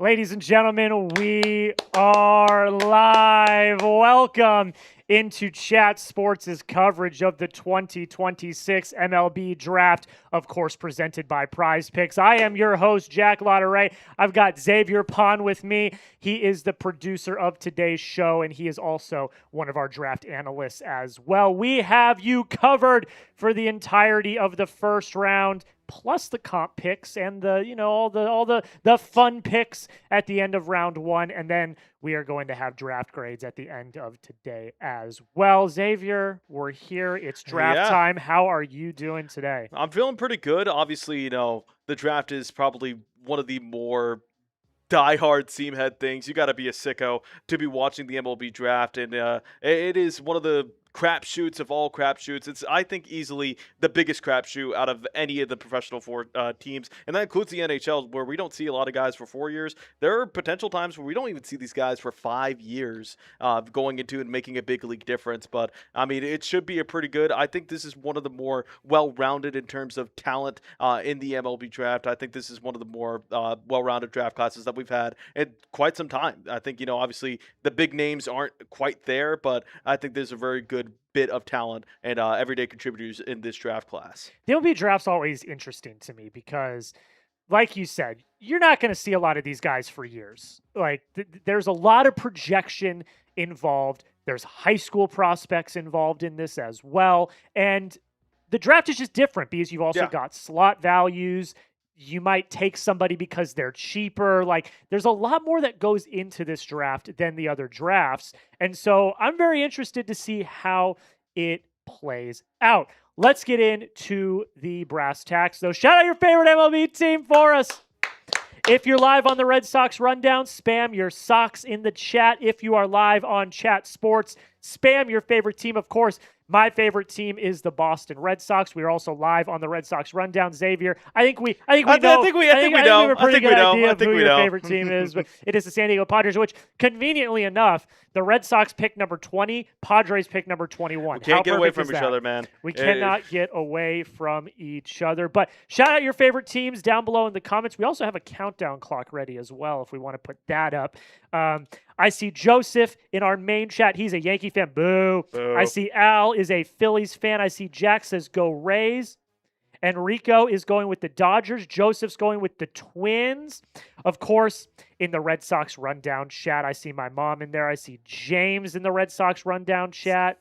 Ladies and gentlemen, we are live. Welcome into Chat Sports' coverage of the 2026 MLB Draft, of course, presented by Prize Picks. I am your host, Jack Lotteray. I've got Xavier Pon with me. He is the producer of today's show, and he is also one of our draft analysts as well. We have you covered for the entirety of the first round, plus the comp picks and all the fun picks at the end of round one, and then we are going to have draft grades at the end of today as well. Xavier, we're here. It's draft time. How are you doing today? I'm feeling pretty good. Obviously, the draft is probably one of the more diehard seam head things. You got to be a sicko to be watching the MLB draft, and it is one of the crapshoots of all crapshoots. It's, I think, easily the biggest crapshoot out of any of the professional teams, and that includes the NHL, where we don't see a lot of guys for 4 years. There are potential times where we don't even see these guys for 5 years going into and making a big league difference. But I mean, it should be a pretty good. I think this is one of the more well-rounded in terms of talent in the MLB draft. I think this is one of the more well-rounded draft classes that we've had in quite some time. I think, obviously the big names aren't quite there, but I think there's a very good bit of talent and everyday contributors in this draft class. The MLB draft's always interesting to me because, like you said, you're not going to see a lot of these guys for years. Like, there's a lot of projection involved. There's high school prospects involved in this as well. And the draft is just different because you've also got slot values. You might take somebody because they're cheaper. Like, there's a lot more that goes into this draft than the other drafts. And so I'm very interested to see how it plays out. Let's get into the brass tacks, though. Shout out your favorite MLB team for us. If you're live on the Red Sox Rundown, spam your Sox in the chat. If you are live on Chat Sports, spam your favorite team. Of course, my favorite team is the Boston Red Sox. We are also live on the Red Sox Rundown. Xavier, I think we know. I think we have a pretty good idea of who your favorite team is, but it is the San Diego Padres, which, conveniently enough, the Red Sox pick number 20, Padres pick number 21. We can't get away from each other, man. We cannot get away from each other. But shout out your favorite teams down below in the comments. We also have a countdown clock ready as well if we want to put that up. I see Joseph in our main chat. He's a Yankee fan. Boo. Boo. I see Al is a Phillies fan. I see Jack says go Rays. Enrico is going with the Dodgers. Joseph's going with the Twins. Of course, in the Red Sox Rundown chat, I see my mom in there. I see James in the Red Sox Rundown chat.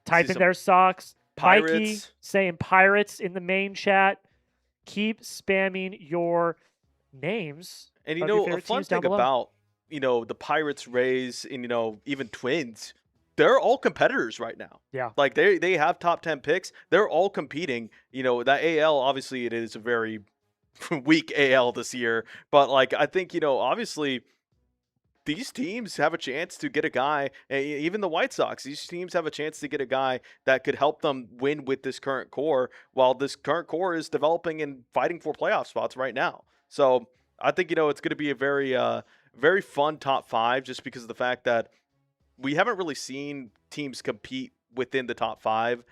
Type in their Sox. Pirates. Mikey saying Pirates in the main chat. Keep spamming your names. And a fun thing about, the Pirates, Rays, and, even Twins, they're all competitors right now. Yeah. Like, they have top 10 picks. They're all competing. That AL, obviously, it is a very weak AL this year. But, like, I think, obviously, these teams have a chance to get a guy, even the White Sox, these teams have a chance to get a guy that could help them win with this current core, while this current core is developing and fighting for playoff spots right now. So I think, it's going to be a very fun top 5, just because of the fact that we haven't really seen teams compete within the top 5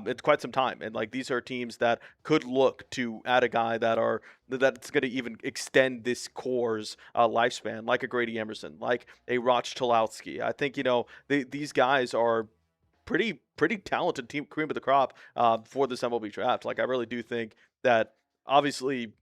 in quite some time. And, like, these are teams that could look to add a guy that's going to even extend this core's lifespan, like a Grady Emerson, like a Roch Chalowski. I think, these guys are pretty talented team, cream of the crop for this MLB draft. Like, I really do think that, obviously,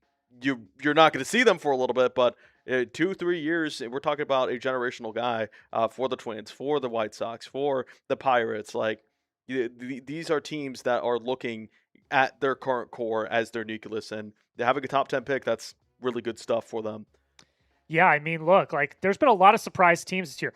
you're not going to see them for a little bit, but 2-3 years, we're talking about a generational guy for the Twins, for the White Sox, for the Pirates. Like, these are teams that are looking at their current core as their nucleus, and having a top 10 pick, that's really good stuff for them. Yeah, I mean, look, like, there's been a lot of surprise teams this year.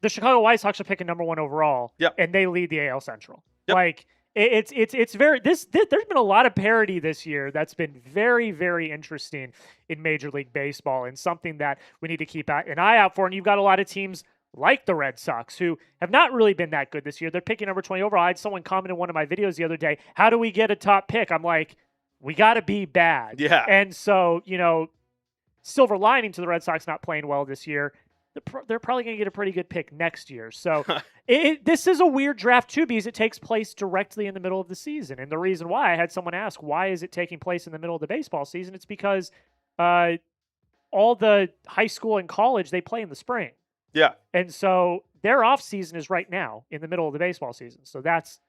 The Chicago White Sox are picking number 1 overall, and they lead the AL Central. Yep. Like, it's very there's been a lot of parity this year that's been very, very interesting in Major League Baseball, and something that we need to keep an eye out for. And you've got a lot of teams like the Red Sox who have not really been that good this year. They're picking number 20 overall. I had someone comment in one of my videos the other day, how do we get a top pick? I'm like, we got to be bad. Yeah. And so, silver lining to the Red Sox not playing well this year, they're probably going to get a pretty good pick next year. So this is a weird draft, too, because it takes place directly in the middle of the season. And the reason why, I had someone ask, why is it taking place in the middle of the baseball season? It's because all the high school and college, they play in the spring. Yeah. And so their off season is right now in the middle of the baseball season. So that's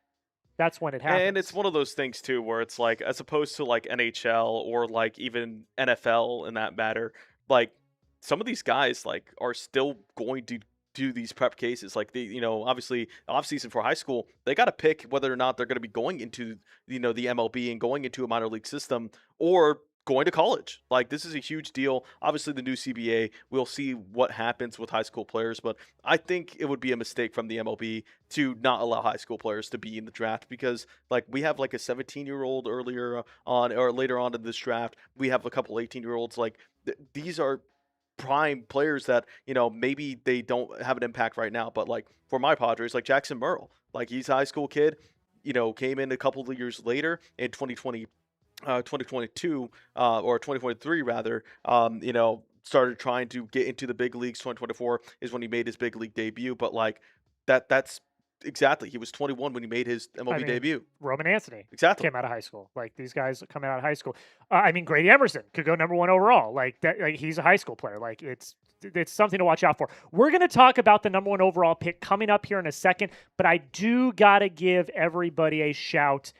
when it happens. And it's one of those things too where it's like, as opposed to like NHL or like even NFL in that matter, like some of these guys like are still going to do these prep cases. Like obviously off season for high school, they got to pick whether or not they're going to be going into the MLB and going into a minor league system or going to college. Like this is a huge deal. Obviously the new CBA, we'll see what happens with high school players, but I think it would be a mistake from the MLB to not allow high school players to be in the draft, because like we have like a 17-year-old earlier on or later on in this draft. We have a couple 18-year-olds. Like these are prime players that maybe they don't have an impact right now, but like for my Padres, like Jackson Merle, like he's a high school kid, came in a couple of years later in 2022 or 2023 rather, started trying to get into the big leagues. 2024 is when he made his big league debut, but like that's exactly, he was 21 when he made his MLB debut. Roman Anthony exactly came out of high school. Like these guys coming out of high school. Grady Emerson could go number 1 overall. Like that, like he's a high school player. Like it's something to watch out for. We're going to talk about the number 1 overall pick coming up here in a second, but I do got to give everybody a shout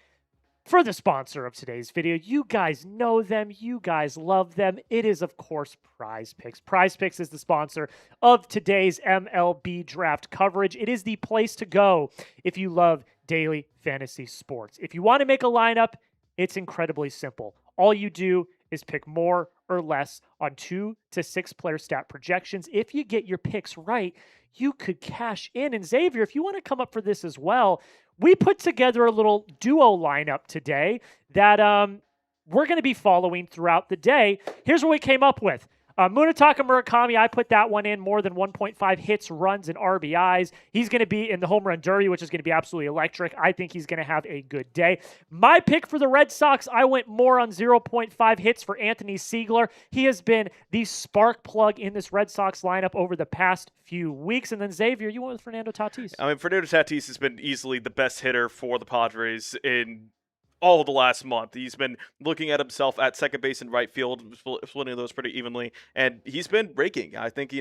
for the sponsor of today's video. You guys know them. You guys love them. It is, of course, Prize Picks. Prize Picks is the sponsor of today's MLB draft coverage. It is the place to go if you love daily fantasy sports. If you want to make a lineup, it's incredibly simple. All you do is pick more or less on 2 to 6 player stat projections. If you get your picks right, you could cash in. And Xavier, if you want to come up for this as well, we put together a little duo lineup today that we're going to be following throughout the day. Here's what we came up with. Munetaka Murakami, I put that one in, more than 1.5 hits, runs, and RBIs. He's going to be in the home run derby, which is going to be absolutely electric. I think he's going to have a good day. My pick for the Red Sox, I went more on 0.5 hits for Anthony Siegler. He has been the spark plug in this Red Sox lineup over the past few weeks. And then Xavier, you went with Fernando Tatis. Fernando Tatis has been easily the best hitter for the Padres in all of the last month. He's been looking at himself at second base and right field, splitting those pretty evenly, and he's been raking. I think,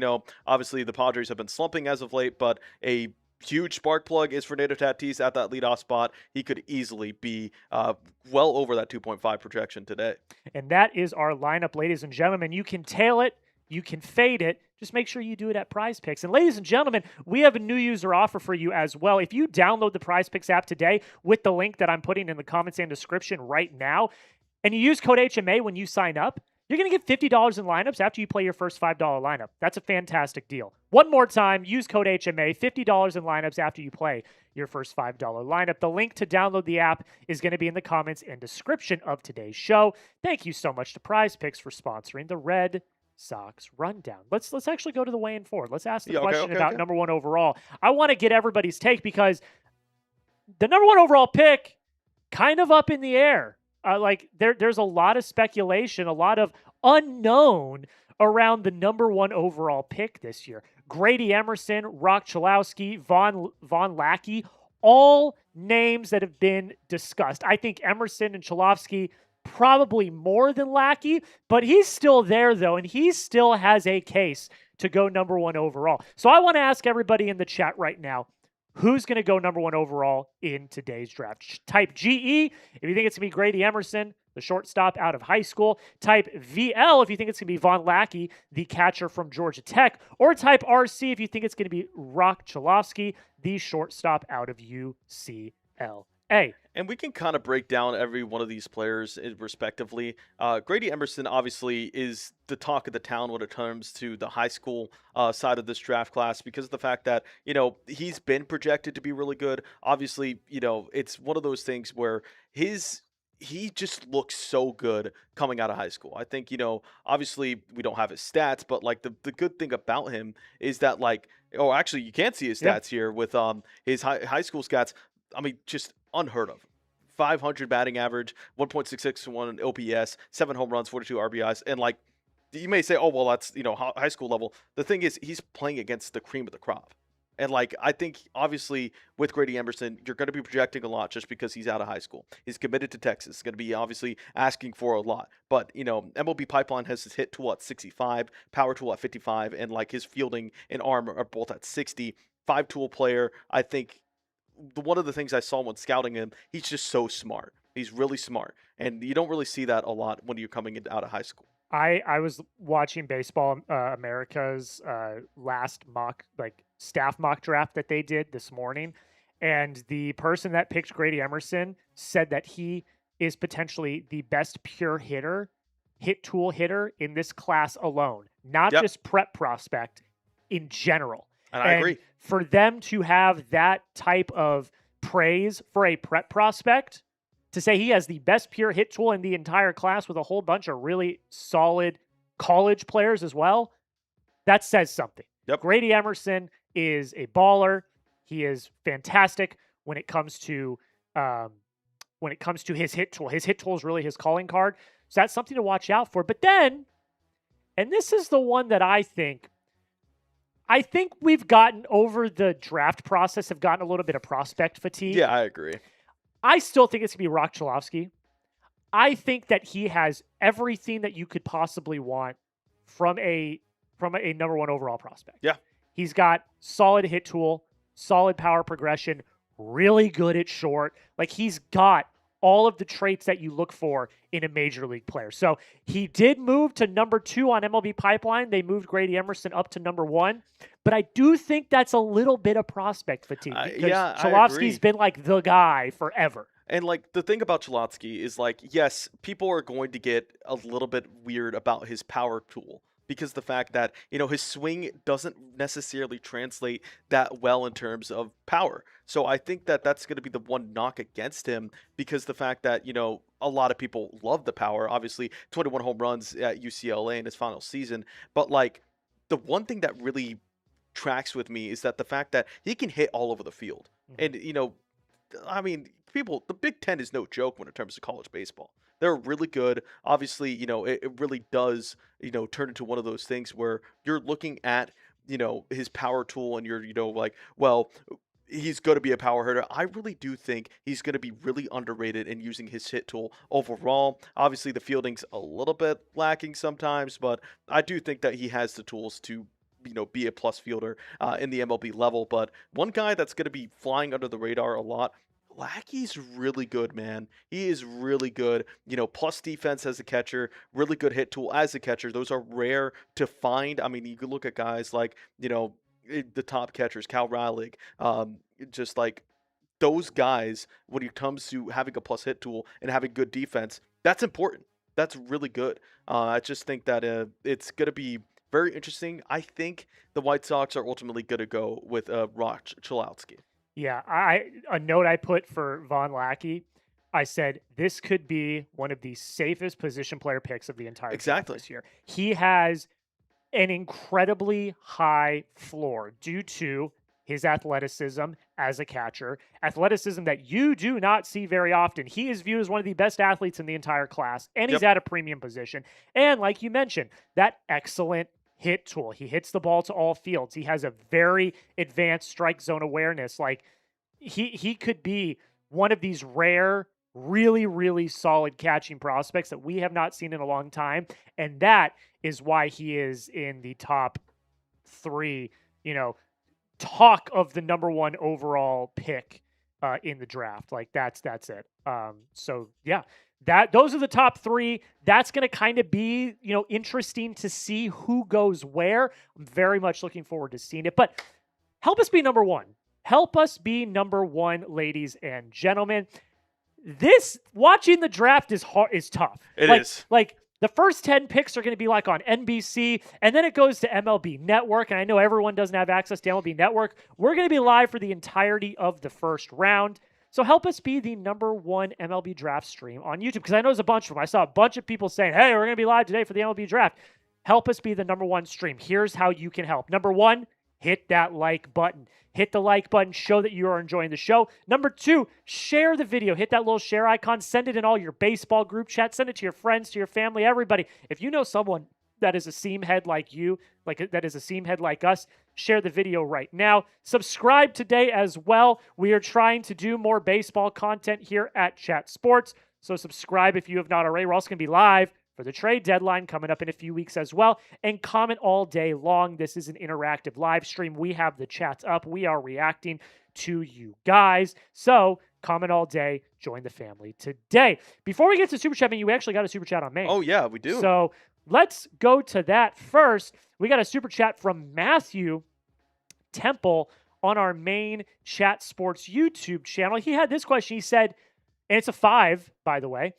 obviously the Padres have been slumping as of late, but a huge spark plug is Fernando Tatis at that leadoff spot. He could easily be well over that 2.5 projection today. And that is our lineup, ladies and gentlemen. You can tail it, you can fade it. Just make sure you do it at Prize Picks. And ladies and gentlemen, we have a new user offer for you as well. If you download the Prize Picks app today with the link that I'm putting in the comments and description right now, and you use code HMA when you sign up, you're going to get $50 in lineups after you play your first $5 lineup. That's a fantastic deal. One more time, use code HMA, $50 in lineups after you play your first $5 lineup. The link to download the app is going to be in the comments and description of today's show. Thank you so much to Prize Picks for sponsoring the Red Sox rundown. Let's actually go to the weigh-in forward. Let's ask the question about number 1 overall. I want to get everybody's take because the number 1 overall pick kind of up in the air. There's a lot of speculation, a lot of unknown around the number 1 overall pick this year. Grady Emerson, Rock Chalowski, Von Lackey, all names that have been discussed. I think Emerson and Chalowski probably more than Lackey, but he's still there, though, and he still has a case to go number 1 overall. So I want to ask everybody in the chat right now, who's going to go number 1 overall in today's draft? Type GE if you think it's going to be Grady Emerson, the shortstop out of high school. Type VL if you think it's going to be Von Lackey, the catcher from Georgia Tech. Or type RC if you think it's going to be Rock Chalowski, the shortstop out of UCLA. And we can kind of break down every one of these players respectively. Grady Emerson obviously is the talk of the town when it comes to the high school side of this draft class because of the fact that, he's been projected to be really good. Obviously, it's one of those things where he just looks so good coming out of high school. I think, obviously we don't have his stats, but like the good thing about him is that actually you can't see his stats here with his high school stats. Just unheard of. 500 batting average, 1.661 OPS, 7 home runs, 42 RBIs. And you may say, oh, well, that's, high school level. The thing is, he's playing against the cream of the crop. And like, I think obviously with Grady Emerson, you're going to be projecting a lot just because he's out of high school. He's committed to Texas. He's going to be obviously asking for a lot. But, MLB Pipeline has his hit tool at 65, power tool at 55, and like his fielding and arm are both at 60. 5-tool player. I think one of the things I saw when scouting him, he's just so smart. He's really smart. And you don't really see that a lot when you're coming out of high school. I was watching Baseball America's last staff mock draft that they did this morning, and the person that picked Grady Emerson said that he is potentially the best pure hit tool hitter in this class alone, not just prep prospect in general. And I agree. For them to have that type of praise for a prep prospect, to say he has the best pure hit tool in the entire class with a whole bunch of really solid college players as well, that says something. Yep. Grady Emerson is a baller. He is fantastic when it comes to his hit tool. His hit tool is really his calling card. So that's something to watch out for. But then, and this is the one that I think we've gotten over the draft process, have gotten a little bit of prospect fatigue. Yeah, I agree. I still think it's going to be Rock Chalofsky. I think that he has everything that you could possibly want from a number one overall prospect. Yeah. He's got solid hit tool, solid power progression, really good at short. Like, he's got all of the traits that you look for in a major league player. So he did move to number 2 on MLB Pipeline. They moved Grady Emerson up to number 1. But I do think that's a little bit of prospect fatigue. Because Chalofsky's been like the guy forever. And like, the thing about Chalofsky is like, yes, people are going to get a little bit weird about his power tool, because the fact that, his swing doesn't necessarily translate that well in terms of power. So I think that that's going to be the one knock against him, because the fact that, a lot of people love the power, obviously 21 home runs at UCLA in his final season. But like, the one thing that really tracks with me is that the fact that he can hit all over the field. And, the Big Ten is no joke when it comes to college baseball. They're really good. Obviously, it really does, turn into one of those things where you're looking at, his power tool and you're, like, well, he's going to be a power hitter. I really do think he's going to be really underrated in using his hit tool overall. Obviously, the fielding's a little bit lacking sometimes, but I do think that he has the tools to be a plus fielder in the MLB level. But one guy that's going to be flying under the radar a lot, Lackey's really good, man. He is really good. Plus defense as a catcher, really good hit tool as a catcher. Those are rare to find. I mean, you could look at guys like, the top catchers, Cal Raleigh, just like those guys, when it comes to having a plus hit tool and having good defense, that's important. That's really good. I just think that it's going to be very interesting. I think the White Sox are ultimately going to go with Rock Chalofsky. Yeah, a note I put for Von Lackey, I said this could be one of the safest position player picks of the entire draft this year. He has an incredibly high floor due to his athleticism as a catcher, athleticism that you do not see very often. He is viewed as one of the best athletes in the entire class, and he's at a premium position. And like you mentioned, that excellent hit tool. He hits the ball to all fields. He has a very advanced strike zone awareness. Like, he could be one of these rare, really, really solid catching prospects that we have not seen in a long time. And that is why he is in the top 3, talk of the number 1 overall pick in the draft. Like, that's it. So yeah, those are the top 3. That's going to kind of be, interesting to see who goes where. I'm very much looking forward to seeing it, but help us be number 1. Help us be number 1, ladies and gentlemen. Watching the draft is tough. It is. Like, the first 10 picks are going to be like on NBC, and then it goes to MLB Network, and I know everyone doesn't have access to MLB Network. We're going to be live for the entirety of the first round. So help us be the number 1 MLB draft stream on YouTube, because I know there's a bunch of them. I saw a bunch of people saying, hey, we're going to be live today for the MLB draft. Help us be the number 1 stream. Here's how you can help. Number 1, hit that like button. Hit the like button. Show that you are enjoying the show. Number 2, share the video. Hit that little share icon. Send it in all your baseball group chats. Send it to your friends, to your family, everybody. If you know someone that is a seam head like you, that is a seam head like us, share the video right now. Subscribe today as well. We are trying to do more baseball content here at Chat Sports. So subscribe if you have not already. We're also going to be live for the trade deadline coming up in a few weeks as well. And comment all day long. This is an interactive live stream. We have the chats up. We are reacting to you guys. So comment all day. Join the family today. Before we get to Super Chat, we actually got a Super Chat on main. Oh, yeah, we do. So let's go to that first. We got a Super Chat from Matthew Temple on our main Chat Sports YouTube channel. He had this question. He said, and it's a 5, by the way.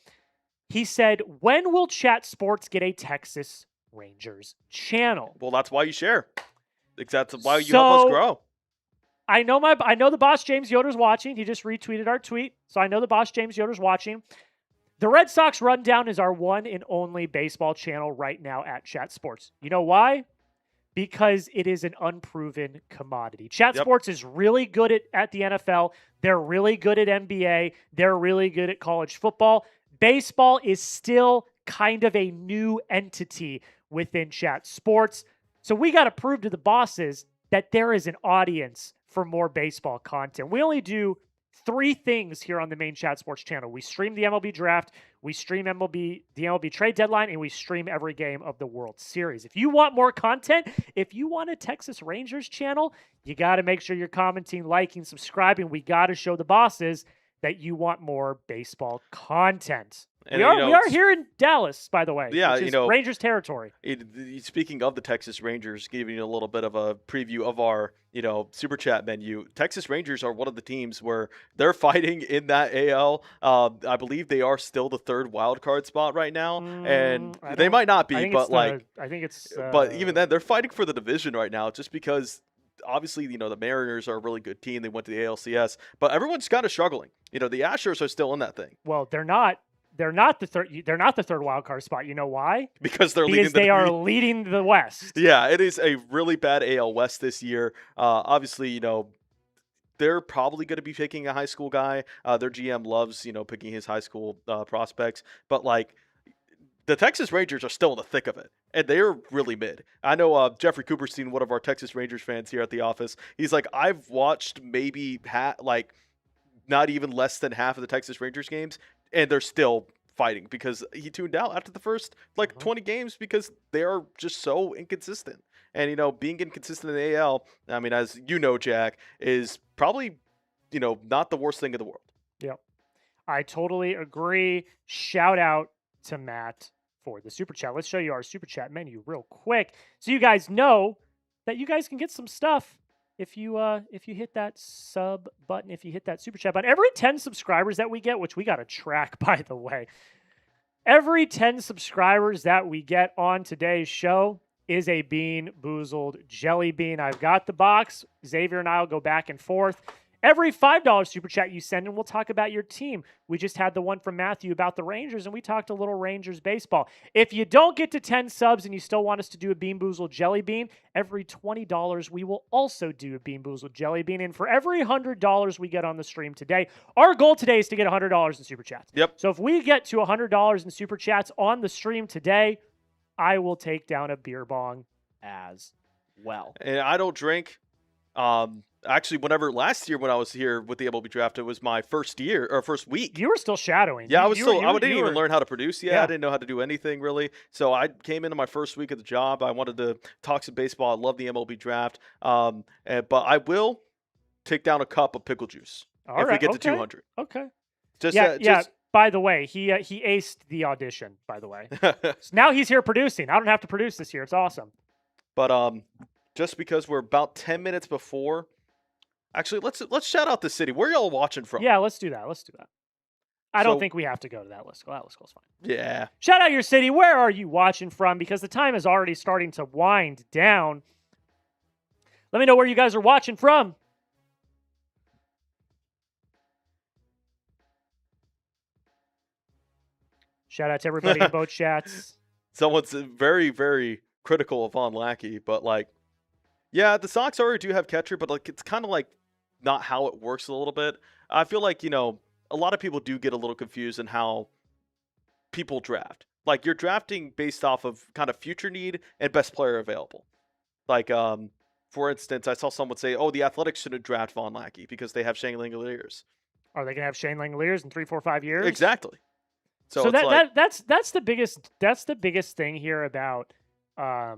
He said, when will Chat Sports get a Texas Rangers channel? Well, that's why you share. That's why you help us grow. I know the boss James Yoder's watching. He just retweeted our tweet. So I know the boss James Yoder's watching. The Red Sox Rundown is our one and only baseball channel right now at Chat Sports. You know why? Because it is an unproven commodity. Chat Sports is really good at the NFL. They're really good at NBA. They're really good at college football. Baseball is still kind of a new entity within Chat Sports. So we got to prove to the bosses that there is an audience for more baseball content. We only do 3 things here on the main Chat Sports channel. We stream the MLB draft, we stream the MLB trade deadline, and we stream every game of the World Series. If you want more content, if you want a Texas Rangers channel, you got to make sure you're commenting, liking, subscribing. We got to show the bosses that you want more baseball content. And we are here in Dallas, by the way. Yeah, which is Rangers territory. Speaking of the Texas Rangers, giving you a little bit of a preview of our Super Chat menu. Texas Rangers are one of the teams where they're fighting in that AL. I believe they are still the 3rd wild card spot right now, and they might not be, but I think it's. But even then, they're fighting for the division right now, just because. Obviously, the Mariners are a really good team. They went to the ALCS, but everyone's kind of struggling. The Astros are still in that thing. Well, they're not. They're not the third. They're not the 3rd wild card spot. You know why? Because they are leading the West. Yeah, it is a really bad AL West this year. Obviously, they're probably going to be picking a high school guy. Their GM loves picking his high school prospects, but the Texas Rangers are still in the thick of it, and they're really mid. I know Jeffrey Cooperstein, one of our Texas Rangers fans here at the office, he's like, I've watched maybe not even less than half of the Texas Rangers games, and they're still fighting because he tuned out after the first 20 games because they are just so inconsistent. And, being inconsistent in the AL, I mean, as you know, Jack, is probably, not the worst thing in the world. Yep. I totally agree. Shout out to Matt for the Super Chat. Let's show you our Super Chat menu real quick so you guys know that you guys can get some stuff if you hit that sub button, if you hit that Super Chat button. Every 10 subscribers that we get, which we got to track, by the way, every 10 subscribers that we get on today's show is a Bean Boozled Jelly Bean. I've got the box. Xavier and I will go back and forth. Every $5 Super Chat you send in, we'll talk about your team. We just had the one from Matthew about the Rangers, and we talked a little Rangers baseball. If you don't get to 10 subs and you still want us to do a Bean Boozled Jelly Bean, every $20 we will also do a Bean Boozled Jelly Bean. And for every $100 we get on the stream today, our goal today is to get $100 in Super Chats. Yep. So if we get to $100 in Super Chats on the stream today, I will take down a beer bong as well. And I don't drink. Actually, last year when I was here with the MLB draft, it was my first week. You were still shadowing. Yeah, I didn't even learn how to produce yet. Yeah. I didn't know how to do anything really. So I came into my first week of the job. I wanted to talk some baseball. I love the MLB draft. But I will take down a cup of pickle juice we get to 200. Okay. Yeah. By the way, he aced the audition, by the way. So now he's here producing. I don't have to produce this year. It's awesome. But just because we're about 10 minutes before, actually, let's shout out the city. Where y'all watching from? Yeah, let's do that. I don't think we have to go to that list. That list goes fine. Yeah. Shout out your city. Where are you watching from? Because the time is already starting to wind down. Let me know where you guys are watching from. Shout out to everybody in both chats. Someone's very, very critical of Von Lackey, but yeah, the Sox already do have catcher, but it's kind of not how it works a little bit. I feel like, a lot of people do get a little confused in how people draft. Like, you're drafting based off of kind of future need and best player available. Like, for instance, I saw someone say, "Oh, the Athletics shouldn't draft Von Lackey because they have Shane Langoliers." Are they gonna have Shane Langoliers in 3, 4, 5 years? Exactly. So it's that's the biggest thing here about the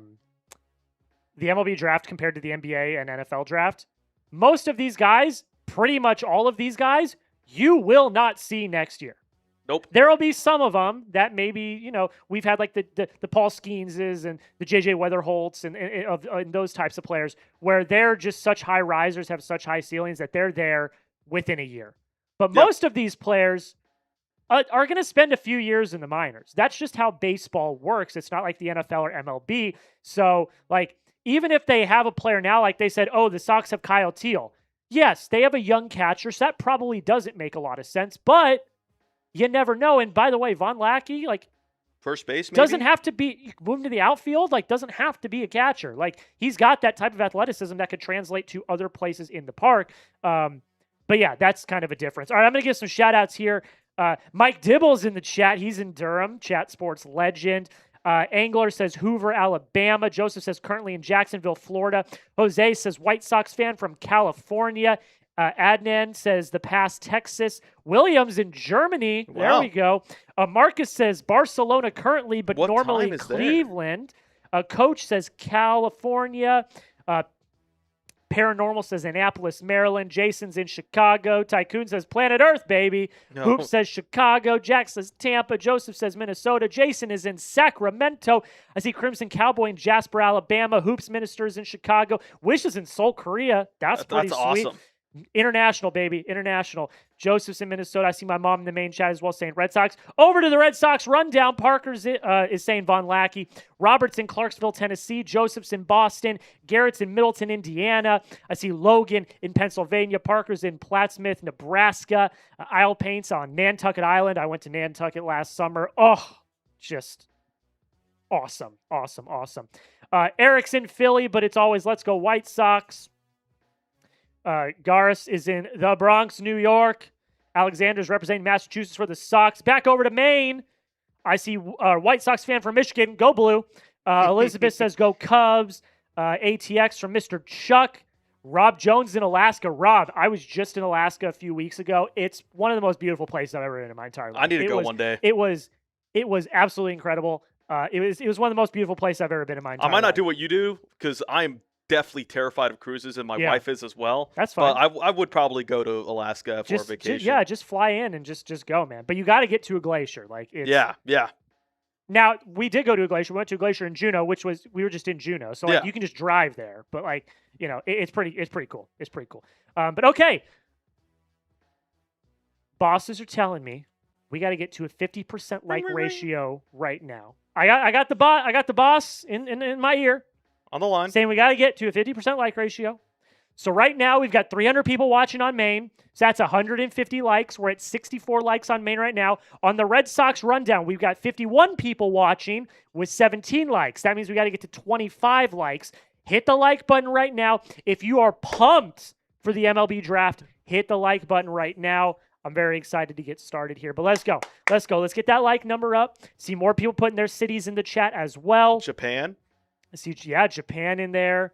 MLB draft compared to the NBA and NFL draft. Most of these guys, pretty much all of these guys, you will not see next year. Nope. There will be some of them that maybe, we've had like the Paul Skeenses and the JJ Weatherholts and those types of players where they're just such high risers, have such high ceilings that they're there within a year. But most of these players are going to spend a few years in the minors. That's just how baseball works. It's not like the NFL or MLB. So, like, even if they have a player now, like they said, oh, the Sox have Kyle Teal. Yes, they have a young catcher, so that probably doesn't make a lot of sense, but you never know. And by the way, Von Lackey, like, first base, maybe? Doesn't have to be moving to the outfield, like, doesn't have to be a catcher. Like, he's got that type of athleticism that could translate to other places in the park. But yeah, that's kind of a difference. All right, I'm going to give some shout outs here. Mike Dibble's in the chat. He's in Durham, chat sports legend. Angler says Hoover, Alabama. Joseph says currently in Jacksonville, Florida. Jose says White Sox fan from California. Adnan says the past Texas. Williams in Germany. Wow. There we go. Marcus says Barcelona currently, but What normally time is there? Cleveland. Coach says California. Paranormal says Annapolis, Maryland. Jason's in Chicago. Tycoon says Planet Earth, baby. No. Hoop says Chicago. Jack says Tampa. Joseph says Minnesota. Jason is in Sacramento. I see Crimson Cowboy in Jasper, Alabama. Hoops Minister is in Chicago. Wish is in Seoul, Korea. That's pretty sweet. Awesome. International, baby. International. Joseph's in Minnesota. I see my mom in the main chat as well saying Red Sox. Over to the Red Sox rundown. Parker's is saying Von Lackey. Robert's in Clarksville, Tennessee. Joseph's in Boston. Garrett's in Middleton, Indiana. I see Logan in Pennsylvania. Parker's in Plattsmouth, Nebraska. Isle Paints on Nantucket Island. I went to Nantucket last summer. Oh, just awesome. Awesome. Awesome. Eric's in Philly, but it's always let's go White Sox. Garis is in the Bronx, New York. Alexander's representing Massachusetts for the Sox. Back over to Maine. I see White Sox fan from Michigan. Go Blue. Elizabeth says go Cubs. ATX from Mr. Chuck. Rob Jones in Alaska. Rob, I was just in Alaska a few weeks ago. It's one of the most beautiful places I've ever been in my entire life. I need to go one day. It was absolutely incredible. It was one of the most beautiful places I've ever been in my entire life. I might not do what you do because I'm definitely terrified of cruises, and my wife is as well. That's fine. But I would probably go to Alaska for a vacation. Just fly in and just go, man. But you got to get to a glacier. Like, it's, yeah. Now, we did go to a glacier. We went to a glacier in Juneau, we were just in Juneau. So like, you can just drive there. But like, it's pretty cool. It's pretty cool. But okay. Bosses are telling me we got to get to a 50% like ratio right now. I got the boss in my ear. On the line. Saying we got to get to a 50% like ratio. So right now we've got 300 people watching on Maine. So that's 150 likes. We're at 64 likes on Maine right now. On the Red Sox rundown, we've got 51 people watching with 17 likes. That means we got to get to 25 likes. Hit the like button right now. If you are pumped for the MLB draft, hit the like button right now. I'm very excited to get started here. But let's go. Let's get that like number up. See more people putting their cities in the chat as well. Japan. I see, Japan in there.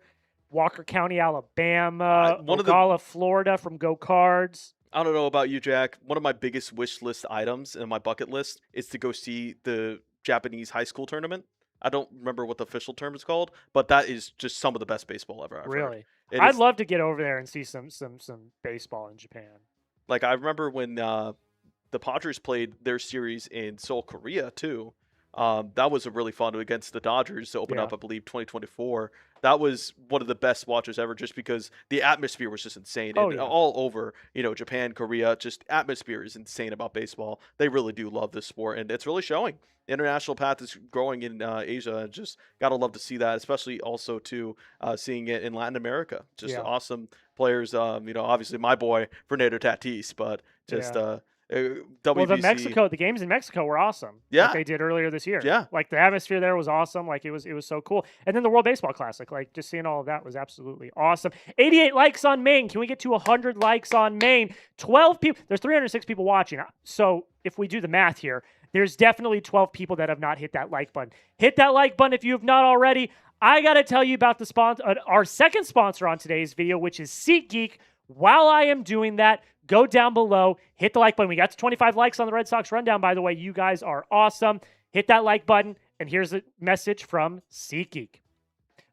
Walker County, Alabama. Ocala, Florida from Go Cards. I don't know about you, Jack. One of my biggest wish list items in my bucket list is to go see the Japanese high school tournament. I don't remember what the official term is called, but that is just some of the best baseball ever. Really? I'd love to get over there and see some baseball in Japan. Like, I remember when the Padres played their series in Seoul, Korea, too. That was a really fun against the Dodgers to open up, I believe, 2024. That was one of the best watches ever just because the atmosphere was just insane. All over, Japan, Korea, just atmosphere is insane about baseball. They really do love this sport, and it's really showing. The international path is growing in Asia, and just got to love to see that, especially also, too, seeing it in Latin America. Just awesome players, obviously my boy, Fernando Tatis, but just WBC. Well, the games in Mexico were awesome. Yeah, like they did earlier this year. Yeah, like the atmosphere there was awesome. Like it was so cool. And then the World Baseball Classic, like just seeing all of that was absolutely awesome. 88 likes on Maine. Can we get to 100 likes on Maine? 12 people. There's 306 people watching. So if we do the math here, there's definitely 12 people that have not hit that like button. Hit that like button if you have not already. I got to tell you about the our second sponsor on today's video, which is SeatGeek. While I am doing that, go down below, hit the like button. We got to 25 likes on the Red Sox rundown, by the way. You guys are awesome. Hit that like button, and here's a message from SeatGeek.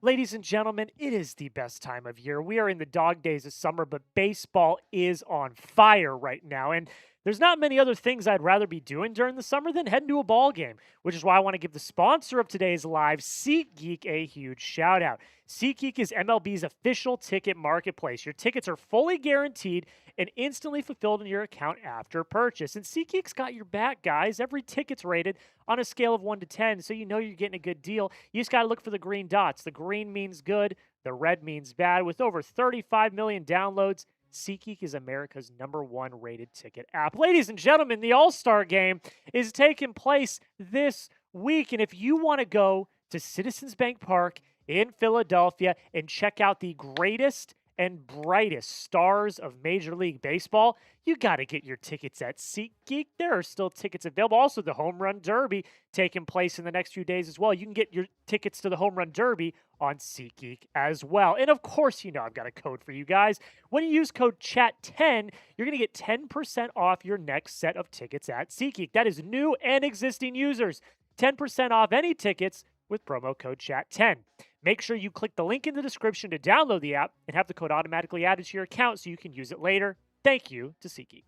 Ladies and gentlemen, it is the best time of year. We are in the dog days of summer, but baseball is on fire right now. And there's not many other things I'd rather be doing during the summer than heading to a ball game, which is why I want to give the sponsor of today's live, SeatGeek, a huge shout out. SeatGeek is MLB's official ticket marketplace. Your tickets are fully guaranteed and instantly fulfilled in your account after purchase. And SeatGeek's got your back, guys. Every ticket's rated on a scale of 1 to 10, so you know you're getting a good deal. You just got to look for the green dots. The green means good. The red means bad. With over 35 million downloads, SeatGeek is America's #1 rated ticket app. Ladies and gentlemen, the All-Star Game is taking place this week. And if you want to go to Citizens Bank Park in Philadelphia and check out the greatest and brightest stars of Major League Baseball, you got to get your tickets at SeatGeek. There are still tickets available. Also, the Home Run Derby taking place in the next few days as well. You can get your tickets to the Home Run Derby on SeatGeek as well. And of course, you know I've got a code for you guys. When you use code CHAT10, you're going to get 10% off your next set of tickets at SeatGeek. That is new and existing users. 10% off any tickets with promo code CHAT10. Make sure you click the link in the description to download the app and have the code automatically added to your account so you can use it later. Thank you to SeatGeek.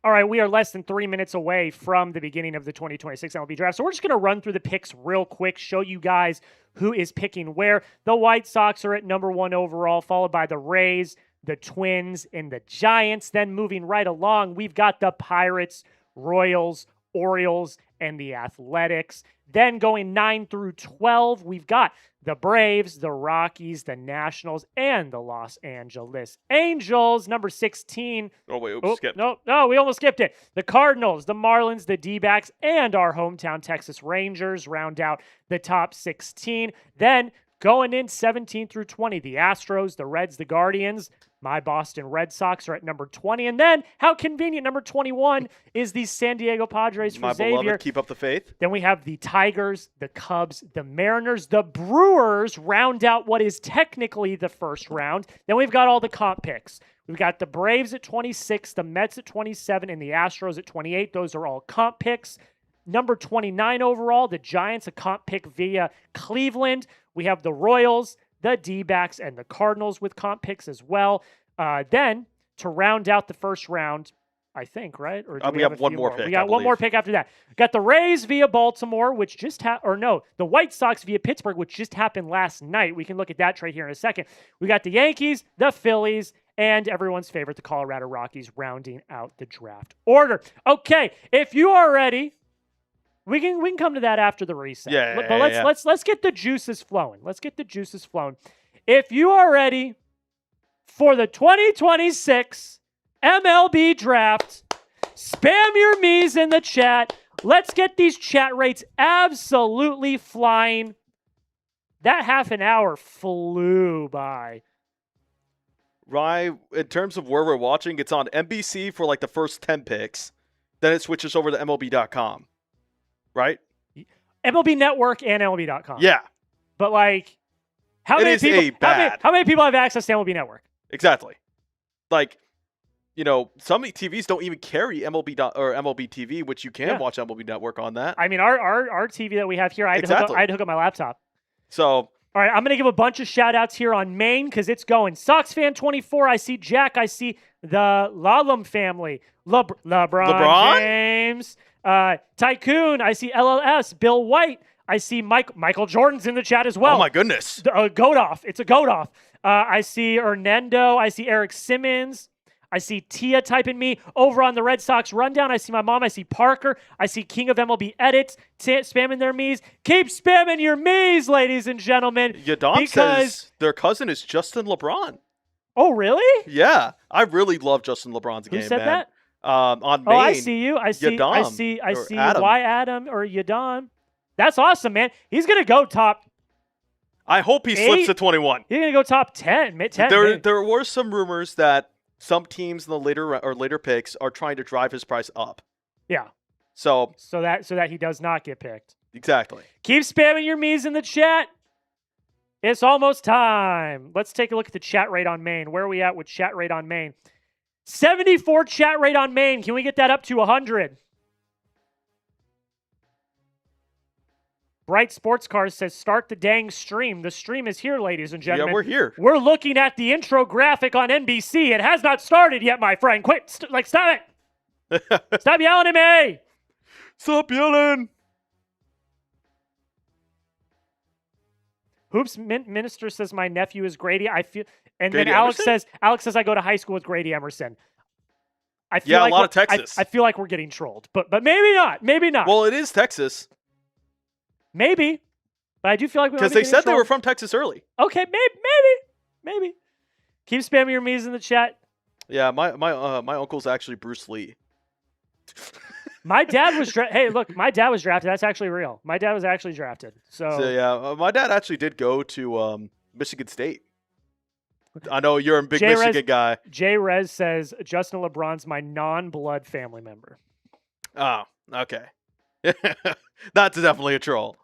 All right, we are less than 3 minutes away from the beginning of the 2026 MLB draft, so we're just going to run through the picks real quick, show you guys who is picking where. The White Sox are at #1 overall, followed by the Rays, the Twins, and the Giants. Then moving right along, we've got the Pirates, Royals, Orioles, and the Athletics. Then going 9 through 12, we've got the Braves, the Rockies, the Nationals, and the Los Angeles Angels. Number 16. Oh, wait, oops, skipped. No, we almost skipped it. The Cardinals, the Marlins, the D-backs, and our hometown Texas Rangers round out the top 16. Then going in 17 through 20, the Astros, the Reds, the Guardians, my Boston Red Sox are at number 20. And then, how convenient, number 21 is the San Diego Padres for my Xavier. Beloved, keep up the faith. Then we have the Tigers, the Cubs, the Mariners, the Brewers round out what is technically the first round. Then we've got all the comp picks. We've got the Braves at 26, the Mets at 27, and the Astros at 28. Those are all comp picks. Number 29 overall, the Giants, a comp pick via Cleveland. We have the Royals, the D-backs, and the Cardinals with comp picks as well. Then, to round out the first round, I think, right? Or do we have one more pick. We got one more pick after that. Got the Rays via Baltimore, which just the White Sox via Pittsburgh, which just happened last night. We can look at that trade here in a second. We got the Yankees, the Phillies, and everyone's favorite, the Colorado Rockies, rounding out the draft order. Okay, if you are ready, we can come to that after the reset. Let's get the juices flowing. If you are ready for the 2026 MLB draft, spam your me's in the chat. Let's get these chat rates absolutely flying. That half an hour flew by. Right, in terms of where we're watching, it's on NBC for like the first 10 picks. Then it switches over to MLB.com. Right? MLB Network and MLB.com. Yeah. But like, how many people have access to MLB Network? Exactly. Like, you know, some TVs don't even carry MLB TV, which you can watch MLB Network on that. I mean, our TV that we have here, I had to hook up my laptop. So, all right, I'm going to give a bunch of shout-outs here on Maine because it's going. Sox fan 24, I see Jack. I see the Lalum family. LeBron James. Tycoon, I see LLS. Bill White, I see Michael Jordan's in the chat as well. Oh, my goodness. Goat off. It's a goat off. I see Hernando. I see Eric Simmons. I see Tia typing me over on the Red Sox rundown. I see my mom. I see Parker. I see King of MLB Edits spamming their me's. Keep spamming your me's, ladies and gentlemen. Yadam says their cousin is Justin LeBron. Oh, really? Yeah. I really love Justin LeBron's game, Who said that? On Maine. Oh, I see you. I see Adam. Y Adam or Yadam. That's awesome, man. He's going to go top. I hope he slips to 21. He's going to go top 10. There were some rumors that some teams in the later picks are trying to drive his price up. Yeah. So that he does not get picked. exactly. Keep spamming your me's in the chat. It's almost time. Let's take a look at the chat rate on Maine. Where are we at with chat rate on Maine? 74 chat rate on Maine. Can we get that up to 100? Bright Sports Cars says, start the dang stream. The stream is here, ladies and gentlemen. Yeah, we're here. We're looking at the intro graphic on NBC. It has not started yet, my friend. Quit. Stop it. Stop yelling at me. Stop yelling. Hoops Minister says, my nephew is Grady. And Grady then Alex says, I go to high school with Grady Emerson. I feel like a lot of Texas. I feel like we're getting trolled, but maybe not. Maybe not. Well, it is Texas. Maybe, but I do feel like because they said they were from Texas early. Okay, maybe. Keep spamming your me's in the chat. Yeah, my uncle's actually Bruce Lee. My dad was hey, look, my dad was drafted. That's actually real. My dad was actually drafted. So yeah, my dad actually did go to Michigan State. I know you're a big Michigan guy. Jay Rez says Justin LeBron's my non-blood family member. Oh, okay. That's definitely a troll.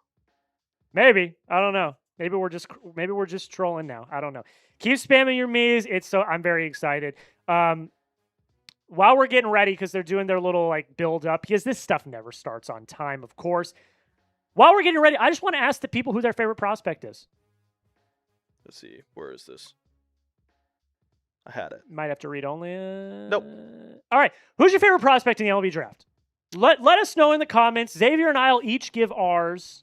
Maybe. I don't know. Maybe we're just trolling now. I don't know. Keep spamming your me's. I'm very excited. While we're getting ready, because they're doing their little like build up, because this stuff never starts on time, of course. While we're getting ready, I just want to ask the people who their favorite prospect is. Let's see. Where is this? I had it. Might have to read only. Nope. All right. Who's your favorite prospect in the MLB draft? Let us know in the comments. Xavier and I will each give ours.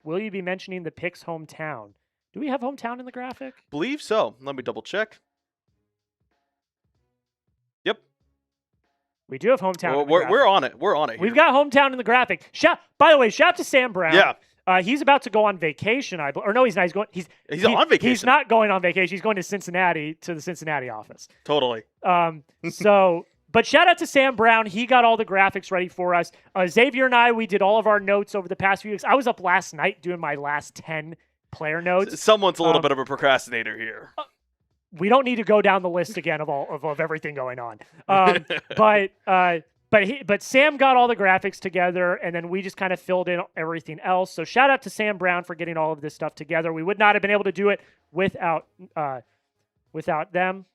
Will you be mentioning the pick's hometown? Do we have hometown in the graphic? Believe so. Let me double check. Yep. We do have hometown. We're on it. We're on it. Here. We've got hometown in the graphic. By the way, shout out to Sam Brown. Yeah. He's about to go on vacation. Or no, he's not. He's on vacation. He's not going on vacation. He's going to Cincinnati, to the Cincinnati office. Totally. But shout out to Sam Brown. He got all the graphics ready for us. Xavier and I, we did all of our notes over the past few weeks. I was up last night doing my last 10 player notes. Someone's a little bit of a procrastinator here. We don't need to go down the list again of everything going on. But Sam got all the graphics together, and then we just kind of filled in everything else. So shout out to Sam Brown for getting all of this stuff together. We would not have been able to do it without them.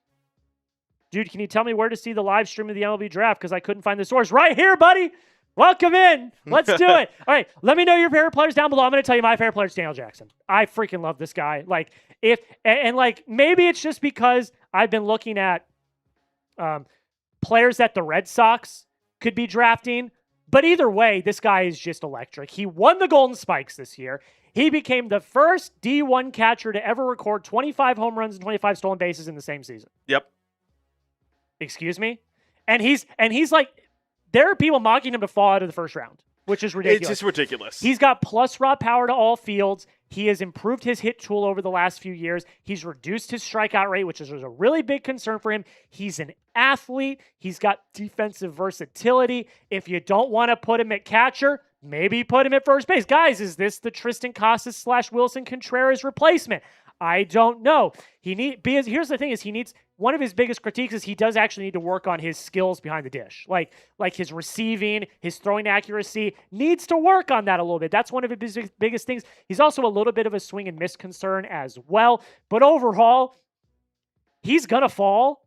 Dude, can you tell me where to see the live stream of the MLB draft? Because I couldn't find the source. Right here, buddy. Welcome in. Let's do it. All right. Let me know your favorite players down below. I'm going to tell you my favorite player is Daniel Jackson. I freaking love this guy. Maybe it's just because I've been looking at players that the Red Sox could be drafting. But either way, this guy is just electric. He won the Golden Spikes this year. He became the first D1 catcher to ever record 25 home runs and 25 stolen bases in the same season. Yep. Excuse me? And he's like, there are people mocking him to fall out of the first round, which is ridiculous. It's just ridiculous. He's got plus raw power to all fields. He has improved his hit tool over the last few years. He's reduced his strikeout rate, which is a really big concern for him. He's an athlete. He's got defensive versatility. If you don't want to put him at catcher, maybe put him at first base. Guys, is this the Tristan Casas / Wilson Contreras replacement? I don't know. Because here's the thing is he needs, one of his biggest critiques is he does actually need to work on his skills behind the dish. Like his receiving, his throwing accuracy needs to work on that a little bit. That's one of his biggest things. He's also a little bit of a swing and miss concern as well. But overall, he's going to fall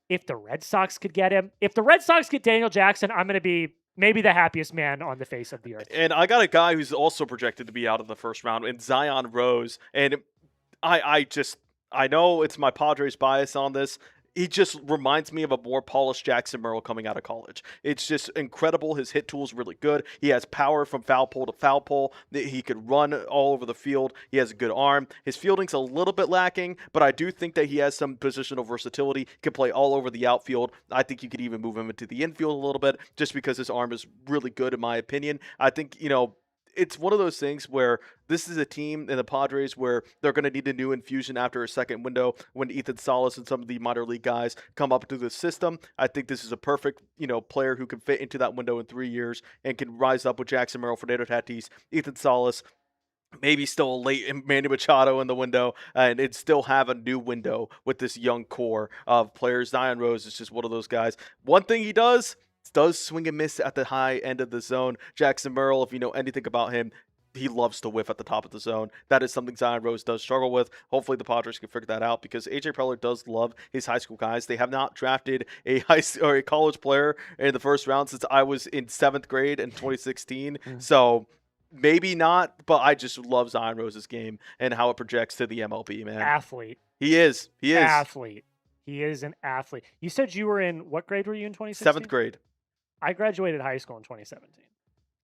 if the Red Sox could get him. If the Red Sox get Daniel Jackson, I'm going to be maybe the happiest man on the face of the earth. And I got a guy who's also projected to be out of the first round in Zion Rose. And I know it's my Padres bias on this. He just reminds me of a more polished Jackson Merrill coming out of college. It's just incredible. His hit tool is really good. He has power from foul pole to foul pole. He could run all over the field. He has a good arm. His fielding's a little bit lacking, but I do think that he has some positional versatility. He can play all over the outfield. I think you could even move him into the infield a little bit just because his arm is really good in my opinion. I think, it's one of those things where this is a team in the Padres where they're going to need a new infusion after a second window when Ethan Salas and some of the minor league guys come up into the system. I think this is a perfect, player who can fit into that window in 3 years and can rise up with Jackson Merrill, Fernando Tatis, Ethan Salas, maybe still a late Manny Machado in the window, and it'd still have a new window with this young core of players. Zion Rose is just one of those guys. One thing he does, does swing and miss at the high end of the zone. Jackson Merrill, if you know anything about him, he loves to whiff at the top of the zone. That is something Zion Rose does struggle with. Hopefully the Padres can figure that out because AJ Preller does love his high school guys. They have not drafted a a college player in the first round since I was in 7th grade in 2016. So maybe not, but I just love Zion Rose's game and how it projects to the MLB, man. Athlete. He is. Athlete. He is an athlete. You said you were in, what grade were you in 2016? 7th grade. I graduated high school in 2017.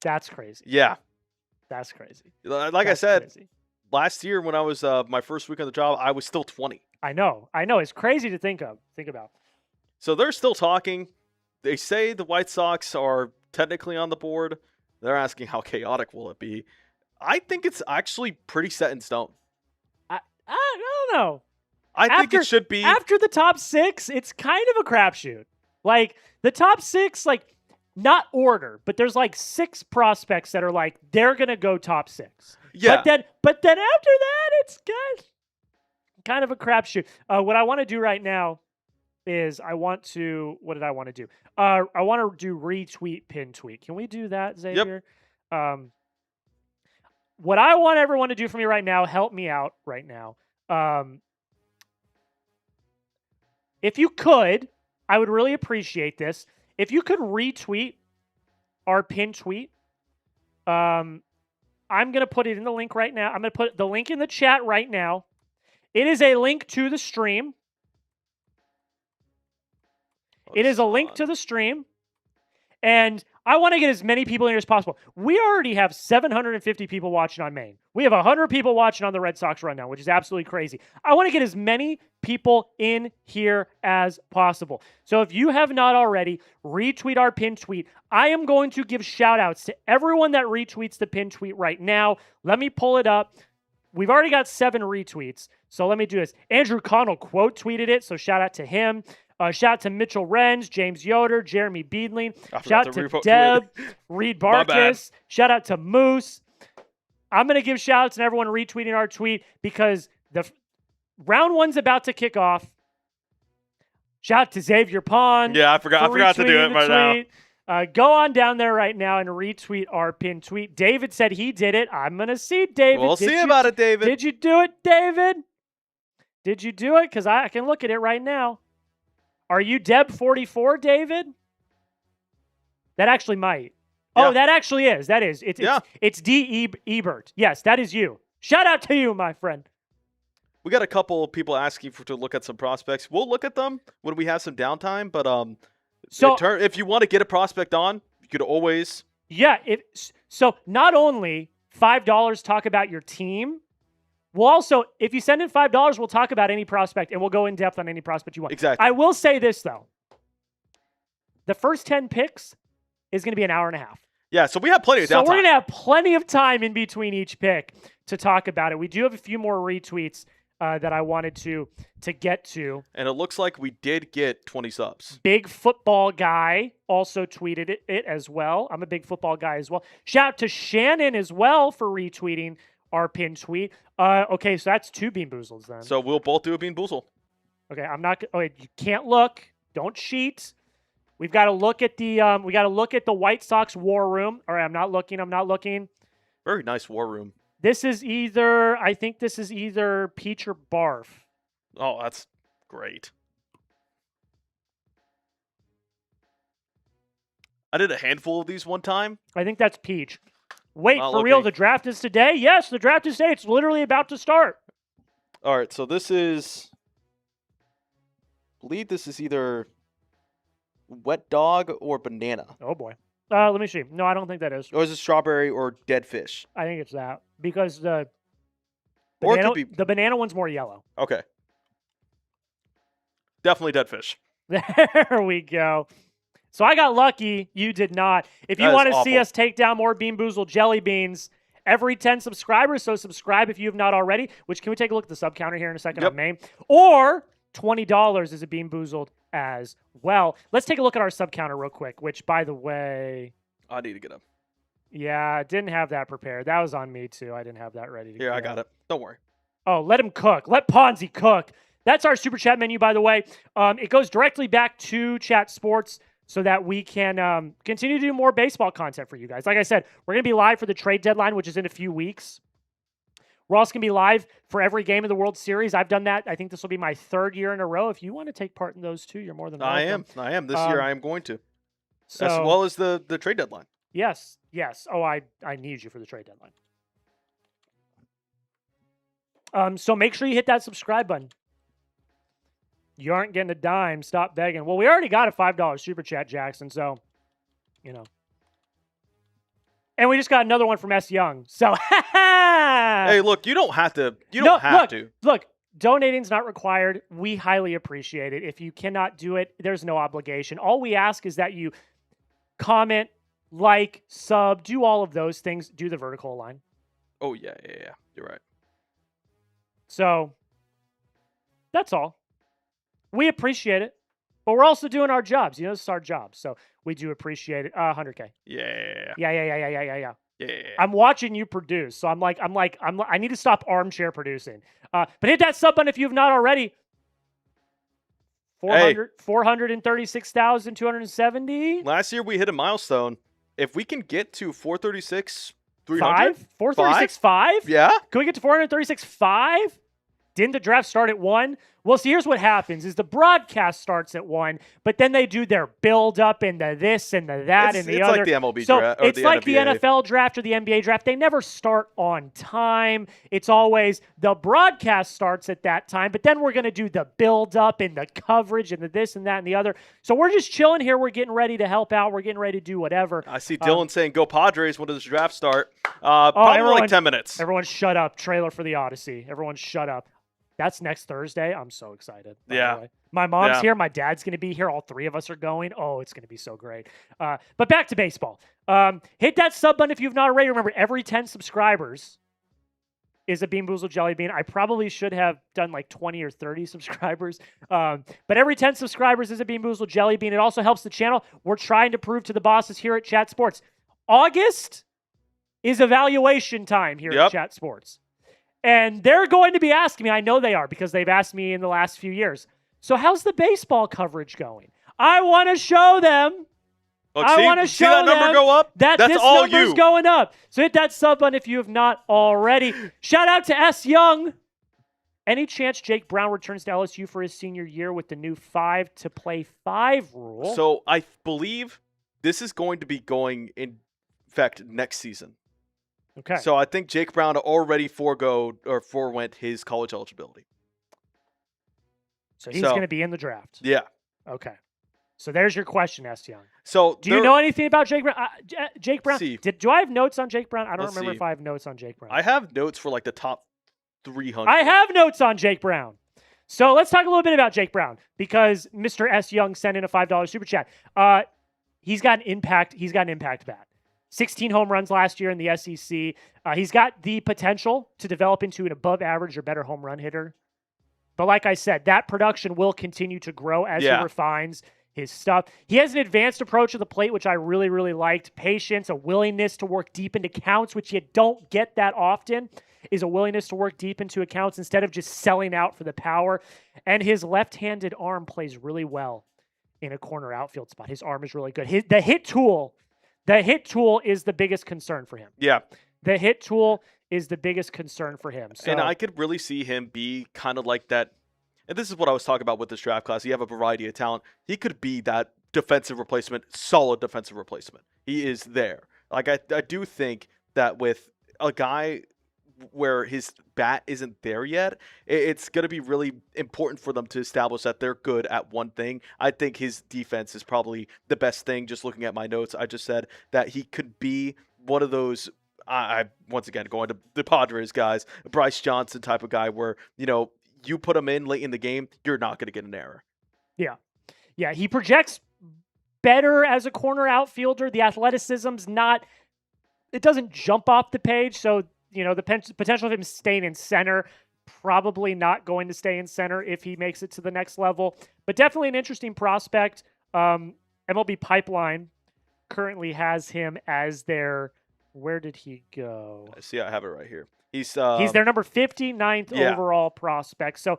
That's crazy. Yeah. That's crazy. Like I said, last year when I was my first week on the job, I was still 20. I know. It's crazy to think about. So they're still talking. They say the White Sox are technically on the board. They're asking how chaotic will it be. I think it's actually pretty set in stone. I don't know. I think it should be. After the top 6, it's kind of a crapshoot. Like, the top 6, like, not order, but there's like 6 prospects that are like, they're going to go top 6. Yeah. But then after that, it's kind of a crapshoot. What I want to do right now is what did I want to do? I want to do retweet, pin tweet. Can we do that, Xavier? Yep. What I want everyone to do for me right now, help me out right now. If you could, I would really appreciate this. If you could retweet our pin tweet, I'm going to put it in the link right now. I'm going to put the link in the chat right now. It is a link to the stream. It is a link to the stream. And I want to get as many people in here as possible. We already have 750 people watching on Maine. We have 100 people watching on the Red Sox right now, which is absolutely crazy. I want to get as many people in here as possible. So if you have not already, retweet our pin tweet. I am going to give shout outs to everyone that retweets the pin tweet right now. Let me pull it up. We've already got 7 retweets. So let me do this. Andrew Connell quote tweeted it. So shout out to him. Shout out to Mitchell Renz, James Yoder, Jeremy Beedling. Shout out to Deb, Reed Barkus. Shout out to Moose. I'm going to give shout outs to everyone retweeting our tweet because the round 1's about to kick off. Shout out to Xavier Pond. Yeah, I forgot to do it right now. Go on down there right now and retweet our pin tweet. David said he did it. I'm going to see David. We'll see about it, David. Did you do it, David? Did you do it? Because I can look at it right now. Are you Deb44, David? That actually might. Yeah. Oh, that actually is. That is. It's D. Ebert. Yes, that is you. Shout out to you, my friend. We got a couple of people asking to look at some prospects. We'll look at them when we have some downtime. But if you want to get a prospect on, you could always. Yeah. So not only $5 talk about your team. We'll also, if you send in $5, we'll talk about any prospect, and we'll go in depth on any prospect you want. Exactly. I will say this, though. The first 10 picks is going to be an hour and a half. Yeah, so we have plenty of downtime. So we're going to have plenty of time in between each pick to talk about it. We do have a few more retweets that I wanted to get to. And it looks like we did get 20 subs. Big Football Guy also tweeted it as well. I'm a big football guy as well. Shout out to Shannon as well for retweeting our pin tweet. Okay, so that's 2 Bean Boozles then. So we'll both do a Bean Boozle. Okay, I'm not. Oh, you can't look. Don't cheat. We've got to look at the. We got to look at the White Sox War Room. All right, I'm not looking. Very nice War Room. This is either. I think this is either Peach or Barf. Oh, that's great. I did a handful of these one time. I think that's Peach. Wait, for real, the draft is today? Yes, the draft is today. It's literally about to start. All right, so this is, I believe this is either Wet Dog or Banana. Oh, boy. Let me see. No, I don't think that is. Or is it Strawberry or Dead Fish? I think it's that because the banana one's more yellow. Okay. Definitely Dead Fish. There we go. So I got lucky. You did not. If you want to see us take down more Bean Boozled jelly beans, every 10 subscribers, so subscribe if you have not already, which can we take a look at the sub counter here in a second on Maine? Or $20 is a Bean Boozled as well. Let's take a look at our sub counter real quick, which, by the way... I need to get up. Yeah, didn't have that prepared. That was on me, too. I didn't have that ready to Here, I got it. Don't worry. Oh, let him cook. Let Ponzi cook. That's our super chat menu, by the way. It goes directly back to Chat Sports. so that we can continue to do more baseball content for you guys. Like I said, we're going to be live for the trade deadline, which is in a few weeks. We're also going to be live for every game of the World Series. I've done that. I think this will be my 3rd year in a row. If you want to take part in those too, you're more than welcome. I am. This year I am going to. So, as well as the trade deadline. Yes. Oh, I need you for the trade deadline. So make sure you hit that subscribe button. You aren't getting a dime. Stop begging. Well, we already got a $5 super chat, Jackson. So, and we just got another one from S. Young. So, hey, look, you don't have to. You don't have to. Look, donating's not required. We highly appreciate it. If you cannot do it, there's no obligation. All we ask is that you comment, like, sub, do all of those things. Do the vertical line. Oh, yeah. You're right. So, that's all. We appreciate it, but we're also doing our jobs. This is our job, so we do appreciate it. 100K. Yeah. I'm watching you produce, so I need to stop armchair producing. But hit that sub button if you've not already. 436,270. Last year we hit a milestone. If we can get to 436, 300, 436.5. Yeah. Can we get to 436.5? Didn't the draft start at 1? Well, see, here's what happens is the broadcast starts at 1, but then they do their build-up and the this and the that and the other. It's like the MLB so draft. It's like the NFL draft or the NBA draft. They never start on time. It's always the broadcast starts at that time, but then we're going to do the build-up and the coverage and the this and that and the other. So we're just chilling here. We're getting ready to help out. We're getting ready to do whatever. I see Dylan saying, go Padres. When does the draft start? Probably like 10 minutes. Everyone shut up. Trailer for the Odyssey. Everyone shut up. That's next Thursday. I'm so excited. Yeah. My mom's here. My dad's going to be here. All 3 of us are going. Oh, it's going to be so great. But back to baseball. Hit that sub button if you've not already. Remember, every 10 subscribers is a Bean Boozled Jelly Bean. I probably should have done like 20 or 30 subscribers. But every 10 subscribers is a Bean Boozled Jelly Bean. It also helps the channel. We're trying to prove to the bosses here at Chat Sports. August is evaluation time here at Chat Sports. And they're going to be asking me, I know they are because they've asked me in the last few years, so how's the baseball coverage going? I want to show them. Look, I want to show that number them go up? that That's this all number's you. going up. So hit that sub button if you have not already. Shout out to S. Young. Any chance Jake Brown returns to LSU for his senior year with the new 5 to play 5 rule? So I believe this is going to be going in effect next season. Okay. So I think Jake Brown already forewent his college eligibility. So he's going to be in the draft. Yeah. Okay. So there's your question, S. Young. So do you know anything about Jake Brown? Jake Brown. See. Do I have notes on Jake Brown? I don't Let's remember see. if I have notes on Jake Brown. I have notes for like the top 300. I have notes on Jake Brown. So let's talk a little bit about Jake Brown because Mr. S. Young sent in a $5 super chat. He's got an impact. He's got an impact bat. 16 home runs last year in the SEC. He's got the potential to develop into an above average or better home run hitter. But like I said, that production will continue to grow as he refines his stuff. He has an advanced approach to the plate, which I really, really liked. Patience, a willingness to work deep into counts, which you don't get that often, is a willingness to work deep into accounts instead of just selling out for the power. And his left-handed arm plays really well in a corner outfield spot. His arm is really good. The hit tool is the biggest concern for him. Yeah. The hit tool is the biggest concern for him. So, and I could really see him be kind of like that. And this is what I was talking about with this draft class. You have a variety of talent. He could be that defensive replacement, solid defensive replacement. He is there. Like I do think that with a guy where his bat isn't there yet, it's going to be really important for them to establish that they're good at one thing. I think his defense is probably the best thing. Just looking at my notes, I just said that he could be one of those, I once again, going to the Padres guys, Bryce Johnson type of guy where, you put him in late in the game, you're not going to get an error. Yeah. Yeah, he projects better as a corner outfielder. The athleticism's it doesn't jump off the page, so the potential of him staying in center, probably not going to stay in center if he makes it to the next level. But definitely an interesting prospect. MLB Pipeline currently has him as their, where did he go? I see, I have it right here. He's their number 59th overall prospect. So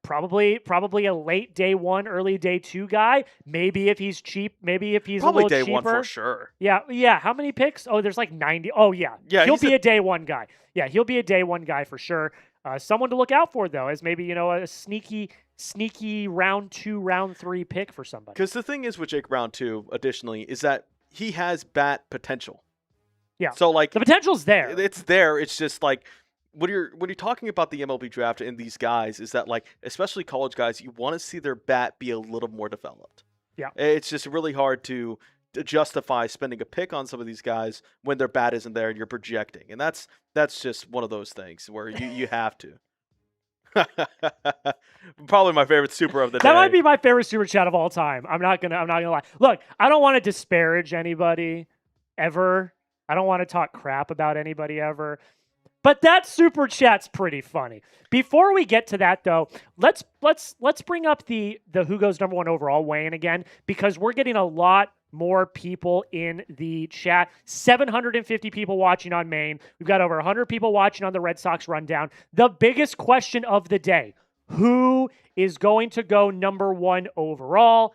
Probably a late day one, early day two guy. Maybe if he's cheap, maybe if he's Probably a little day cheaper. one for sure. Yeah. How many picks? Oh, there's like 90. Oh, yeah. Yeah, He'll be a day one guy. Yeah, he'll be a day one guy for sure. Someone to look out for, though, as maybe, a sneaky round 2, round 3 pick for somebody. Because the thing is with Jake Brown, too, additionally, is that he has bat potential. Yeah. So, like, the potential's there. It's there. It's just like, when you're talking about the MLB draft and these guys, is that, like, especially college guys, you want to see their bat be a little more developed. Yeah. It's just really hard to justify spending a pick on some of these guys when their bat isn't there and you're projecting. And that's just one of those things where you have to. Probably my favorite super of the day. That might be my favorite super chat of all time. I'm not gonna lie. Look, I don't want to disparage anybody ever. I don't want to talk crap about anybody ever. But that super chat's pretty funny. Before we get to that, though, let's bring up the who goes number one overall weigh-in again, because we're getting a lot more people in the chat. 750 people watching on main. We've got over 100 people watching on the Red Sox rundown. The biggest question of the day: who is going to go number one overall?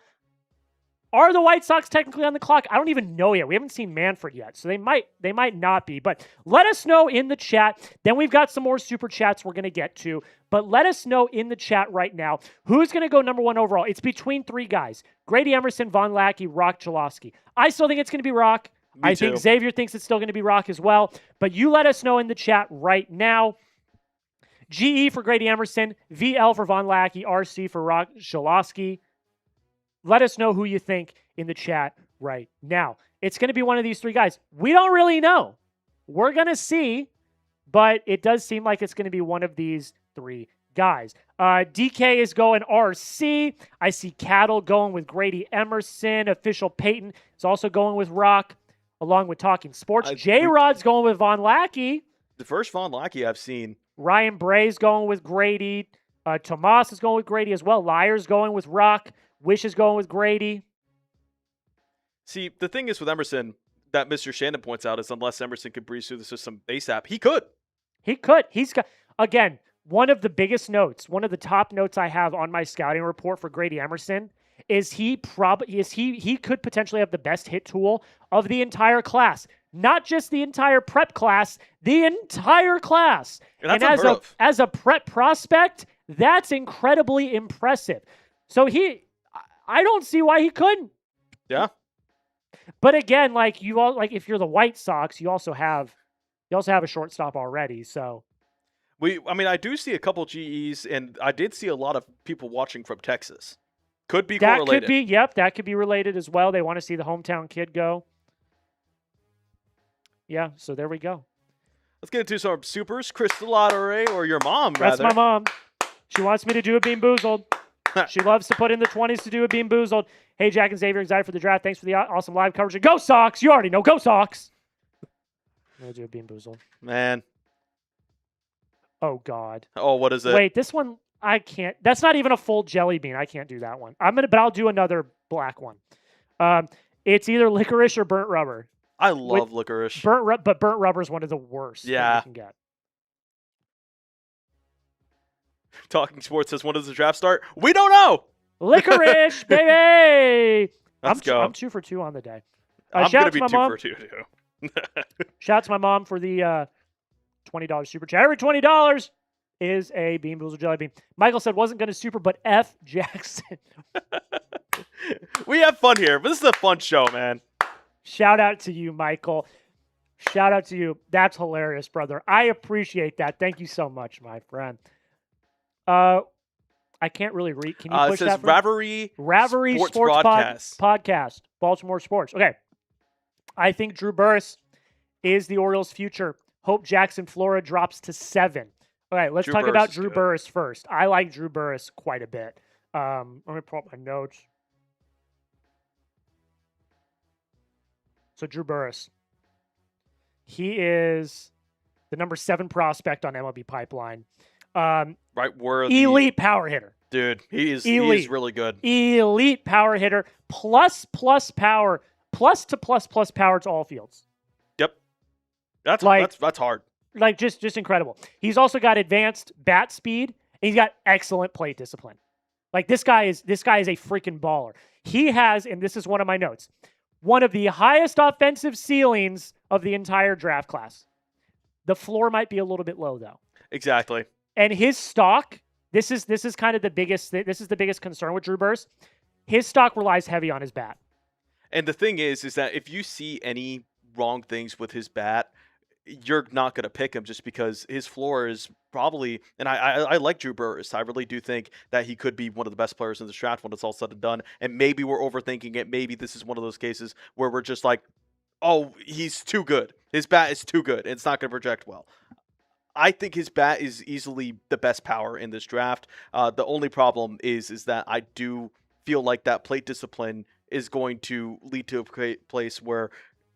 Are the White Sox technically on the clock? I don't even know yet. We haven't seen Manfred yet, so they might not be. But let us know in the chat. Then we've got some more super chats we're going to get to. But let us know in the chat right now who's going to go number one overall. It's between 3 guys: Grady Emerson, Von Lackey, Rock Chalosky. I still think it's going to be Rock. Me too. Think Xavier thinks it's still going to be Rock as well. But you let us know in the chat right now. GE for Grady Emerson, VL for Von Lackey, RC for Rock Chalosky. Let us know who you think in the chat right now. It's going to be one of these 3 guys. We don't really know. We're going to see, but it does seem like it's going to be one of these 3 guys. DK is going RC. I see Cattle going with Grady Emerson. Official Peyton is also going with Rock, along with Talking Sports. J-Rod's going with Von Lackey. The first Von Lackey I've seen. Ryan Bray's going with Grady. Tomas is going with Grady as well. Lyer's going with Rock. Wish is going with Grady. See, the thing is with Emerson that Mr. Shannon points out is unless Emerson could breeze through the system ASAP, he could. He's got, again, one of the biggest notes, one of the top notes I have on my scouting report for Grady Emerson is he could potentially have the best hit tool of the entire class. Not just the entire prep class, the entire class. And as a prep prospect, that's incredibly impressive. So I don't see why he couldn't. Yeah. But again, if you're the White Sox, you also have a shortstop already. So I do see a couple GEs, and I did see a lot of people watching from Texas. Could be correlated. That could be related as well. They want to see the hometown kid go. Yeah, so there we go. Let's get into some supers. Crystal Lottery, or your mom, That's rather. my mom. She wants me to do a Bean Boozled. She loves to put in the 20s to do a Bean Boozled. Hey, Jack and Xavier, excited for the draft. Thanks for the awesome live coverage. Go Sox! You already know. Go Sox! I'm going to do a Bean Boozled. Man. Oh, God. Oh, what is it? Wait, this one, I can't. That's not even a full jelly bean. I can't do that one. But I'll do another black one. It's either licorice or burnt rubber. I love licorice. But burnt rubber is one of the worst that you can get. Talking Sports says, when does the draft start? We don't know. Licorice, baby. Let's go. I'm 2 for 2 on the day. I'm going to be 2 for 2, too. Shout out to my mom for the $20 super chat. Every $20 is a Bean Boozled jelly bean. Michael said wasn't going to super, but F Jackson. We have fun here, but this is a fun show, man. Shout out to you, Michael. Shout out to you. That's hilarious, brother. I appreciate that. Thank you so much, my friend. I can't really read. Can you push that? It says Ravery Sports Podcast. Baltimore Sports. Okay. I think Drew Burress is the Orioles' future. Hope Jackson Flora drops to 7. All right, let's talk about Drew Burress first. I like Drew Burress quite a bit. Let me pull up my notes. So Drew Burress. He is the number 7 prospect on MLB Pipeline. Elite power hitter. Dude, he's really good. Elite power hitter. Plus power. Plus power to all fields. Yep. That's hard. Just incredible. He's also got advanced bat speed And he's got excellent plate discipline. Like this guy is a freaking baller. He has, and this is one of my notes, one of the highest offensive ceilings of the entire draft class. The floor might be a little bit low though. Exactly. And his stock, this is kind of the biggest concern with Drew Burst. His stock relies heavy on his bat. And the thing is that if you see any wrong things with his bat, you're not going to pick him just because his floor is probably, and I like Drew Burst. I really do think that he could be one of the best players in the draft when it's all said and done. And maybe we're overthinking it. Maybe this is one of those cases where we're just like, oh, he's too good. His bat is too good. It's not going to project well. I think his bat is easily the best power in this draft. The only problem is that I do feel like that plate discipline is going to lead to a place where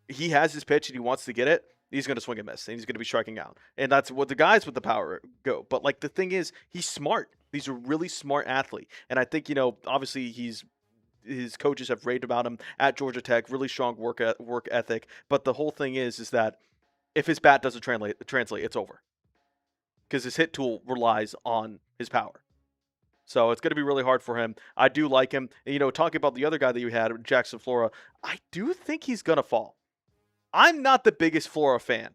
he has his pitch and he wants to get it. He's going to swing and miss, and he's going to be striking out. And that's what the guys with the power go. But, like, the thing is, he's smart. He's a really smart athlete. And I think, obviously his coaches have raved about him at Georgia Tech, really strong work ethic. But the whole thing is that if his bat doesn't translate, it's over. Because his hit tool relies on his power. So it's going to be really hard for him. I do like him. And, talking about the other guy that you had, Jackson Flora, I do think he's going to fall. I'm not the biggest Flora fan.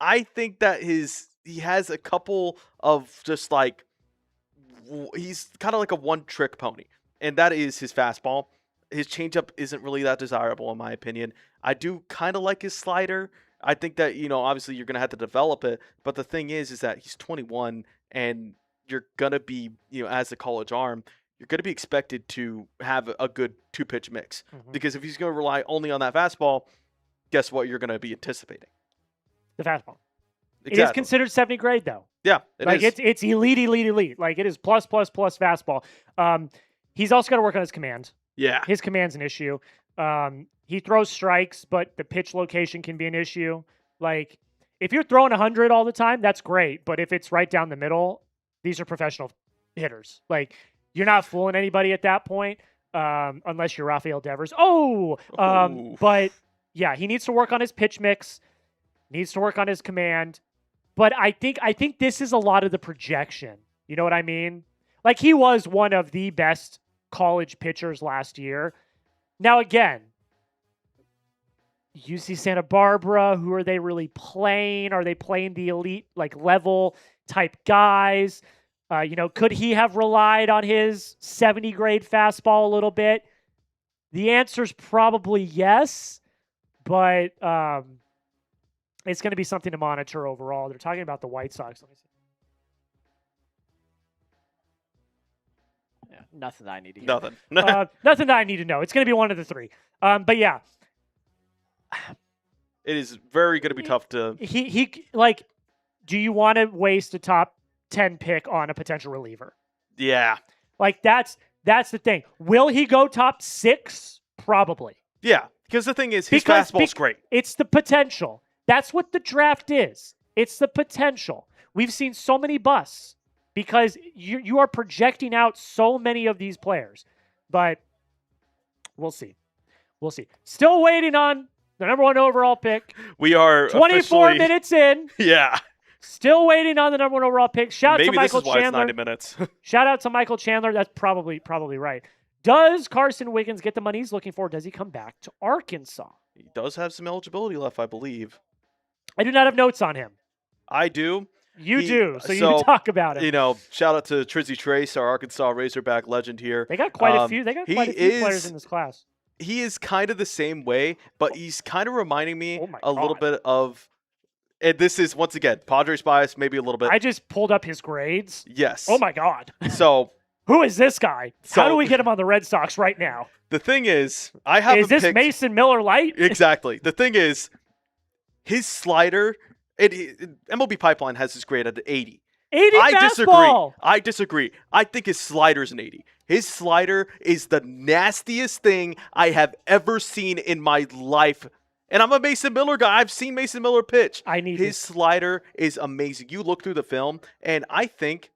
I think that he has a couple of just like, he's kind of like a one-trick pony. And that is his fastball. His changeup isn't really that desirable in my opinion. I do kind of like his slider. I think that, obviously you're going to have to develop it. But the thing is that he's 21 and you're going to be, as a college arm, you're going to be expected to have a good two-pitch mix. Mm-hmm. Because if he's going to rely only on that fastball, guess what you're going to be anticipating? The fastball. Exactly. It is considered 70 grade, though. Yeah, it is. It's elite. Like, it is plus fastball. He's also got to work on his command. Yeah. His command's an issue. He throws strikes, but the pitch location can be an issue. Like, if you're throwing 100 all the time, that's great. But if it's right down the middle, these are professional hitters. Like, you're not fooling anybody at that point, unless you're Rafael Devers. But yeah, he needs to work on his pitch mix, needs to work on his command. But I think this is a lot of the projection. You know what I mean? Like, he was one of the best college pitchers last year. Now, again, UC Santa Barbara, who are they really playing? Are they playing the elite, like, level type guys? Could he have relied on his 70 grade fastball a little bit? The answer is probably yes, but it's going to be something to monitor overall. They're talking about the White Sox. Let me see. Yeah, nothing that I need to hear. Nothing that I need to know. It's going to be one of the three. But yeah. It is very going to be tough to... Do you want to waste a top 10 pick on a potential reliever? Yeah. Like, that's the thing. Will he go top 6? Probably. Yeah, because the thing is, his fastball's great. It's the potential. That's what the draft is. It's the potential. We've seen so many busts because you are projecting out so many of these players. But we'll see. Still waiting on the number 1 overall pick. We are 24 minutes in. Yeah. Still waiting on the number 1 overall pick. Shout out to Michael Chandler. Maybe this is why it's 90 minutes. Shout out to Michael Chandler. That's probably right. Does Carson Wiggins get the money he's looking for? Does he come back to Arkansas? He does have some eligibility left, I believe. I do not have notes on him. I do. You do, so you can talk about it. Shout out to Trizzy Trace, our Arkansas Razorback legend here. They got quite a few. They got quite a few players in this class. He is kind of the same way, but he's kind of reminding me a little bit of. And this is, once again, Padres bias, maybe a little bit. I just pulled up his grades. Yes. Oh, my God. So. Who is this guy? How do we get him on the Red Sox right now? The thing is, I have Is this Mason Miller light? Exactly. The thing is, his slider, MLB Pipeline has his grade at 80. 80 fastball. I disagree. I think his slider's an 80. His slider is the nastiest thing I have ever seen in my life. And I'm a Mason Miller guy. I've seen Mason Miller pitch. His slider is amazing. You look through the film, and I think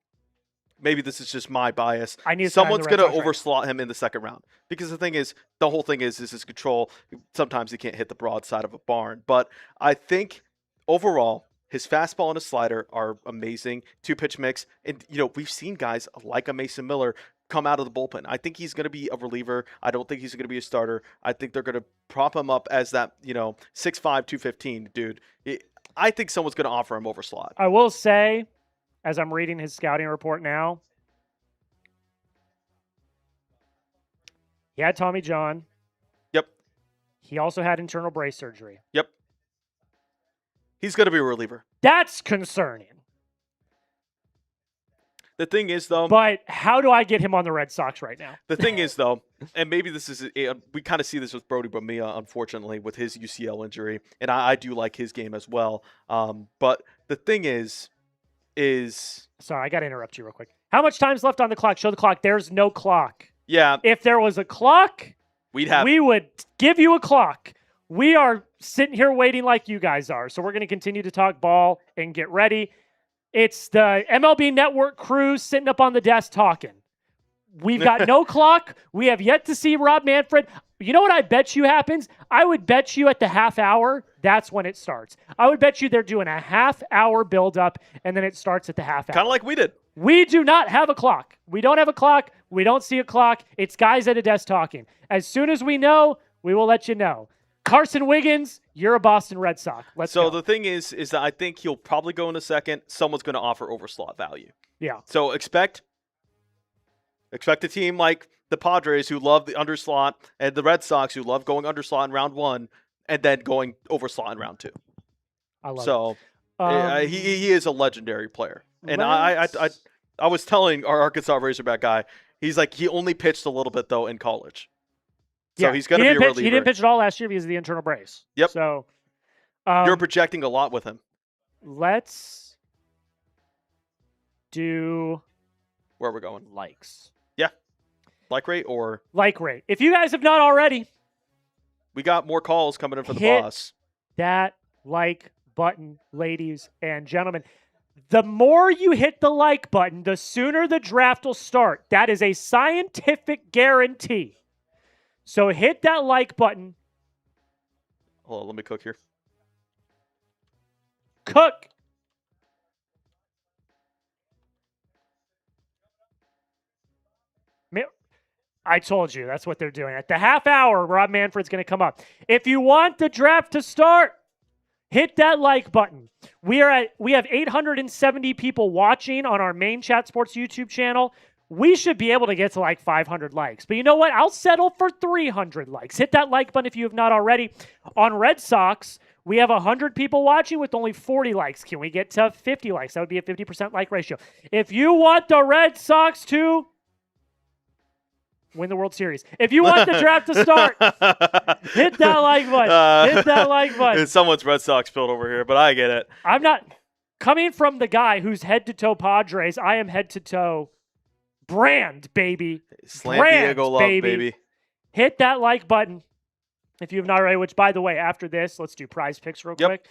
maybe this is just my bias. Someone's going to overslot him in the second round. Because the whole thing is his control. Sometimes he can't hit the broadside of a barn. But I think overall, His fastball and his slider are amazing. 2-pitch mix. And, we've seen guys like a Mason Miller come out of the bullpen. I think he's going to be a reliever. I don't think he's going to be a starter. I think they're going to prop him up as that, 6'5", 215 dude. I think someone's going to offer him over slot. I will say, as I'm reading his scouting report now, he had Tommy John. Yep. He also had internal brace surgery. Yep. He's going to be a reliever. That's concerning. The thing is, though. But how do I get him on the Red Sox right now? The thing is, though, and maybe this is, we kind of see this with Brody Bamia, unfortunately, with his UCL injury. And I do like his game as well. But the thing is. Sorry, I got to interrupt you real quick. How much time's left on the clock? Show the clock. There's no clock. Yeah. If there was a clock, we would give you a clock. We are sitting here waiting like you guys are. So we're going to continue to talk ball and get ready. It's the MLB Network crew sitting up on the desk talking. We've got no clock. We have yet to see Rob Manfred. You know what I bet you happens? I would bet you at the half hour, that's when it starts. I would bet you they're doing a half-hour build-up, and then it starts at the half hour. Kind of like we did. We do not have a clock. We don't have a clock. We don't see a clock. It's guys at a desk talking. As soon as we know, we will let you know. Carson Wiggins, you're a Boston Red Sox. Let's go. So the thing is that I think he'll probably go in a second. Someone's going to offer over slot value. Yeah. So expect a team like the Padres who love the underslot and the Red Sox who love going underslot in round 1 and then going over slot in round 2. I love it. He is a legendary player. And I was telling our Arkansas Razorback guy, he's like, he only pitched a little bit, though, in college. So he's going to be a reliever. He didn't pitch at all last year because of the internal brace. Yep. So you're projecting a lot with him. Let's do where we're going. Likes. Yeah. Like rate or? Like rate. If you guys have not already. We got more calls coming in for the boss. That like button, ladies and gentlemen. The more you hit the like button, the sooner the draft will start. That is a scientific guarantee. So hit that like button. Hold on, let me cook here. Cook. I told you, that's what they're doing. At the half hour, Rob Manfred's going to come up. If you want the draft to start, hit that like button. We have 870 people watching on our main Chat Sports YouTube channel. We should be able to get to like 500 likes. But you know what? I'll settle for 300 likes. Hit that like button if you have not already. On Red Sox, we have 100 people watching with only 40 likes. Can we get to 50 likes? That would be a 50% like ratio. If you want the Red Sox to win the World Series. If you want the draft to start, hit that like button. Hit that like button. Someone's Red Sox filled over here, but I get it. I'm not coming from the guy who's head-to-toe Padres. I am head-to-toe brand, baby. Slam brand, Diego love, baby. Hit that like button if you have not already, which, by the way, after this, let's do prize picks real quick.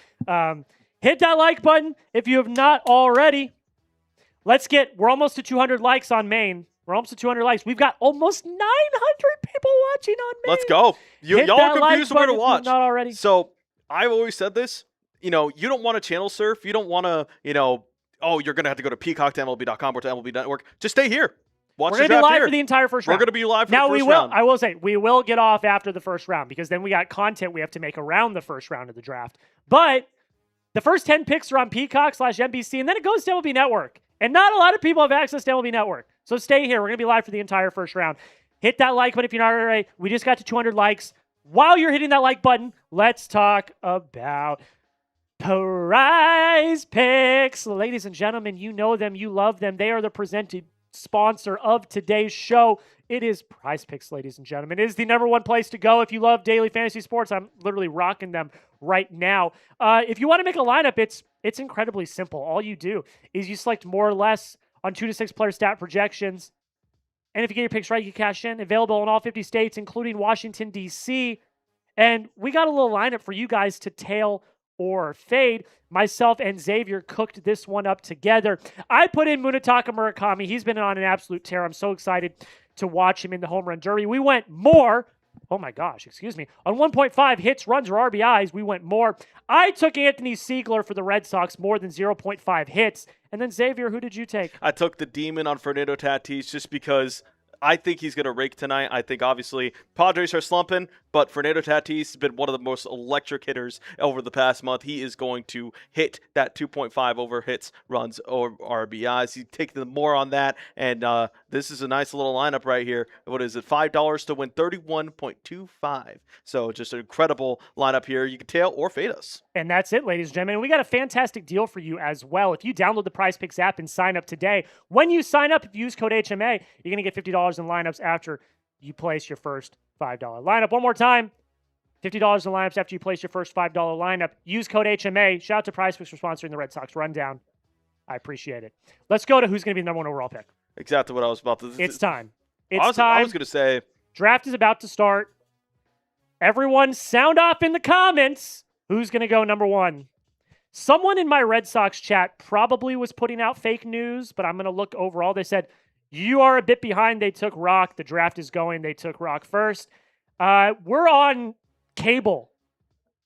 Hit that like button if you have not already. We're almost to 200 likes on Maine. We're almost to 200 likes. We've got almost 900 people watching on Maine. Let's go. Y'all are confused where to watch. Not already. So I've always said this. You don't want to channel surf. You don't want to, you're going to have to go to Peacock to MLB.com or to MLB Network. Just stay here. Watch the draft here. We're going to be live for the entire first round. We're going to be live for the first round. I will say, we will get off after the first round because then we got content we have to make around the first round of the draft. But the first 10 picks are on Peacock/NBC, and then it goes to MLB Network. And not a lot of people have access to MLB Network. So stay here. We're going to be live for the entire first round. Hit that like button if you're not already. We just got to 200 likes. While you're hitting that like button, let's talk about Prize Picks. Ladies and gentlemen, you know them. You love them. They are the presented sponsor of today's show. It is Prize Picks, ladies and gentlemen. It is the number one place to go if you love daily fantasy sports. I'm literally rocking them right now. If you want to make a lineup, it's incredibly simple. All you do is you select more or less on 2 to 6 player stat projections. And if you get your picks right, you cash in. Available in all 50 states, including Washington, D.C. And we got a little lineup for you guys to tail or fade. Myself and Xavier cooked this one up together. I put in Munetaka Murakami. He's been on an absolute tear. I'm so excited to watch him in the home run derby. We went more Oh my gosh, excuse me. On 1.5 hits, runs, or RBIs, we went more. I took Anthony Siegler for the Red Sox, more than 0.5 hits. And then Xavier, who did you take? I took the Demon on Fernando Tatis just because I think he's going to rake tonight. I think, obviously, Padres are slumping, but Fernando Tatis has been one of the most electric hitters over the past month. He is going to hit that 2.5 over hits, runs, or RBIs. He's taking more on that, and this is a nice little lineup right here. What is it? $5 to win 31.25. So just an incredible lineup here. You can tail or fade us. And that's it, ladies and gentlemen. We got a fantastic deal for you as well. If you download the Prize Picks app and sign up today, when you sign up, if you use code HMA, you're going to get $50 in lineups after you place your first $5 lineup. One more time, $50 in lineups after you place your first $5 lineup. Use code HMA. Shout out to Prize Picks for sponsoring the Red Sox Rundown. I appreciate it. Let's go to who's going to be the number one overall pick. Exactly what I was about to say. It's time. I was going to say. Draft is about to start. Everyone sound off in the comments. Who's going to go number one? Someone in my Red Sox chat probably was putting out fake news, but I'm going to look overall. They said, you are a bit behind. They took Rock. The draft is going. They took Rock first. We're on cable.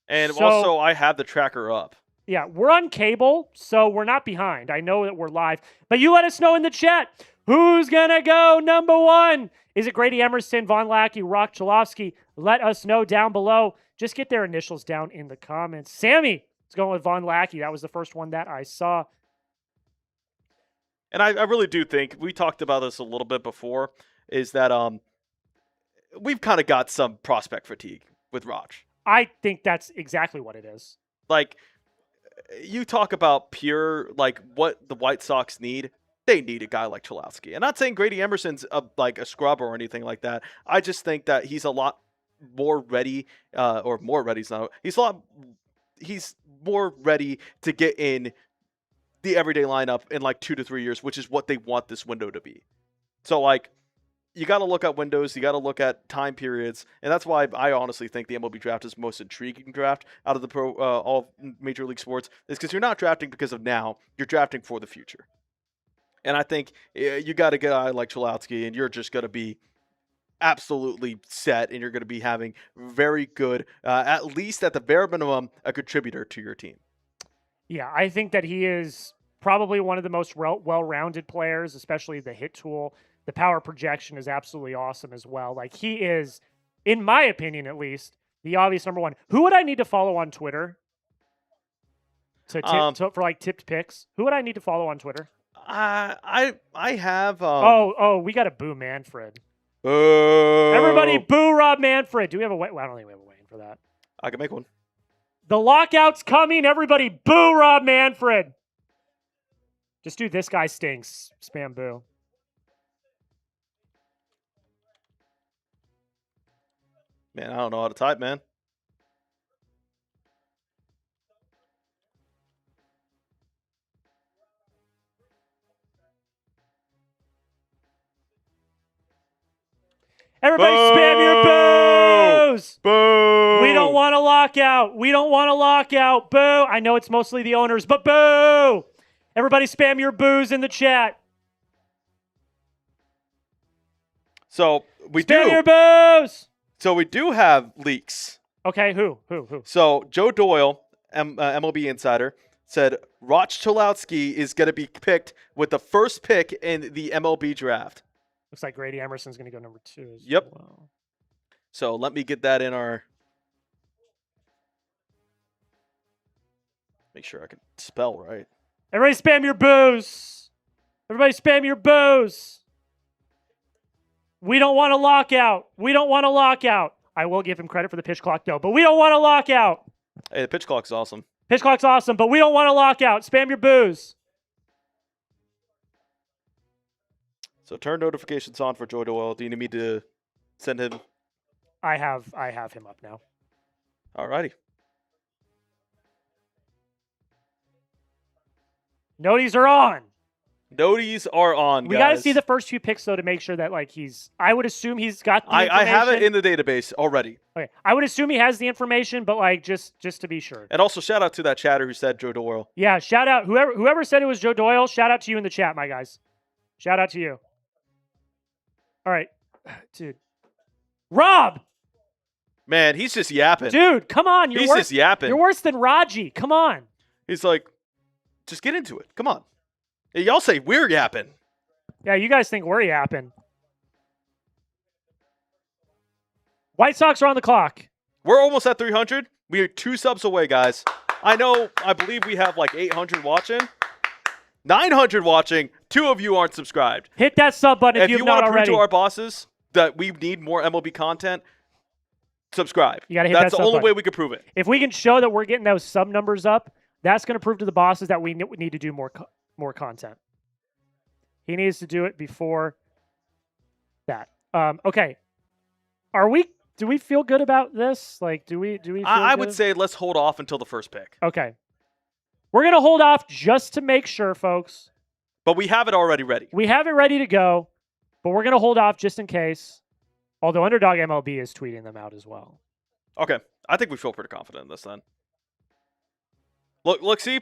And also, I have the tracker up. Yeah, we're on cable, so we're not behind. I know that we're live. But you let us know in the chat, who's going to go number one? Is it Grady Emerson, Von Lackey, Rock Chalofsky? Let us know down below. Just get their initials down in the comments. Sammy is going with Von Lackey. That was the first one that I saw. And I really do think, we talked about this a little bit before, is that we've kind of got some prospect fatigue with Raj. I think that's exactly what it is. Like, you talk about pure, like, what the White Sox need. They need a guy like Chalofsky. I'm not saying Grady Emerson's like a scrub or anything like that. I just think that he's a lot more ready, or more ready. He's more ready to get in the everyday lineup in like 2 to 3 years, which is what they want this window to be. So, like, you got to look at windows, you got to look at time periods, and that's why I honestly think the MLB draft is the most intriguing draft out of the all major league sports, is because you're not drafting because of now, you're drafting for the future. And I think you got to get a guy like Chalofsky, and you're just going to be absolutely set, and you're going to be having very good, at least at the bare minimum, a contributor to your team. Yeah, I think that he is probably one of the most well-rounded players, especially the hit tool. The power projection is absolutely awesome as well. Like, he is, in my opinion at least, the obvious number one. Who would I need to follow on Twitter for like tipped picks? Who would I need to follow on Twitter? I have. We got to boo Manfred. Boo! Everybody boo Rob Manfred. Do we have a? Well, I don't think we have a Wayne for that. I can make one. The lockout's coming. Everybody boo Rob Manfred. Just do this guy stinks. Spam boo. Man, I don't know how to type, man. Everybody spam your boos! Boo! We don't want a lockout. We don't want a lockout. Boo! I know it's mostly the owners, but boo! Everybody spam your boos in the chat. So we spam your boos! So we do have leaks. Okay, who? So Joe Doyle, MLB Insider, said Roch Chalofsky is going to be picked with the first pick in the MLB draft. Looks like Grady Emerson's going to go number 2. Yep. Well. So let me get that in our... Make sure I can spell right. Everybody spam your boos. Everybody spam your boos. We don't want a lockout. We don't want a lockout. I will give him credit for the pitch clock, though, but we don't want a lockout. Hey, the pitch clock's awesome. Pitch clock's awesome, but we don't want a lockout. Spam your boos. So turn notifications on for Joe Doyle. Do you need me to send him? I have him up now. Alrighty. Noties are on. Noties are on, guys. We got to see the first few picks, though, to make sure that, like, I would assume he's got the information. I have it in the database already. Okay. I would assume he has the information, but, like, just to be sure. And also, shout out to that chatter who said Joe Doyle. Yeah, shout out. Whoever said it was Joe Doyle, shout out to you in the chat, my guys. Shout out to you. All right. Dude. Rob! Man, he's just yapping. Dude, come on. He's just yapping. You're worse than Raji. Come on. He's like, just get into it. Come on. Y'all say we're yapping. Yeah, you guys think we're yapping. White Sox are on the clock. We're almost at 300. We are 2 subs away, guys. I believe we have like 800 watching. 900 watching. 2 of you aren't subscribed. Hit that sub button if you've not already. If you want to prove to our bosses that we need more MLB content, subscribe. You gotta hit That's that the sub only button. way we can prove it. If we can show that we're getting those sub numbers up, that's going to prove to the bosses that we need to do more content. He needs to do it before that. Okay. Do we feel good about this? Like, do we feel I good? would say let's hold off until the first pick. Okay. We're going to hold off just to make sure, folks. But we have it already ready. We have it ready to go, but we're going to hold off just in case. Although Underdog MLB is tweeting them out as well. Okay. I think we feel pretty confident in this then. Look, see?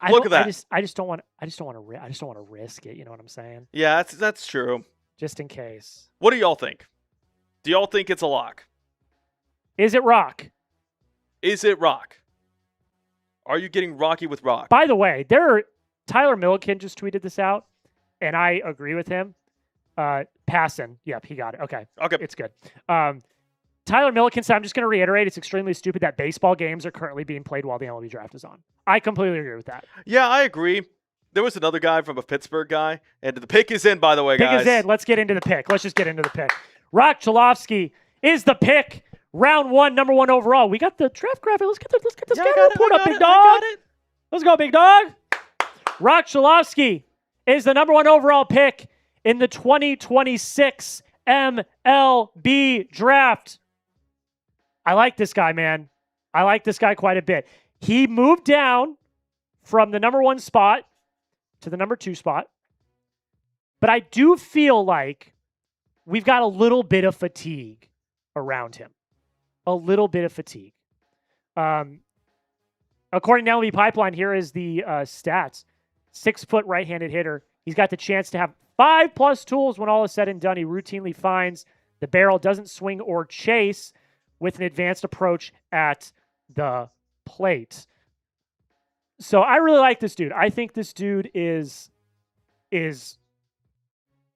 Look at that. I just don't want to risk it, you know what I'm saying? Yeah, that's true. Just in case. What do y'all think? Do y'all think it's a lock? Is it Rock? Is it Rock? Are you getting rocky with Rock? By the way, Tyler Milliken just tweeted this out, and I agree with him. Passing. Yep, he got it. Okay. It's good. Tyler Milliken said, I'm just going to reiterate, it's extremely stupid that baseball games are currently being played while the MLB draft is on. I completely agree with that. Yeah, I agree. There was another guy from a Pittsburgh guy, and the pick is in, by the way, guys. Pick is in. Let's get into the pick. Let's just get into the pick. Rock Chalofsky is the pick. Round 1, number 1 overall. We got the draft graphic. Let's get the scouting report up, big dog. Let's go, big dog. Rock Chalofsky is the number 1 overall pick in the 2026 MLB draft. I like this guy, man. I like this guy quite a bit. He moved down from the number 1 spot to the number 2 spot. But I do feel like we've got a little bit of fatigue around him. A little bit of fatigue. According to MLB Pipeline, here is the stats. 6-foot right-handed hitter. He's got the chance to have 5+ tools when all is said and done. He routinely finds the barrel, doesn't swing or chase with an advanced approach at the plate. So I really like this dude. I think this dude is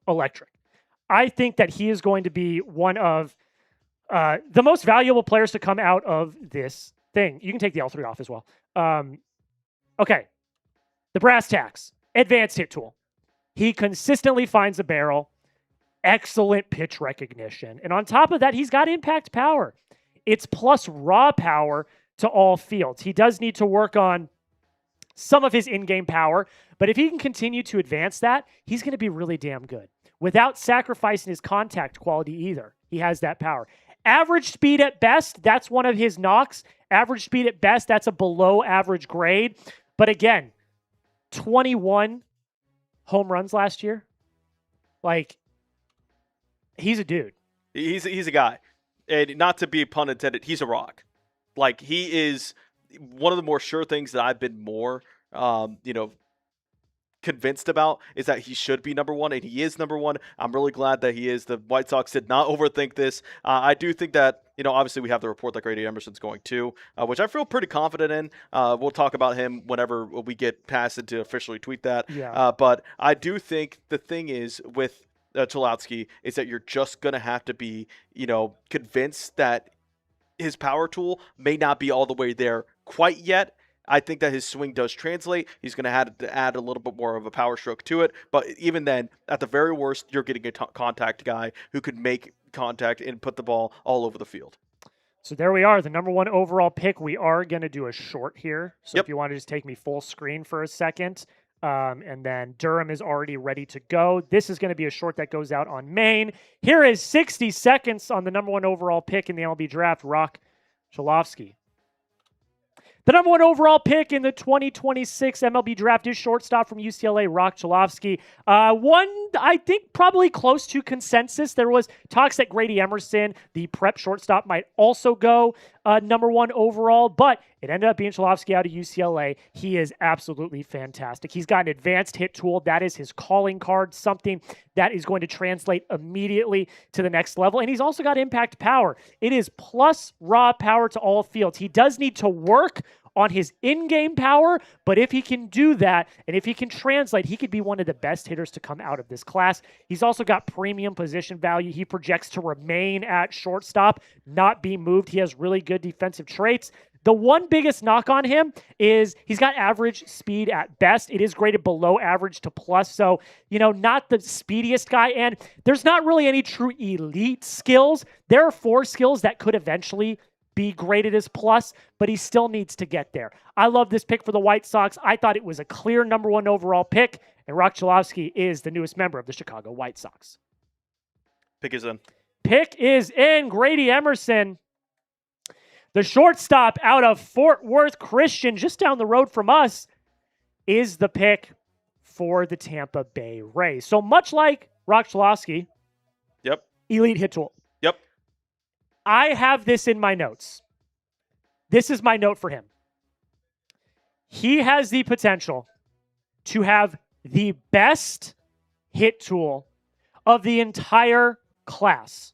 electric. I think that he is going to be one of the most valuable players to come out of this thing. You can take the L3 off as well. Okay. The brass tacks. Advanced hit tool. He consistently finds a barrel. Excellent pitch recognition. And on top of that, he's got impact power. It's plus raw power to all fields. He does need to work on some of his in-game power, but if he can continue to advance that, he's going to be really damn good. Without sacrificing his contact quality either. He has that power. Average speed at best, that's one of his knocks. Average speed at best, that's a below average grade. But again, 21 home runs last year. Like, he's a dude. He's a guy. And not to be pun intended, he's a rock. Like, he is one of the more sure things that I've been more, convinced about is that he should be number 1, and he is number 1. I'm really glad that he is. The White Sox did not overthink this. I do think that, obviously we have the report that Grady Emerson's going to, which I feel pretty confident in. We'll talk about him whenever we get past it to officially tweet that. Yeah. But I do think the thing is with Chalofsky is that you're just going to have to be, convinced that his power tool may not be all the way there quite yet. I think that his swing does translate. He's going to have to add a little bit more of a power stroke to it. But even then, at the very worst, you're getting a contact guy who could make contact and put the ball all over the field. So there we are, the number 1 overall pick. We are going to do a short here. So Yep. if you want to just take me full screen for a second. And then Durham is already ready to go. This is going to be a short that goes out on Maine. Here is 60 seconds on the number 1 overall pick in the MLB draft, Rock Chalofsky. The number 1 overall pick in the 2026 MLB draft is shortstop from UCLA, Rock Chalofsky. One, I think, probably close to consensus. There was talks that Grady Emerson, the prep shortstop, might also go number 1 overall, but It ended up being Cholowski out of UCLA. He is absolutely fantastic. He's got an advanced hit tool. That is his calling card, something that is going to translate immediately to the next level. And he's also got impact power. It is plus raw power to all fields. He does need to work on his in-game power, but if he can do that, and if he can translate, he could be one of the best hitters to come out of this class. He's also got premium position value. He projects to remain at shortstop, not be moved. He has really good defensive traits. The one biggest knock on him is he's got average speed at best. It is graded below average to plus, so, not the speediest guy, and there's not really any true elite skills. There are 4 skills that could eventually be graded as plus, but he still needs to get there. I love this pick for the White Sox. I thought it was a clear number 1 overall pick, and Rock Cholowski is the newest member of the Chicago White Sox. Pick is in. Pick is in. Grady Emerson, the shortstop out of Fort Worth Christian, just down the road from us, is the pick for the Tampa Bay Rays. So much like Rock Cholowski, Yep. elite hit tool. Yep. I have this in my notes. This is my note for him. He has the potential to have the best hit tool of the entire class.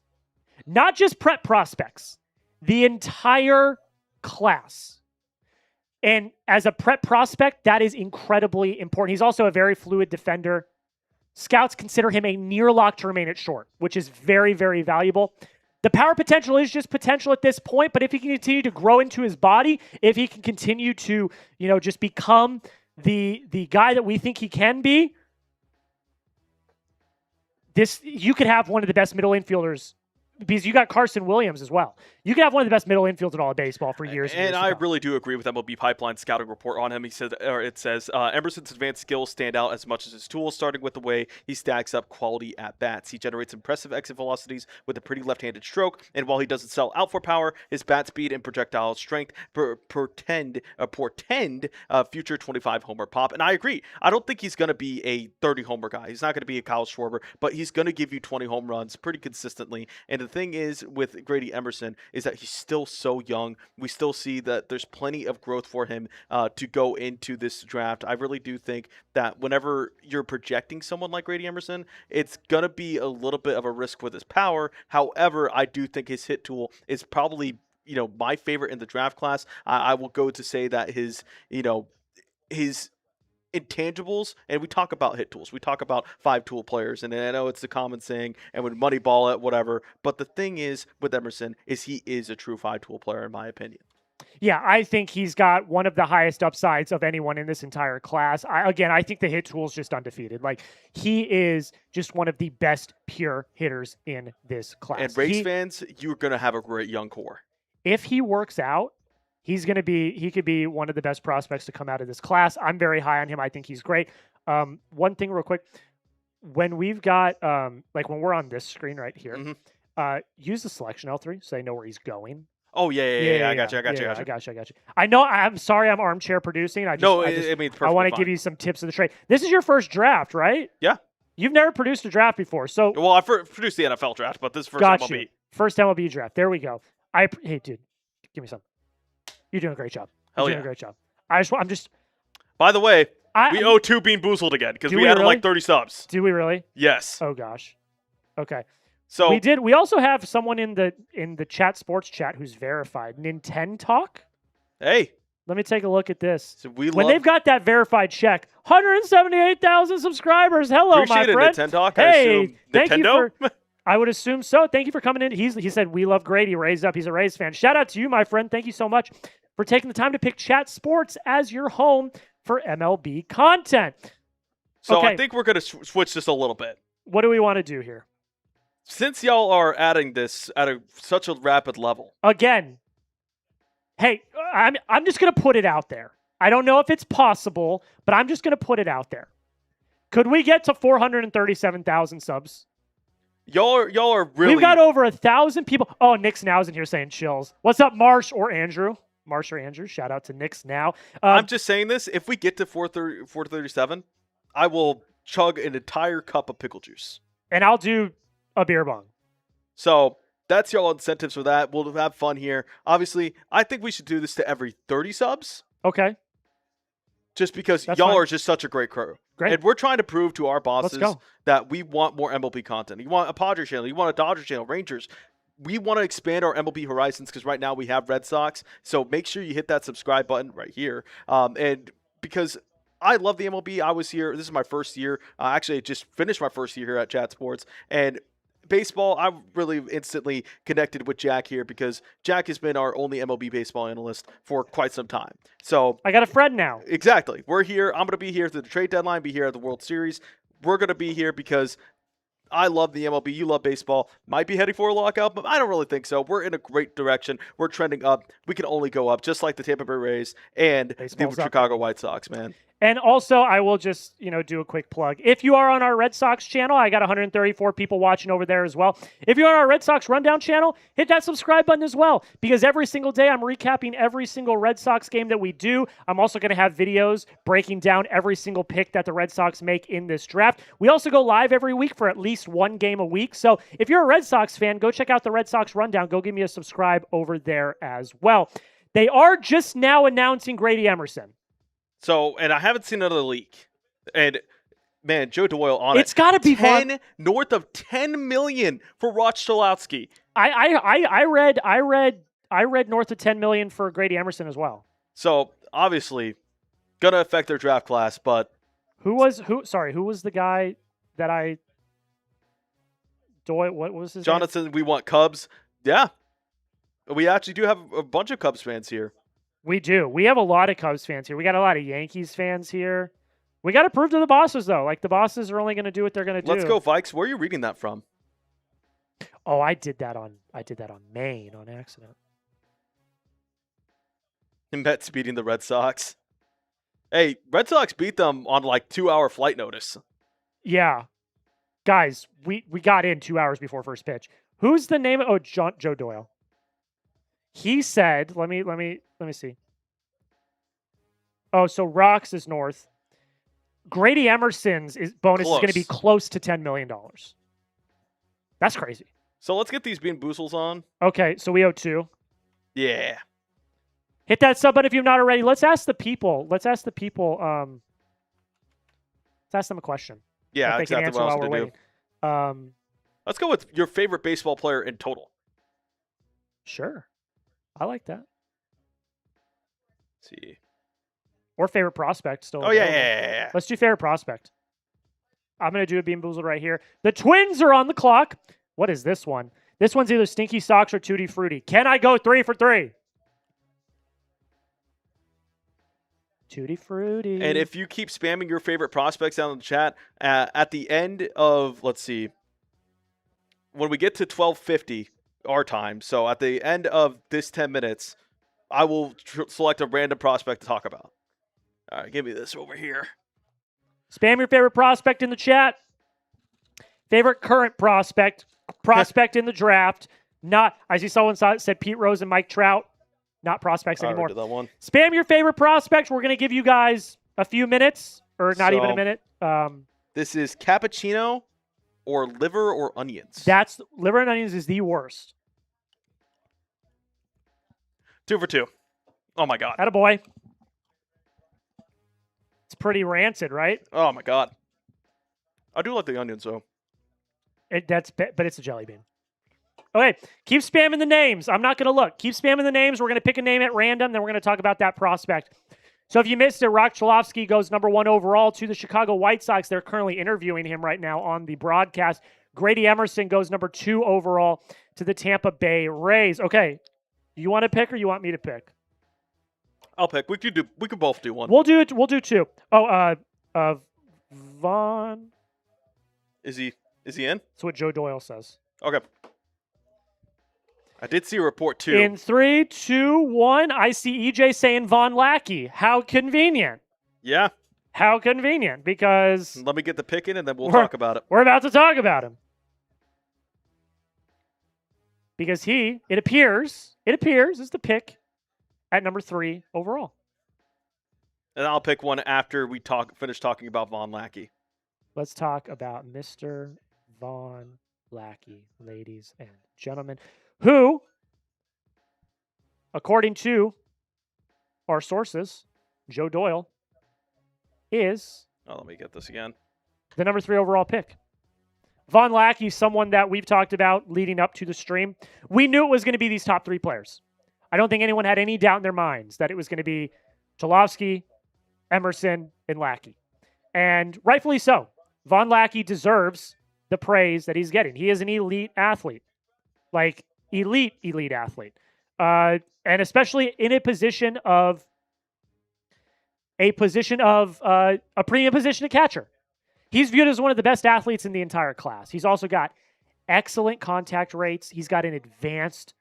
Not just prep prospects, the entire class. And as a prep prospect, that is incredibly important. He's also a very fluid defender. Scouts consider him a near lock to remain at short, which is very, very valuable. The power potential is just potential at this point, but if he can continue to grow into his body, if he can continue to, just become the guy that we think he can be, you could have one of the best middle infielders, because you got Carson Williams as well. You could have one of the best middle infielders in all of baseball for years. And I really do agree with MLB Pipeline scouting report on him. It says Emerson's advanced skills stand out as much as his tools, starting with the way he stacks up quality at bats. He generates impressive exit velocities with a pretty left-handed stroke, and while he doesn't sell out for power, his bat speed and projectile strength portend a future 25 homer pop. And I agree. I don't think he's going to be a 30 homer guy. He's not going to be a Kyle Schwarber, but he's going to give you 20 home runs pretty consistently. And the thing is with Grady Emerson is that he's still so young. We still see that there's plenty of growth for him to go into this draft. I really do think that whenever you're projecting someone like Grady Emerson, it's going to be a little bit of a risk with his power. However, I do think his hit tool is probably, my favorite in the draft class. I will go to say that his intangibles, and we talk about hit tools, we talk about 5-tool players, and I know it's the common saying, and when Moneyball it, whatever, but the thing is with Emerson is he is a true 5-tool player in my opinion. Yeah, I think he's got one of the highest upsides of anyone in this entire class. I think the hit tool is just undefeated. Like, he is just one of the best pure hitters in this class. And Rays fans, you're going to have a great young core. If he works out, he could be one of the best prospects to come out of this class. I'm very high on him. I think he's great. One thing real quick, when we've got, when we're on this screen right here, use the selection L3 so they know where he's going. Oh, yeah. I got you. I know. I'm sorry I'm armchair producing. I want to give you some tips of the trade. This is your first draft, right? Yeah. You've never produced a draft before. So, well, I produced the NFL draft, but this is first MLB. First MLB draft. There we go. Hey, dude, give me some. You're doing a great job. You're doing a great job. I'm just. By the way, we owe 2 Bean Boozled again because we added like 30 subs. Do we really? Yes. Oh gosh. Okay. So we did. We also have someone in the chat, sports chat, who's verified. Nintendo Talk. Hey. Let me take a look at this. So when they've got that verified check, 178,000 subscribers. Hello, my friend. Nintendo Talk. Hey, thank you for. I would assume so. Thank you for coming in. He said, we love Grady. Raised up. He's a Rays fan. Shout out to you, my friend. Thank you so much for taking the time to pick Chat Sports as your home for MLB content. So okay. I think we're going to switch this a little bit. What do we want to do here? Since y'all are adding this at such a rapid level. Again, hey, I'm just going to put it out there. I don't know if it's possible, but I'm just going to put it out there. Could we get to 437,000 subs? Y'all are really. We've got over 1,000 people. Oh, Nick's Now's in here saying chills. What's up, Marsh or Andrew? Marsh or Andrew? Shout out to Nick's Now. I'm just saying this. If we get to 437, I will chug an entire cup of pickle juice. And I'll do a beer bong. So that's your incentives for that. We'll have fun here. Obviously, I think we should do this to every 30 subs. Okay. Just because That's y'all fine. are just such a great crew. Great. And we're trying to prove to our bosses go. that we want more MLB content. You want a Padres channel. You want a Dodgers channel, Rangers. We want to expand our MLB horizons because right now we have Red Sox. So make sure you hit that subscribe button right here. And because I love the MLB. I was here. This is my first year. Actually, I just finished my first year here at Chat Sports. And baseball, I really instantly connected with Jack here because Jack has been our only MLB baseball analyst for quite some time. So I got a friend now. exactly. We're here. I'm going to be here through the trade deadline, be here at the World Series. We're going to be here because I love the MLB. You love baseball. Might be heading for a lockout, but I don't really think so. We're in a great direction. We're trending up. We can only go up, just like the Tampa Bay Rays and Baseball's the up. Chicago White Sox, man. And also, I will just, do a quick plug. If you are on our Red Sox channel, I got 134 people watching over there as well. If you're on our Red Sox Rundown channel, hit that subscribe button as well, because every single day I'm recapping every single Red Sox game that we do. I'm also going to have videos breaking down every single pick that the Red Sox make in this draft. We also go live every week for at least one game a week. So if you're a Red Sox fan, go check out the Red Sox Rundown. Go give me a subscribe over there as well. They are just now announcing Grady Emerson. So, and I haven't seen another leak. And man, Joe Doyle on it. It's got to be 10 north of 10 million for Rod Stolowski. I read north of 10 million for Grady Emerson as well. So obviously, gonna affect their draft class. But who was the guy that Doyle? What was his Jonathan? name? We want Cubs. Yeah, we actually do have a bunch of Cubs fans here. We do. We have a lot of Cubs fans here. We got a lot of Yankees fans here. We got to prove to the bosses, though. Like, the bosses are only going to do what they're going to do. Let's go, Vikes. Where are you reading that from? Oh, I did that on Maine on accident. Mets beating the Red Sox. Hey, Red Sox beat them on like 2-hour flight notice. Yeah. Guys, we got in 2 hours before first pitch. Who's the name? Oh, Joe Doyle. He said, let me see. Oh, so Rocks is north. Grady Emerson's bonus is going to be close to $10 million. That's crazy. So let's get these Bean Boozles on. Okay, so we owe 2. Yeah. Hit that sub button if you're not already. Let's ask the people. Let's ask them a question. Yeah, they exactly can answer what I was while we're going to waiting. do. Let's go with your favorite baseball player in total. Sure. I like that. Let's see. Or favorite prospect still. Oh, yeah. Let's do favorite prospect. I'm going to do a Bean Boozled right here. The Twins are on the clock. What is this one? This one's either Stinky Socks or Tutti Frutti. Can I go 3 for 3? Tutti Frutti. And if you keep spamming your favorite prospects down in the chat, at the end of, let's see, when we get to 12:50 our time, so at the end of this 10 minutes, I will select a random prospect to talk about. All right, give me this over here. Spam your favorite prospect in the chat. Favorite current prospect. Prospect in the draft. Not, I see someone said Pete Rose and Mike Trout. Not prospects anymore. Did that one. Spam your favorite prospects. We're going to give you guys a few minutes, or not even a minute. This is cappuccino or liver or onions. That's liver and onions is the worst. 2 for 2. Oh, my God. Attaboy. It's pretty rancid, right? Oh, my God. I do like the onions, though. But it's a jelly bean. Okay, keep spamming the names. I'm not going to look. Keep spamming the names. We're going to pick a name at random, then we're going to talk about that prospect. So if you missed it, Rod Stolowski goes number 1 overall to the Chicago White Sox. They're currently interviewing him right now on the broadcast. Grady Emerson goes number 2 overall to the Tampa Bay Rays. Okay, you want to pick or you want me to pick? I'll pick. We could both do one. We'll do 2. Oh, Vaughn. Is he in? That's what Joe Doyle says. Okay. I did see a report, too. In 3, 2, 1, I see EJ saying Von Lackey. How convenient. Yeah. How convenient, because... Let me get the pick in, and then we'll talk about it. We're about to talk about him. Because it appears, is the pick at number 3 overall. And I'll pick one after we finish talking about Von Lackey. Let's talk about Mr. Von Lackey, ladies and gentlemen, who, according to our sources, Joe Doyle, is let me get this again. the number 3 overall pick. Von Lackey, someone that we've talked about leading up to the stream. We knew it was going to be these top 3 players. I don't think anyone had any doubt in their minds that it was going to be Tulowitzki, Emerson, and Lackey. And rightfully so. Von Lackey deserves the praise that he's getting. He is an elite athlete. Like, elite athlete. And especially in a premium position at catcher. He's viewed as one of the best athletes in the entire class. He's also got excellent contact rates. He's got an advanced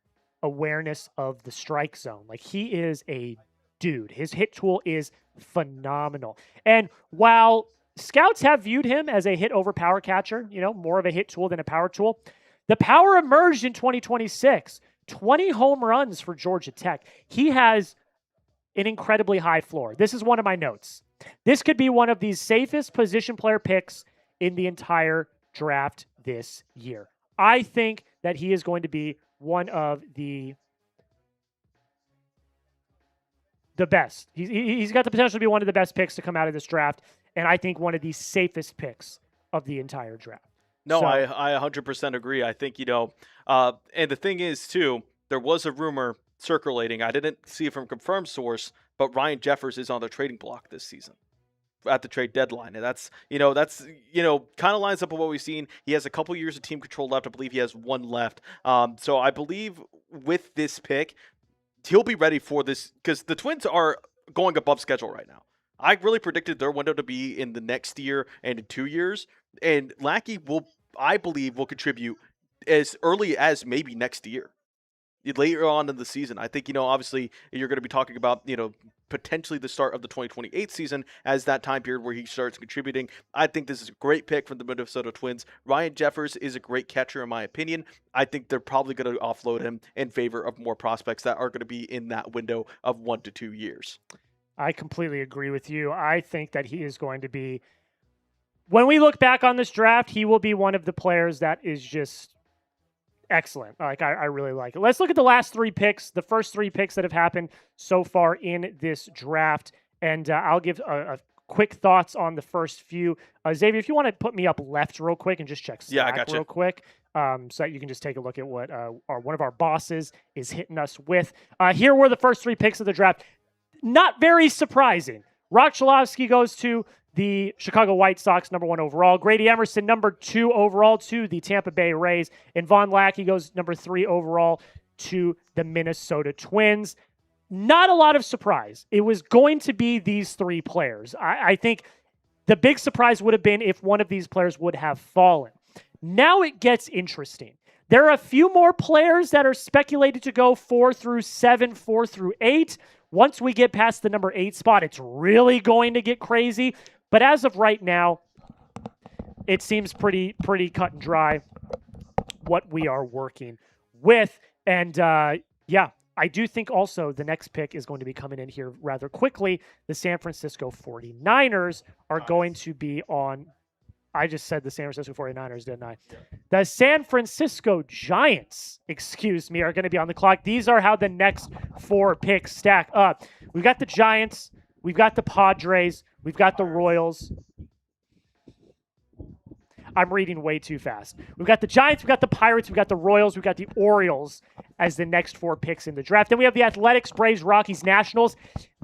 awareness of the strike zone. Like, he is a dude. His hit tool is phenomenal. And while scouts have viewed him as a hit over power catcher, more of a hit tool than a power tool, the power emerged in 2026. 20 home runs for Georgia Tech. He has an incredibly high floor. This is one of my notes. This could be one of the safest position player picks in the entire draft this year. I think that he is going to be one of the best. He's got the potential to be one of the best picks to come out of this draft, and I think one of the safest picks of the entire draft. No, I 100% agree. I think, and the thing is, too, there was a rumor circulating. I didn't see it from confirmed source, but Ryan Jeffers is on the trading block this season at the trade deadline. And that's kind of lines up with what we've seen. He has a couple years of team control left. I believe he has 1 left. So I believe with this pick, he'll be ready for this because the Twins are going above schedule right now. I really predicted their window to be in the next year and in 2 years. And Lackey I believe, will contribute as early as maybe next year. Later on in the season. I think, obviously you're going to be talking about, potentially the start of the 2028 season as that time period where he starts contributing. I think this is a great pick from the Minnesota Twins. Ryan Jeffers is a great catcher in my opinion. I think they're probably going to offload him in favor of more prospects that are going to be in that window of 1 to 2 years. I completely agree with you. I think that he is going to be, when we look back on this draft, he will be one of the players that is just excellent. Like, I really like it. Let's look at the last 3 picks, the first 3 picks that have happened so far in this draft. And I'll give a quick thoughts on the first few. Xavier, if you want to put me up left real quick and just check Slack real quick, so that you can just take a look at what one of our bosses is hitting us with. Here were the first 3 picks of the draft. Not very surprising. Rock Tulowitzki goes to the Chicago White Sox, number 1 overall. Grady Emerson, number 2 overall to the Tampa Bay Rays. And Von Lackey goes number 3 overall to the Minnesota Twins. Not a lot of surprise. It was going to be these 3 players. I think the big surprise would have been if one of these players would have fallen. Now it gets interesting. There are a few more players that are speculated to go 4 through 7, 4 through 8. Once we get past the number 8 spot, it's really going to get crazy. But as of right now, it seems pretty cut and dry what we are working with. And I do think also the next pick is going to be coming in here rather quickly. The San Francisco 49ers are going to be on. I just said the San Francisco 49ers, didn't I? Yeah. The San Francisco Giants, are going to be on the clock. These are how the next 4 picks stack up. We've got the Giants. We've got the Padres. We've got the Royals. I'm reading way too fast. We've got the Giants. We've got the Pirates. We've got the Royals. We've got the Orioles as the next 4 picks in the draft. Then we have the Athletics, Braves, Rockies, Nationals.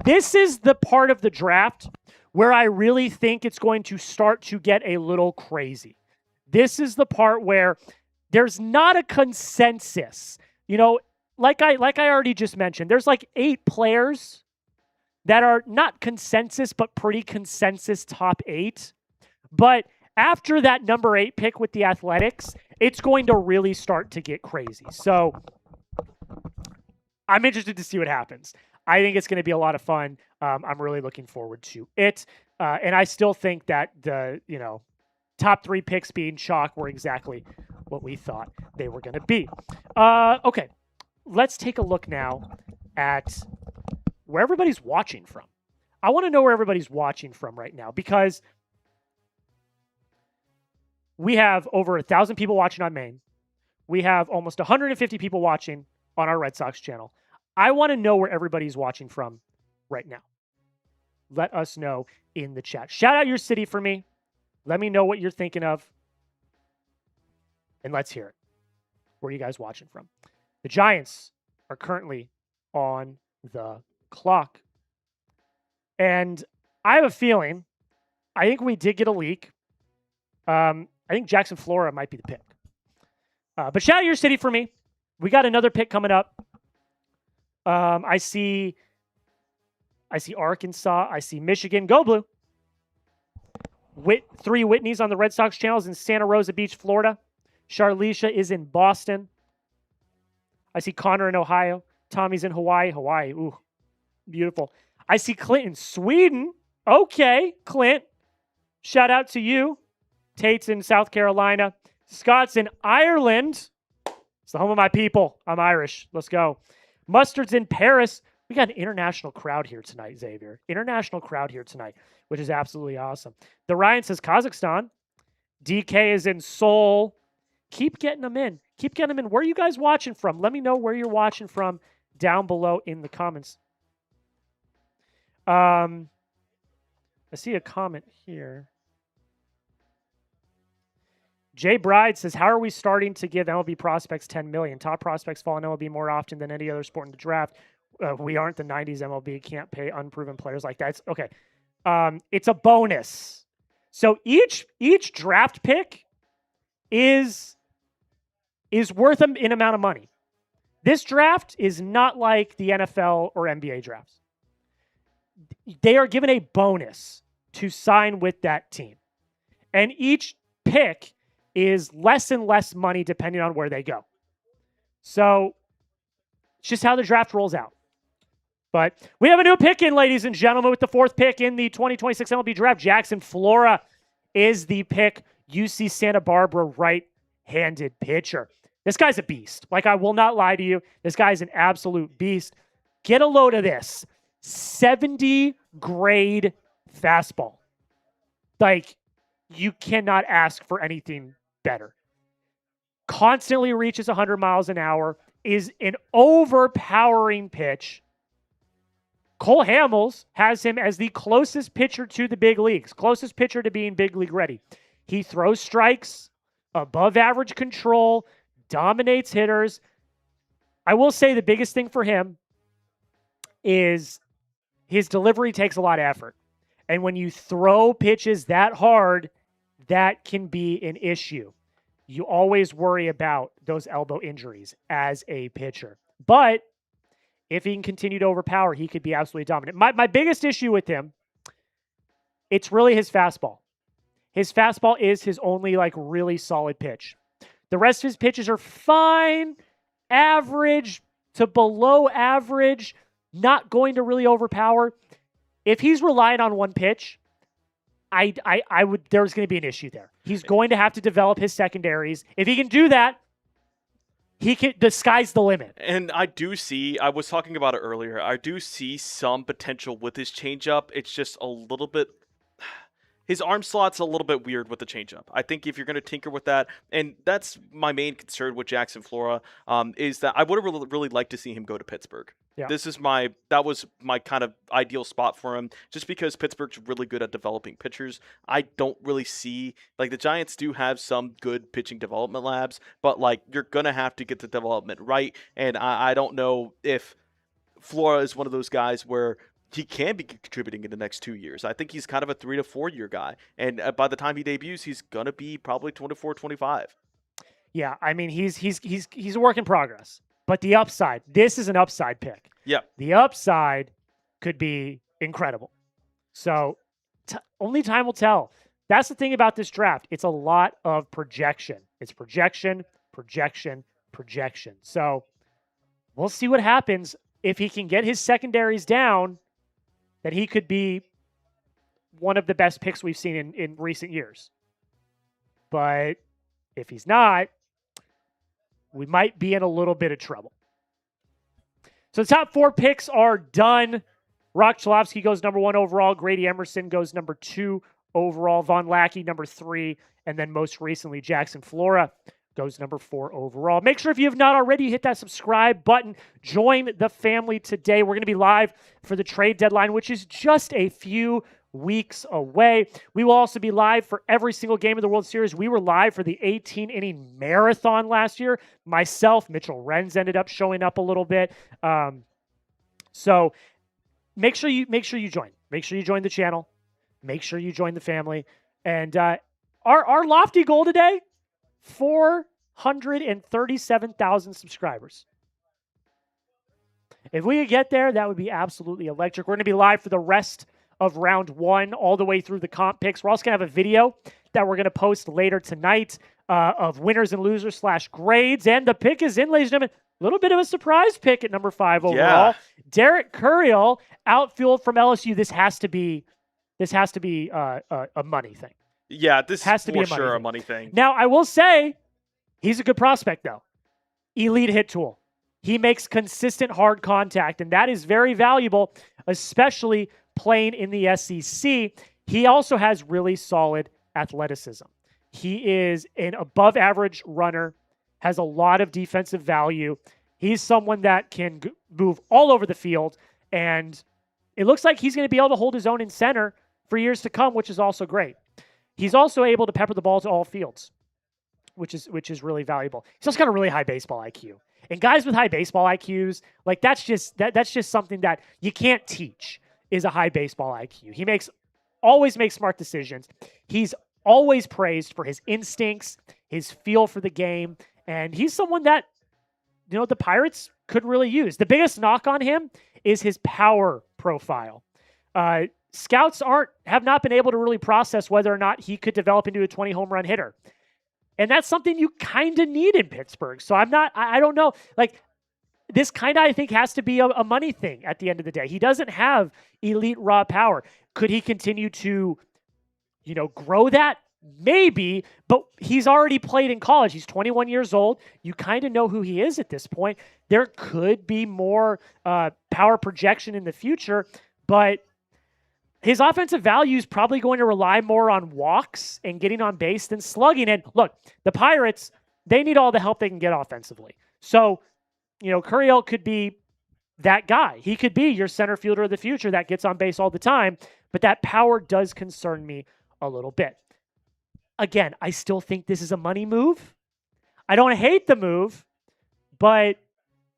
This is the part of the draft where I really think it's going to start to get a little crazy. This is the part where there's not a consensus. Like I already just mentioned, there's like 8 players that are not consensus, but pretty consensus top 8. But after that number 8 pick with the Athletics, it's going to really start to get crazy. So I'm interested to see what happens. I think it's going to be a lot of fun. I'm really looking forward to it. And I still think that the, top 3 picks being chalk were exactly what we thought they were going to be. Okay, let's take a look now at where everybody's watching from. I want to know where everybody's watching from right now because We have over 1,000 people watching on Maine. We have almost 150 people watching on our Red Sox channel. I want to know where everybody's watching from right now. Let us know in the chat. Shout out your city for me. Let me know what you're thinking of. And let's hear it. Where are you guys watching from? The Giants are currently on the clock. And I have a feeling, I think we did get a leak. I think Jackson, Florida might be the pick. But shout out your city for me. We got another pick coming up. I see Arkansas. I see Michigan. Go Blue. 3 Whitneys on the Red Sox channels in Santa Rosa Beach, Florida. Charlicia is in Boston. I see Connor in Ohio. Tommy's in Hawaii. Hawaii. Ooh, beautiful. I see Clint in Sweden. Okay, Clint. Shout out to you. Tate's in South Carolina. Scott's in Ireland. It's the home of my people. I'm Irish. Let's go. Mustard's in Paris. We got an international crowd here tonight, Xavier. International crowd here tonight, which is absolutely awesome. The Ryan says Kazakhstan. DK is in Seoul. Keep getting them in. Keep getting them in. Where are you guys watching from? Let me know where you're watching from down below in the comments. I see a comment here. Jay Bride says, how are we starting to give MLB prospects $10 million? Top prospects fall in MLB more often than any other sport in the draft. We aren't the 90s MLB. Can't pay unproven players like that. It's, okay. It's a bonus. So each draft pick is worth an amount of money. This draft is not like the NFL or NBA drafts. They are given a bonus to sign with that team. And each pick is less and less money depending on where they go. So it's just how the draft rolls out. But we have a new pick in, ladies and gentlemen, with the 4th pick in the 2026 MLB draft. Jackson Flora is the pick. UC Santa Barbara right-handed pitcher. This guy's a beast. Like, I will not lie to you. This guy's an absolute beast. Get a load of this. 70 grade fastball. Like, you cannot ask for anything better. Constantly reaches 100 miles an hour. Is an overpowering pitch. Cole Hamels has him as the closest pitcher to the big leagues. Closest pitcher to being big league ready. He throws strikes, above average control, dominates hitters. I will say the biggest thing for him is his delivery takes a lot of effort. And when you throw pitches that hard, that can be an issue. You always worry about those elbow injuries as a pitcher. But if he can continue to overpower, he could be absolutely dominant. My biggest issue with him, it's really his fastball. His fastball is his only really solid pitch. The rest of his pitches are fine, average to below average, not going to really overpower. If he's relying on one pitch, I would. There's going to be an issue there. He's going to have to develop his secondaries. If he can do that, he can. The sky's the limit. And I was talking about it earlier. I do see some potential with his changeup. It's just a little bit. His arm slot's a little bit weird with the changeup. I think if you're going to tinker with that, and that's my main concern with Jackson Flora, is that I would have really liked to see him go to Pittsburgh. Yeah. That was my kind of ideal spot for him, just because Pittsburgh's really good at developing pitchers. I don't really see, the Giants do have some good pitching development labs, but you're going to have to get the development right. And I don't know if Flora is one of those guys where he can be contributing in the next 2 years. I think he's kind of a 3 to 4 year guy. And by the time he debuts, he's going to be probably 24, 25. Yeah, I mean, he's a work in progress. But the upside, this is an upside pick. Yeah. The upside could be incredible. So only time will tell. That's the thing about this draft. It's a lot of projection. It's projection, projection, projection. So we'll see what happens. If he can get his secondaries down, then he could be one of the best picks we've seen in recent years. But if he's not, we might be in a little bit of trouble. So the top 4 picks are done. Rock Chalofsky goes number 1 overall. Grady Emerson goes number 2 overall. Von Lackey, number 3. And then most recently, Jackson Flora goes number 4 overall. Make sure if you have not already, hit that subscribe button. Join the family today. We're going to be live for the trade deadline, which is just a few weeks away. We will also be live for every single game of the World Series. We were live for the 18-inning marathon last year. Myself, Mitchell Renz ended up showing up a little bit. So make sure you join. Make sure you join the channel. Make sure you join the family. And our lofty goal today, 437,000 subscribers. If we could get there, that would be absolutely electric. We're going to be live for the rest of round 1 all the way through the comp picks. We're also going to have a video that we're going to post later tonight of winners and losers / grades. And the pick is in, ladies and gentlemen. A little bit of a surprise pick at number 5 overall. Yeah. Derek Curiel, outfield from LSU. This has to be a money thing. Yeah, this has to be a money thing. Now, I will say he's a good prospect, though. Elite hit tool. He makes consistent hard contact, and that is very valuable, especially playing in the SEC. He also has really solid athleticism. He is an above-average runner, has a lot of defensive value. He's someone that can move all over the field, and it looks like he's going to be able to hold his own in center for years to come, which is also great. He's also able to pepper the ball to all fields, which is really valuable. He's also got a really high baseball IQ. And guys with high baseball IQs, like that's just something that you can't teach, is a high baseball IQ. He always makes smart decisions. He's always praised for his instincts, his feel for the game, and he's someone that, the Pirates could really use. The biggest knock on him is his power profile. Scouts have not been able to really process whether or not he could develop into a 20 home run hitter. And that's something you kind of need in Pittsburgh. So I don't know. Like, this kind of, I think, has to be a money thing at the end of the day. He doesn't have elite raw power. Could he continue to, grow that? Maybe, but he's already played in college. He's 21 years old. You kind of know who he is at this point. There could be more power projection in the future, but his offensive value is probably going to rely more on walks and getting on base than slugging. And look, the Pirates, they need all the help they can get offensively. So, Curiel could be that guy. He could be your center fielder of the future that gets on base all the time, but that power does concern me a little bit. Again, I still think this is a money move. I don't hate the move, but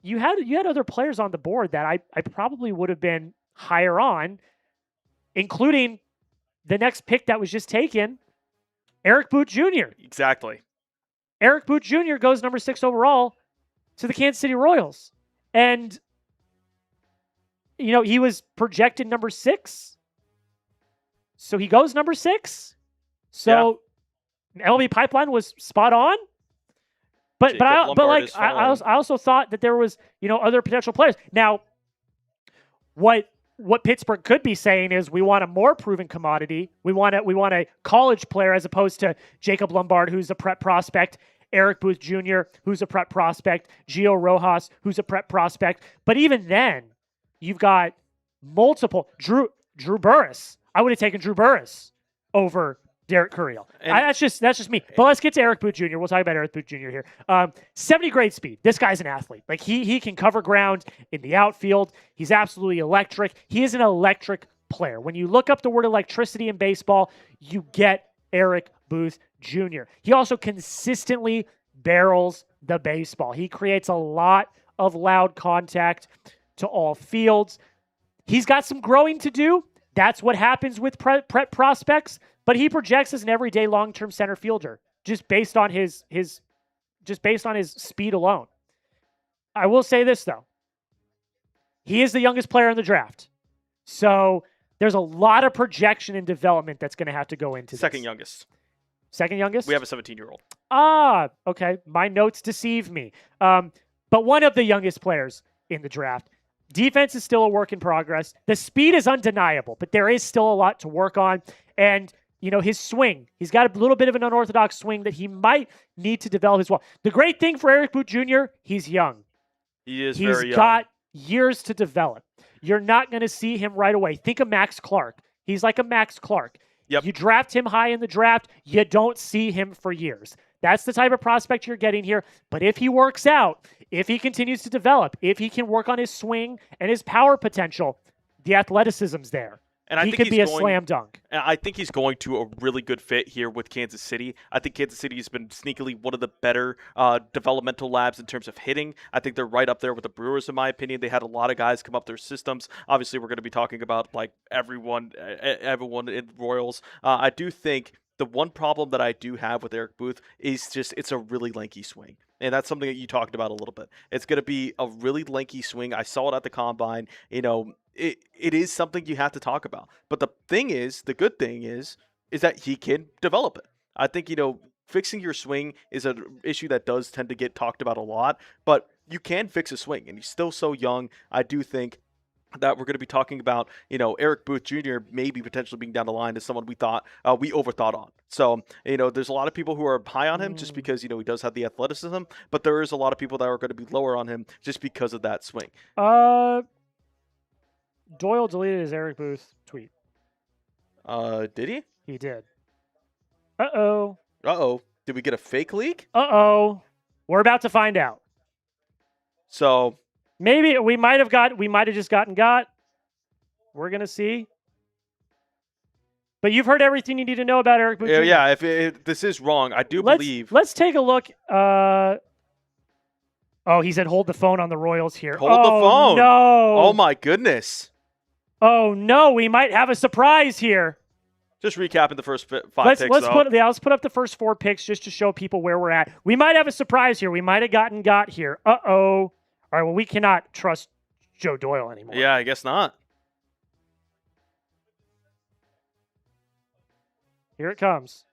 you had other players on the board that I probably would have been higher on, including the next pick that was just taken, Eric Boot Jr. Exactly. Eric Boot Jr. goes number 6 overall to the Kansas City Royals. And, he was projected number 6. So he goes number 6. So MLB pipeline was spot on. But I also thought that there was, other potential players. Now, what Pittsburgh could be saying is we want a more proven commodity. We want a college player as opposed to Jacob Lombard, who's a prep prospect, Eric Booth Jr., who's a prep prospect, Gio Rojas, who's a prep prospect. But even then, you've got multiple Drew Burris. I would have taken Drew Burris over Derek Curiel. That's just me. But let's get to Eric Booth Jr. We'll talk about Eric Booth Jr. here. 70 grade speed. This guy's an athlete. Like he can cover ground in the outfield. He's absolutely electric. He is an electric player. When you look up the word electricity in baseball, you get Eric Booth Jr. He also consistently barrels the baseball. He creates a lot of loud contact to all fields. He's got some growing to do. That's what happens with prep prospects. But he projects as an everyday long-term center fielder, just based on his speed alone. I will say this though. He is the youngest player in the draft. So there's a lot of projection and development that's going to have to go into Second this. youngest. Second youngest? We have a 17-year-old. Okay. My notes deceive me. But one of the youngest players in the draft. Defense is still a work in progress. The speed is undeniable, but there is still a lot to work on. And, his swing, he's got a little bit of an unorthodox swing that he might need to develop as well. The great thing for Eric Booth Jr., he's young. He is very young. He's got years to develop. You're not going to see him right away. Think of Max Clark. He's like a Max Clark. Yep. You draft him high in the draft, you don't see him for years. That's the type of prospect you're getting here. But if he works out, if he continues to develop, if he can work on his swing and his power potential, the athleticism's there. And I he think could he's be a going, slam dunk. And I think he's going to a really good fit here with Kansas City. I think Kansas City has been sneakily one of the better developmental labs in terms of hitting. I think they're right up there with the Brewers, in my opinion. They had a lot of guys come up their systems. Obviously, we're going to be talking about like everyone in Royals. I do think the one problem that I do have with Eric Booth is just it's a really lanky swing. And that's something that you talked about a little bit. It's going to be a really lanky swing. I saw it at the combine. It is something you have to talk about. But the good thing is that he can develop it. I think, fixing your swing is an issue that does tend to get talked about a lot. But you can fix a swing, and he's still so young. I do think that we're going to be talking about, Eric Booth Jr. maybe potentially being down the line as someone we overthought on. So, there's a lot of people who are high on him just because, he does have the athleticism, but there is a lot of people that are going to be lower on him just because of that swing. Doyle deleted his Eric Booth tweet. Did he? He did. Uh-oh. Did we get a fake leak? Uh-oh. We're about to find out. So maybe we might have just gotten got. We're going to see. But you've heard everything you need to know about Eric Booth Jr. Yeah, if this is wrong, I do believe. Let's take a look. He said hold the phone on the Royals here. Hold the phone. No. Oh, my goodness. Oh, no. We might have a surprise here. Just recapping the first five picks, let's put up the first 4 picks just to show people where we're at. We might have a surprise here. We might have got here. Uh-oh. All right, well, we cannot trust Joe Doyle anymore. Yeah, I guess not. Here it comes.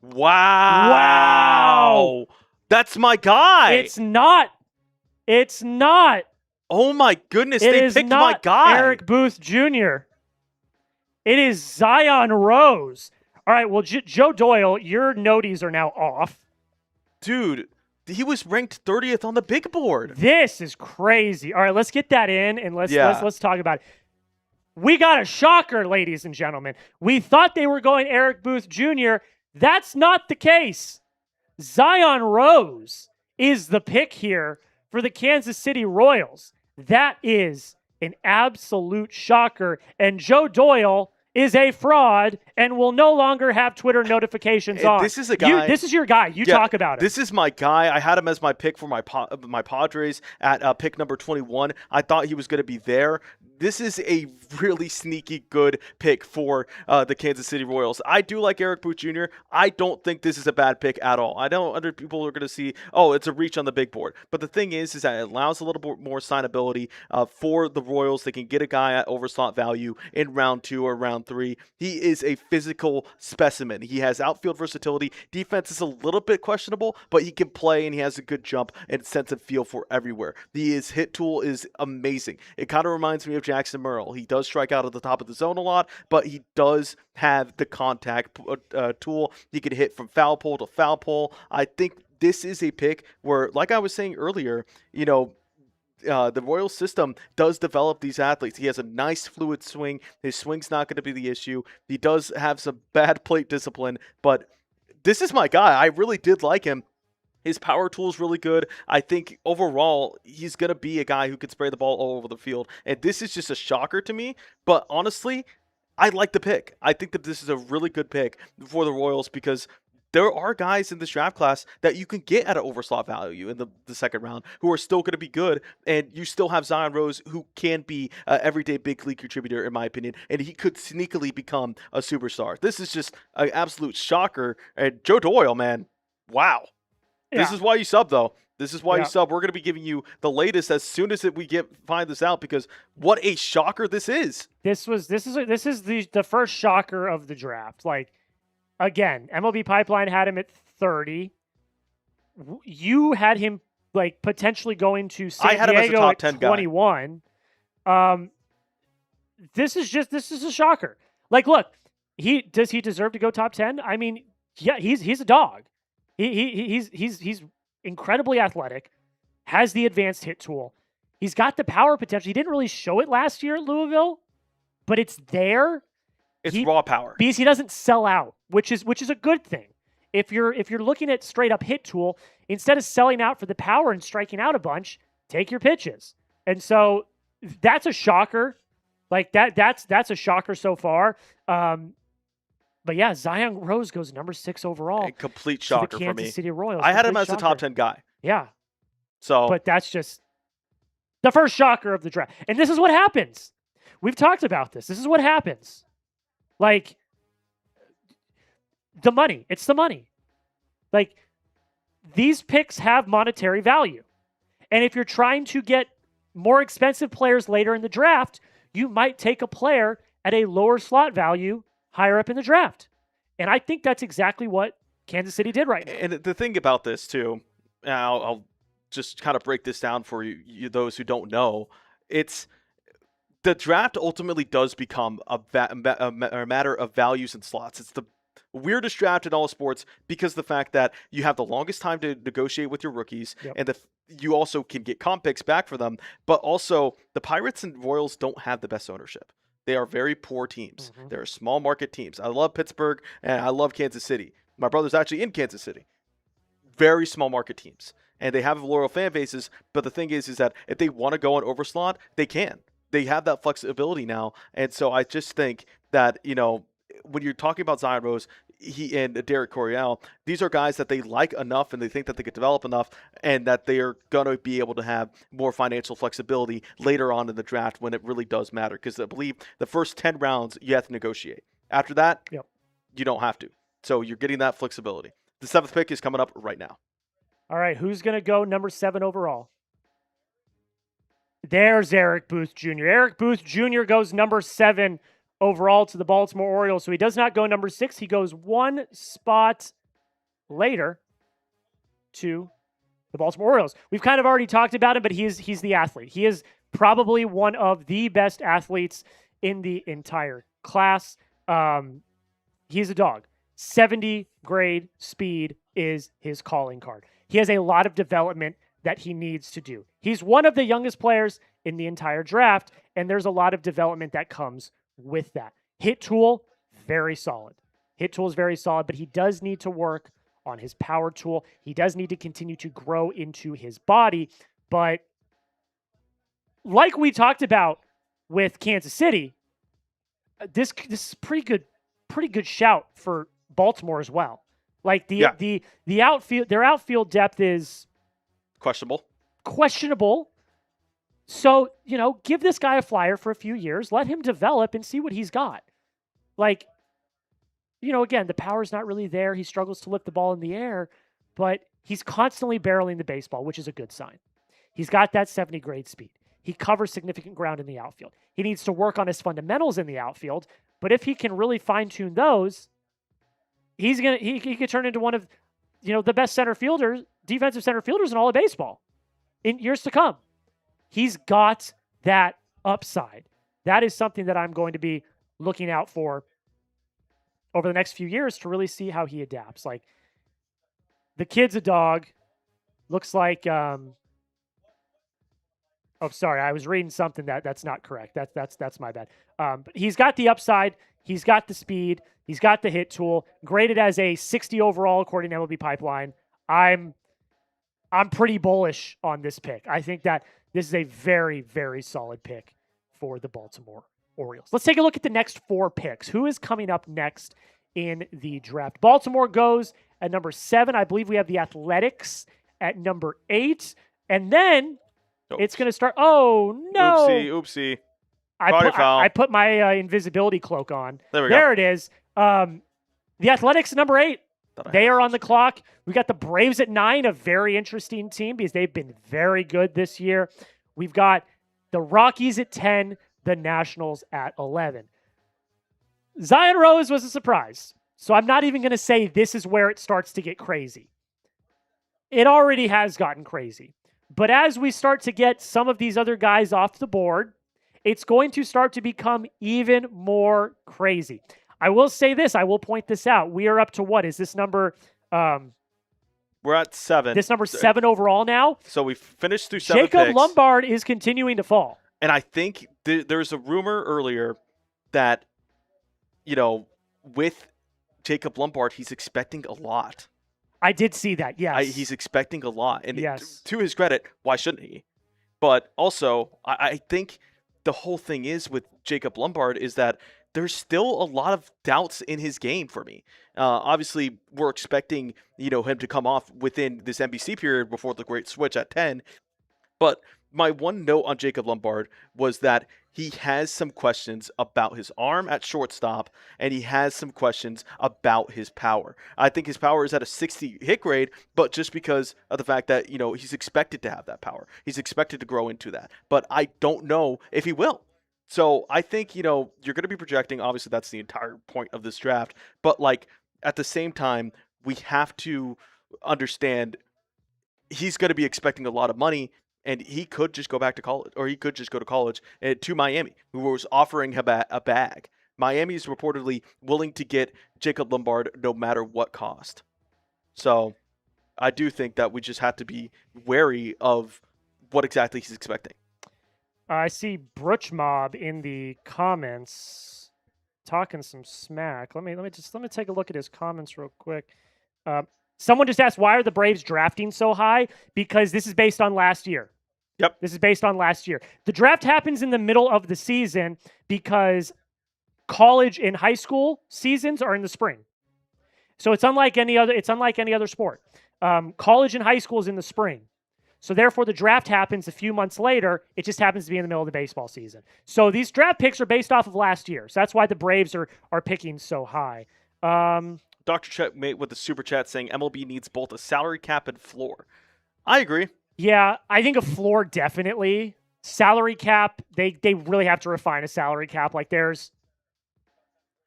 Wow. That's my guy. It's not. Oh, my goodness. They picked my guy. Eric Booth Jr. It is Zion Rose. All right, well, Joe Doyle, your noties are now off. Dude, he was ranked 30th on the big board. This is crazy. All right, let's get that in, and let's talk about it. We got a shocker, ladies and gentlemen. We thought they were going Eric Booth Jr. That's not the case. Zion Rose is the pick here for the Kansas City Royals. That is an absolute shocker. And Joe Doyle is a fraud and will no longer have Twitter notifications on. This is a guy. This is your guy. You talk about it. This is my guy. I had him as my pick for my Padres at pick number 21. I thought he was going to be there. This is a really sneaky good pick for the Kansas City Royals. I do like Eric Booth Jr. I don't think this is a bad pick at all. I know other people are going to see, it's a reach on the big board. But the thing is that it allows a little bit more signability for the Royals. They can get a guy at overslot value in round 2 or round 3. He is a physical specimen. He has outfield versatility. Defense is a little bit questionable, but he can play and he has a good jump and sense of feel for everywhere. His hit tool is amazing. It kind of reminds me of Jackson Merle. He does strike out at the top of the zone a lot, but he does have the contact tool. He can hit from foul pole to foul pole. I think this is a pick where, like I was saying earlier, the Royal system does develop these athletes. He has a nice fluid swing. His swing's not going to be the issue. He does have some bad plate discipline, but this is my guy. I really did like him. His power tool is really good. I think overall, he's going to be a guy who can spray the ball all over the field. And this is just a shocker to me. But honestly, I like the pick. I think that this is a really good pick for the Royals because there are guys in this draft class that you can get at an overslot value in the second round who are still going to be good. And you still have Zion Rose who can be an everyday big league contributor, in my opinion. And he could sneakily become a superstar. This is just an absolute shocker. And Joe Doyle, man, wow. Yeah. This is why you sub, though. This is why you sub. We're going to be giving you the latest as soon as we find this out because what a shocker this is. This is the first shocker of the draft. Like, again, MLB Pipeline had him at 30. You had him like potentially going to San Diego as a top 10 at 21. This is a shocker. Like, look, does he deserve to go top 10? I mean, yeah, he's a dog. He's incredibly athletic, has the advanced hit tool. He's got the power potential. He didn't really show it last year at Louisville. but it's there. It's raw power. Because he doesn't sell out, which is a good thing. If you're looking at straight up hit tool, instead of selling out for the power and striking out a bunch, take your pitches. And so that's a shocker. Like that's a shocker so far. But yeah, Zion Rose goes number 6 overall. A complete shocker to the for me. Kansas City Royals. I had him Complete as a shocker. top 10 guy. Yeah. So, but that's just the first shocker of the draft. And this is what happens. We've talked about this. This is what happens. Like the money. It's the money. Like these picks have monetary value. And if you're trying to get more expensive players later in the draft, you might take a player at a lower slot value higher up in the draft. And I think that's exactly what Kansas City did right now. And the thing about this too, and I'll just kind of break this down for you those who don't know, it's the draft ultimately does become a matter of values and slots. It's the weirdest draft in all sports because of the fact that you have the longest time to negotiate with your rookies, and you also can get comp picks back for them, but also the Pirates and Royals don't have the best ownership. They are very poor teams. Mm-hmm. They're small market teams. I love Pittsburgh and I love Kansas City. My brother's actually in Kansas City. Very small market teams. And they have loyal fan bases, but the thing is that if they want to go on overslot, they can. They have that flexibility now. And so I just think that, when you're talking about Zion Rose, he and Derek Coryell, these are guys that they like enough and they think that they could develop enough and that they are going to be able to have more financial flexibility later on in the draft when it really does matter. Because I believe the first 10 rounds, you have to negotiate. After that, you don't have to. So you're getting that flexibility. The 7th pick is coming up right now. All right, who's going to go number 7 overall? There's Eric Booth Jr. Eric Booth Jr. goes number 7 overall to the Baltimore Orioles. So he does not go number 6. He goes one spot later to the Baltimore Orioles. We've kind of already talked about him, but he's the athlete. He is probably one of the best athletes in the entire class. He's a dog. 70 grade speed is his calling card. He has a lot of development that he needs to do. He's one of the youngest players in the entire draft, and there's a lot of development that comes with that. Hit tool, very solid. Hit tool is very solid, but he does need to work on his power tool. He does need to continue to grow into his body, but like we talked about with Kansas City, this is pretty good shout for Baltimore as well. Like the outfield, their outfield depth is questionable. So, give this guy a flyer for a few years, let him develop and see what he's got. Like, again, the power's not really there. He struggles to lift the ball in the air, but he's constantly barreling the baseball, which is a good sign. He's got that 70 grade speed. He covers significant ground in the outfield. He needs to work on his fundamentals in the outfield, but if he can really fine-tune those, he could turn into one of, the best defensive center fielders in all of baseball in years to come. He's got that upside. That is something that I'm going to be looking out for over the next few years to really see how he adapts. Like, the kid's a dog. Looks like, sorry, I was reading something that's not correct. That's my bad. But he's got the upside. He's got the speed. He's got the hit tool. Graded as a 60 overall according to MLB Pipeline. I'm pretty bullish on this pick. I think that this is a very, very solid pick for the Baltimore Orioles. Let's take a look at the next 4 picks. Who is coming up next in the draft? Baltimore goes at number 7. I believe we have the Athletics at number 8. And then it's going to start. Oh, no. Oopsie. I put my invisibility cloak on. There it is. The Athletics at number 8. They are on the clock. We got the Braves at 9, a very interesting team because they've been very good this year. We've got the Rockies at 10, the Nationals at 11. Zion Rose was a surprise, so I'm not even going to say this is where it starts to get crazy. It already has gotten crazy. But as we start to get some of these other guys off the board, it's going to start to become even more crazy. I will say this. I will point this out. We are up to what? Is this number... we're at 7. This number 7 overall now. So we finished through 7 Jacob picks. Lombard is continuing to fall. And I think there's a rumor earlier that, with Jacob Lombard, he's expecting a lot. I did see that, yes. He's expecting a lot. And yes. to his credit, why shouldn't he? But also, I think the whole thing is with Jacob Lombard is that there's still a lot of doubts in his game for me. Obviously, we're expecting him to come off within this NBC period before the great switch at 10. But my one note on Jacob Lombard was that he has some questions about his arm at shortstop, and he has some questions about his power. I think his power is at a 60 hit grade, but just because of the fact that, he's expected to have that power. He's expected to grow into that. But I don't know if he will. So I think, you're going to be projecting. Obviously, that's the entire point of this draft. But, at the same time, we have to understand he's going to be expecting a lot of money. And he could just go back to college, or he could just go to college to Miami, who was offering him a bag. Miami is reportedly willing to get Jacob Lombard no matter what cost. So I do think that we just have to be wary of what exactly he's expecting. I see Brutch Mob in the comments talking some smack. Let me take a look at his comments real quick. Someone just asked, why are the Braves drafting so high? Because this is based on last year. Yep. This is based on last year. The draft happens in the middle of the season because college and high school seasons are in the spring. So it's unlike any other sport. College and high school is in the spring. So therefore, the draft happens a few months later. It just happens to be in the middle of the baseball season. So these draft picks are based off of last year. So that's why the Braves are picking so high. Dr. Checkmate with the super chat saying MLB needs both a salary cap and floor. I agree. Yeah, I think a floor definitely. Salary cap, they really have to refine a salary cap. Like it's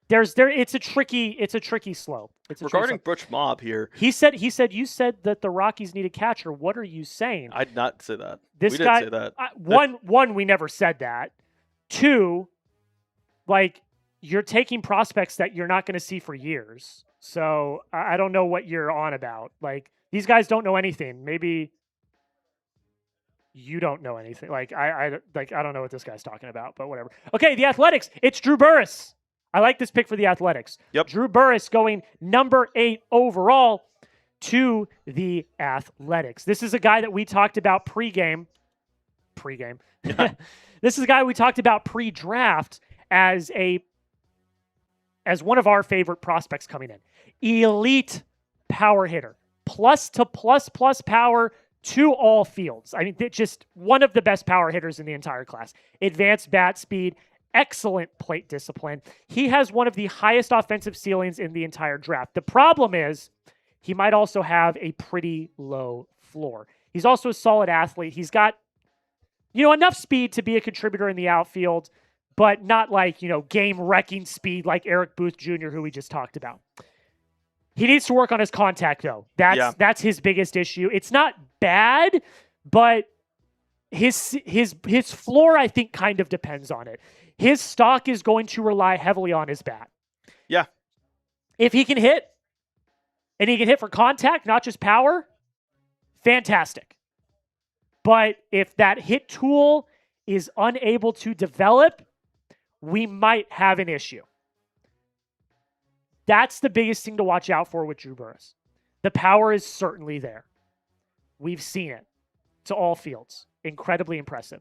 a tricky slope. Regarding Brutch Mob here, he said you said that the Rockies need a catcher. What are you saying? I did not say that. We didn't say that. One, we never said that. Two, you're taking prospects that you're not going to see for years. So I don't know what you're on about. These guys don't know anything. Maybe you don't know anything. I don't know what this guy's talking about, but whatever. Okay, the Athletics. It's Drew Burress. I like this pick for the Athletics. Yep. Drew Burress going number 8 overall to the Athletics. This is a guy that we talked about pregame. This is a guy we talked about pre-draft as one of our favorite prospects coming in. Elite power hitter. Plus to plus power to all fields. I mean, just one of the best power hitters in the entire class. Advanced bat speed, excellent plate discipline. He has one of the highest offensive ceilings in the entire draft. The problem is he might also have a pretty low floor. He's also a solid athlete. He's got, enough speed to be a contributor in the outfield, but not game-wrecking speed like Eric Booth Jr., who we just talked about. He needs to work on his contact, though. That's his biggest issue. It's not bad, but his floor, I think, kind of depends on it. His stock is going to rely heavily on his bat. Yeah. If he can hit, and he can hit for contact, not just power, fantastic. But if that hit tool is unable to develop, we might have an issue. That's the biggest thing to watch out for with Drew Burress. The power is certainly there. We've seen it to all fields. Incredibly impressive.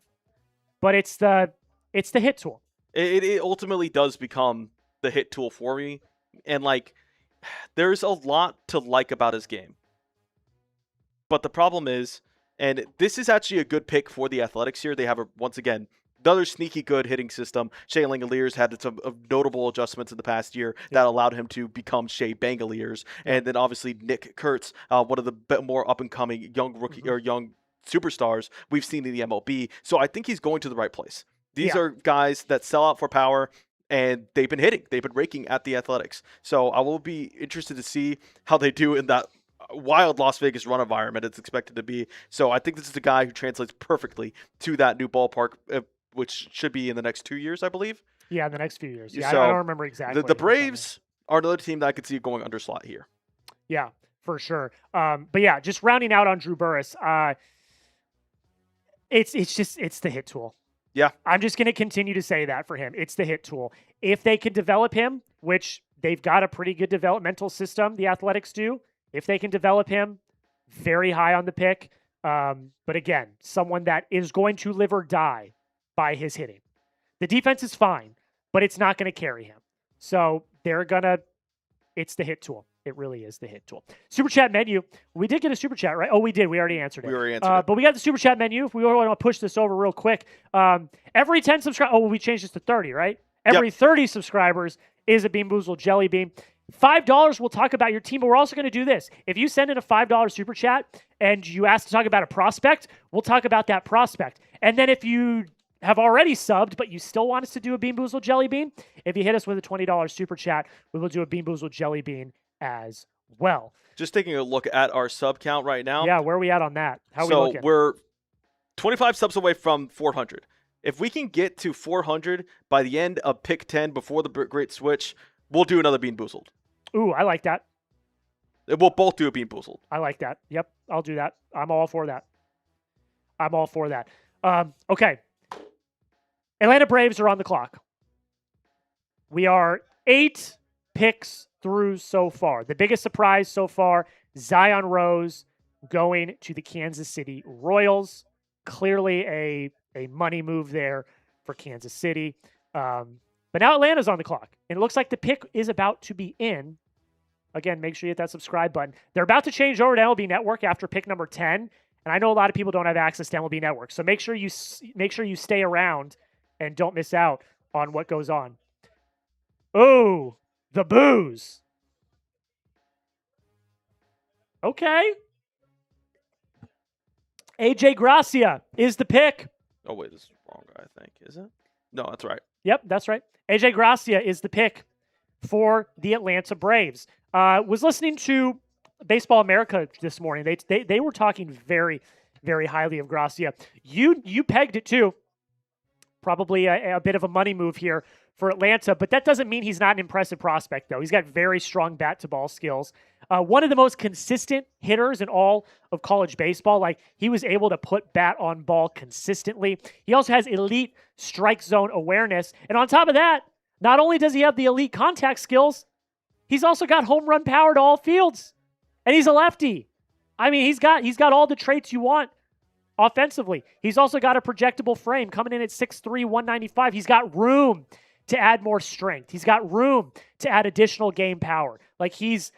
But it's the hit tool. It ultimately does become the hit tool for me. And there's a lot to like about his game. But the problem is, and this is actually a good pick for the Athletics here. They have, once again, another sneaky good hitting system. Shea Langoliers had some notable adjustments in the past year that allowed him to become Shea Bangoliers. And then obviously Nick Kurtz, one of the more up-and-coming young rookie or young superstars we've seen in the MLB. So I think he's going to the right place. These are guys that sell out for power, and they've been hitting. They've been raking at the Athletics. So I will be interested to see how they do in that wild Las Vegas run environment it's expected to be. So I think this is a guy who translates perfectly to that new ballpark, which should be in the next 2 years, I believe. Yeah, in the next few years. Yeah, so I don't remember exactly. The Braves are another team that I could see going under slot here. Yeah, for sure. But yeah, just rounding out on Drew Burress, it's the hit tool. Yeah. I'm just going to continue to say that for him. It's the hit tool. If they can develop him, which they've got a pretty good developmental system, the Athletics do. If they can develop him, very high on the pick. But again, someone that is going to live or die by his hitting. The defense is fine, but it's not going to carry him. So it's the hit tool. It really is the hit tool. Super chat menu. We did get a super chat, right? Oh, we did. We already answered it. We already answered it. But we got the super chat menu. If we want to push this over real quick. Every 10 subscribers. Oh, we changed this to 30, right? Every 30 subscribers is a Bean Boozled Jelly Bean. $5, we'll talk about your team, but we're also going to do this. If you send in a $5 super chat and you ask to talk about a prospect, we'll talk about that prospect. And then if you have already subbed, but you still want us to do a Bean Boozled Jelly Bean, if you hit us with a $20 super chat, we will do a Bean Boozled Jelly Bean as well. Just taking a look at our sub count right now. Yeah, where are we at on that? How are we looking? So we're 25 subs away from 400. If we can get to 400 by the end of pick 10 before the great switch, we'll do another Bean Boozled. Ooh, I like that. We'll both do a Bean Boozled. I like that. Yep, I'll do that. I'm all for that. Okay. Atlanta Braves are on the clock. We are 8 picks through so far. The biggest surprise so far, Zion Rose going to the Kansas City Royals. Clearly a money move there for Kansas City. But now Atlanta's on the clock. And it looks like the pick is about to be in. Again, make sure you hit that subscribe button. They're about to change over to MLB Network after pick number 10. And I know a lot of people don't have access to MLB Network. So make sure you stay around and don't miss out on what goes on. Oh, the booze. Okay. AJ Gracia is the pick. Oh, wait, this is the wrong guy, I think. Is it? No, that's right. Yep, that's right. AJ Gracia is the pick for the Atlanta Braves. Was listening to Baseball America this morning. They were talking very, very highly of Gracia. You pegged it too. Probably a bit of a money move here for Atlanta, but that doesn't mean he's not an impressive prospect, though. He's got very strong bat-to-ball skills. One of the most consistent hitters in all of college baseball. Like, he was able to put bat on ball consistently. He also has elite strike zone awareness. And on top of that, not only does he have the elite contact skills, he's also got home run power to all fields. And he's a lefty. I mean, he's got all the traits you want offensively. He's also got a projectable frame coming in at 6'3", 195. He's got room to add more strength. He's got room to add additional game power. Like, he's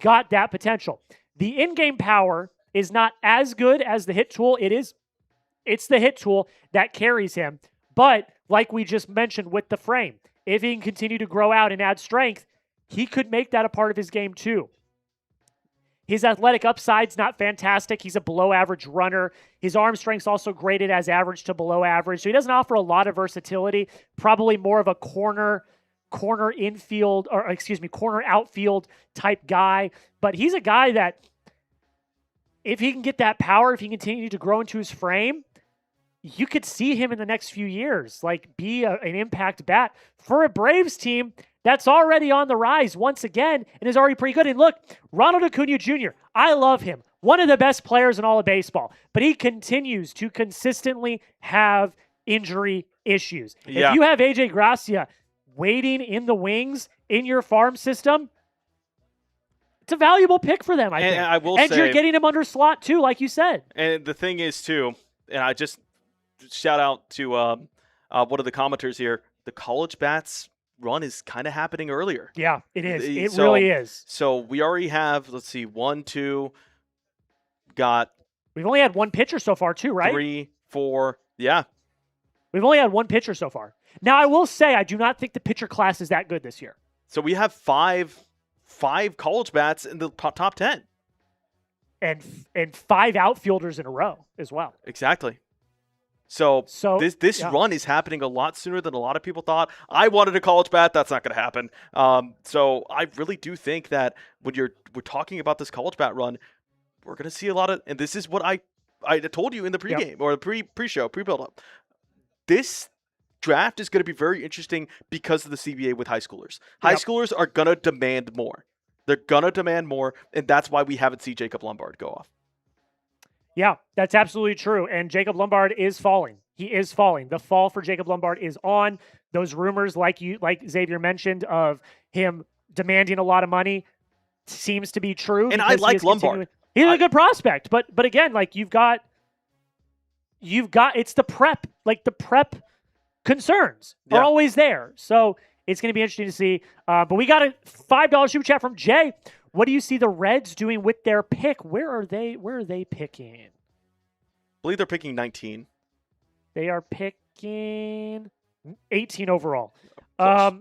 got that potential. The in-game power is not as good as the hit tool. It's the hit tool that carries him. But like we just mentioned with the frame, if he can continue to grow out and add strength, he could make that a part of his game too. His athletic upside's not fantastic. He's a below-average runner. His arm strength's also graded as average to below average. So he doesn't offer a lot of versatility. Probably more of a corner outfield type guy. But he's a guy that, if he can get that power, if he can continue to grow into his frame, you could see him in the next few years, like, be an impact bat for a Braves team that's already on the rise once again and is already pretty good. And look, Ronald Acuna Jr., I love him. One of the best players in all of baseball. But he continues to consistently have injury issues. Yeah. If you have AJ Gracia waiting in the wings in your farm system, it's a valuable pick for them, I think. I will and say, you're getting him under slot too, like you said. And the thing is, too, and I just shout out to one of the commenters here, the college bats run is kind of happening earlier. Yeah, it is. It really is. So we already have, let's see, 1, 2, we've only had one pitcher so far too, right? 3, 4, yeah. We've only had one pitcher so far. Now, I will say, I do not think the pitcher class is that good this year. So we have five college bats in the top 10. And 5 outfielders in a row as well. Exactly. So this yeah. run is happening a lot sooner than a lot of people thought. I wanted a college bat. That's not going to happen. So I really do think that when we're talking about this college bat run, we're going to see a lot of, and this is what I told you in the pregame or the pre-show, pre-build-up. This draft is going to be very interesting because of the CBA with high schoolers. High schoolers are going to demand more. They're going to demand more, and that's why we haven't seen Jacob Lombard go off. Yeah, that's absolutely true. And Jacob Lombard is falling. He is falling. The fall for Jacob Lombard is on. Those rumors, like Xavier mentioned, of him demanding a lot of money seems to be true. And I like Lombard. He's a good prospect, but again, like you've got it's the prep, like the prep concerns are always there. So it's going to be interesting to see. But we got a $5 super chat from Jay. What do you see the Reds doing with their pick? Where are they picking? I believe they're picking 19. They are picking 18 overall. The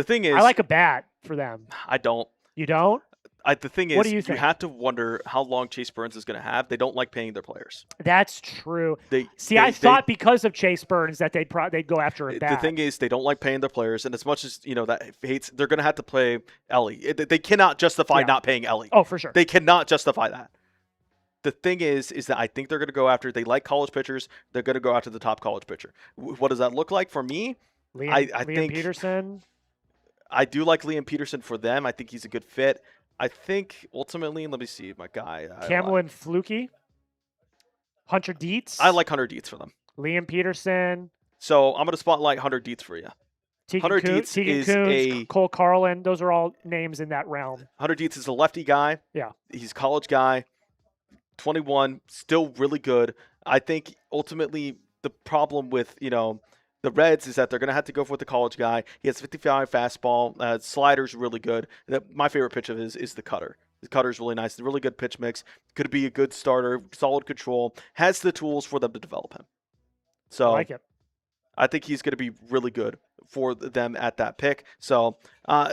thing is, I like a bat for them. I don't. You don't? The thing is, what do you think? You have to wonder how long Chase Burns is going to have. They don't like paying their players. That's true. I thought because of Chase Burns that they'd go after a bat. The thing is, they don't like paying their players, and as much as that hates, they're going to have to play Ellie. They cannot justify not paying Ellie. Oh, for sure. They cannot justify that. The thing is that I think they're going to go after. They like college pitchers. They're going to go after the top college pitcher. What does that look like for me? I think Peterson. I do like Liam Peterson for them. I think he's a good fit. I think ultimately, let me see, my guy. Cameron Fluky. Hunter Dietz. I like Hunter Dietz for them. Liam Peterson. So I'm going to spotlight Hunter Dietz for you. Hunter Dietz is Cole Carlin. Those are all names in that realm. Hunter Dietz is a lefty guy. Yeah. He's a college guy. 21, still really good. I think ultimately the problem with, the Reds is that they're going to have to go for the college guy. He has 55 fastball. Slider's really good. My favorite pitch of his is the cutter. The cutter's really nice. Really good pitch mix. Could be a good starter. Solid control. Has the tools for them to develop him. So I like it. I think he's going to be really good for them at that pick. So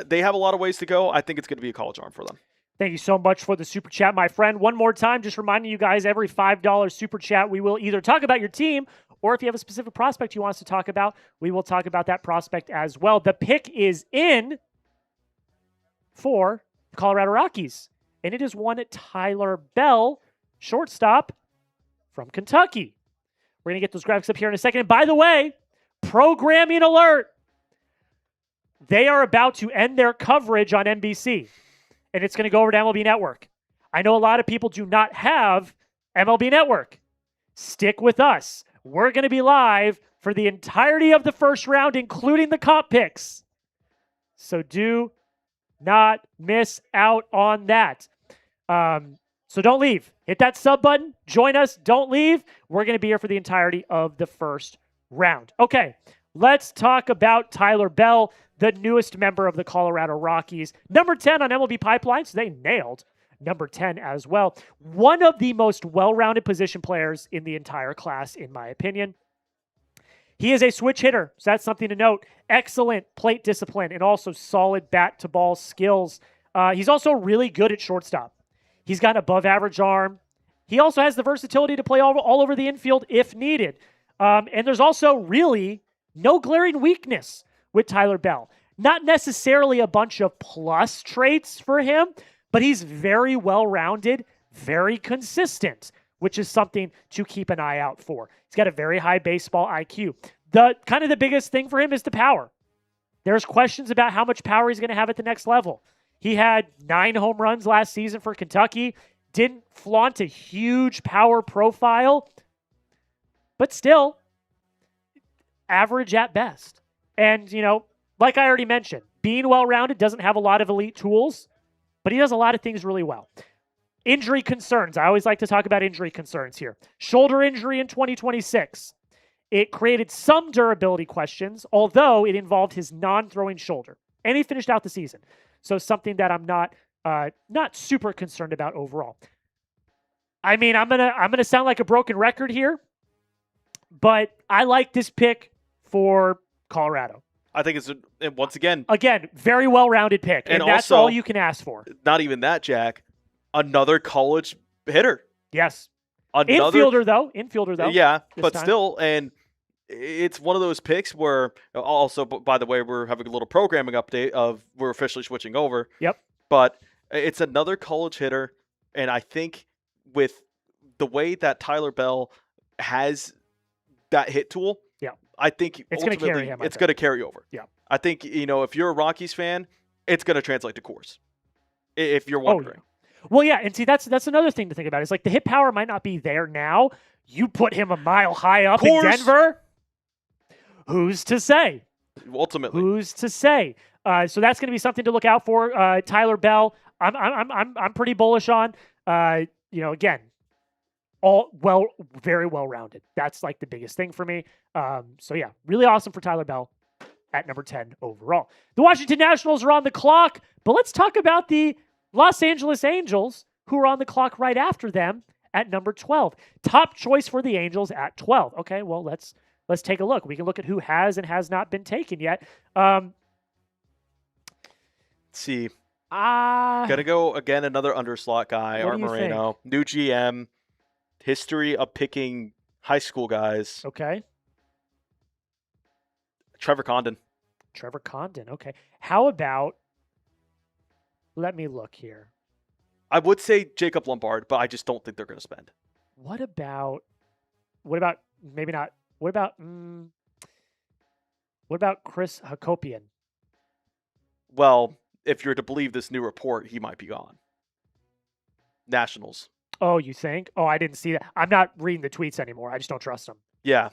they have a lot of ways to go. I think it's going to be a college arm for them. Thank you so much for the super chat, my friend. One more time, just reminding you guys, every $5 super chat, we will either talk about your team, or if you have a specific prospect you want us to talk about, we will talk about that prospect as well. The pick is in for the Colorado Rockies, and it is one Tyler Bell, shortstop from Kentucky. We're going to get those graphics up here in a second. And by the way, programming alert. They are about to end their coverage on NBC, and it's going to go over to MLB Network. I know a lot of people do not have MLB Network. Stick with us. We're going to be live for the entirety of the first round, including the comp picks. So do not miss out on that. So don't leave. Hit that sub button. Join us. Don't leave. We're going to be here for the entirety of the first round. Okay, let's talk about Tyler Bell, the newest member of the Colorado Rockies. Number 10 on MLB Pipeline, so they nailed number 10 as well. One of the most well-rounded position players in the entire class, in my opinion. He is a switch hitter, so that's something to note. Excellent plate discipline and also solid bat-to-ball skills. He's also really good at shortstop. He's got an above-average arm. He also has the versatility to play all over the infield if needed. And there's also really no glaring weakness with Tyler Bell. Not necessarily a bunch of plus traits for him, but he's very well-rounded, very consistent, which is something to keep an eye out for. He's got a very high baseball IQ. The biggest thing for him is the power. There's questions about how much power he's going to have at the next level. He had 9 home runs last season for Kentucky, didn't flaunt a huge power profile, but still average at best. And, like I already mentioned, being well-rounded, doesn't have a lot of elite tools, but he does a lot of things really well. Injury concerns. I always like to talk about injury concerns here. Shoulder injury in 2026. It created some durability questions, although it involved his non-throwing shoulder. And he finished out the season. So something that I'm not super concerned about overall. I mean, I'm gonna sound like a broken record here, but I like this pick for Colorado. I think it's, once again, very well-rounded pick, and that's all you can ask for. Not even that, Jack. Another college hitter. Yes. Infielder though. Yeah, but still, and it's one of those picks where, also, by the way, we're having a little programming update of we're officially switching over. Yep. But it's another college hitter, and I think with the way that Tyler Bell has that hit tool, I think it's going to carry him. It's going to carry over. Yeah. I think, if you're a Rockies fan, it's going to translate to Coors. If you're wondering. Well, yeah, and see that's another thing to think about. Is like the hit power might not be there now. You put him a mile high up in Denver. Who's to say? Ultimately, who's to say? So that's going to be something to look out for. Tyler Bell, I'm pretty bullish on. Again, very well rounded. That's like the biggest thing for me. So yeah, really awesome for Tyler Bell at number 10 overall. The Washington Nationals are on the clock, but let's talk about the Los Angeles Angels, who are on the clock right after them at number 12. Top choice for the Angels at 12. Okay, well, let's take a look. We can look at who has and has not been taken yet. Let's see. Gotta go again, another underslot guy, Art Moreno. New GM. History of picking high school guys. Okay. Trevor Condon. Okay. How about, let me look here. I would say Jacob Lombard, but I just don't think they're going to spend. What about maybe not? What about Chris Hakopian? Well, if you're to believe this new report, he might be gone. Nationals. Oh, you think? Oh, I didn't see that. I'm not reading the tweets anymore. I just don't trust him. Yeah.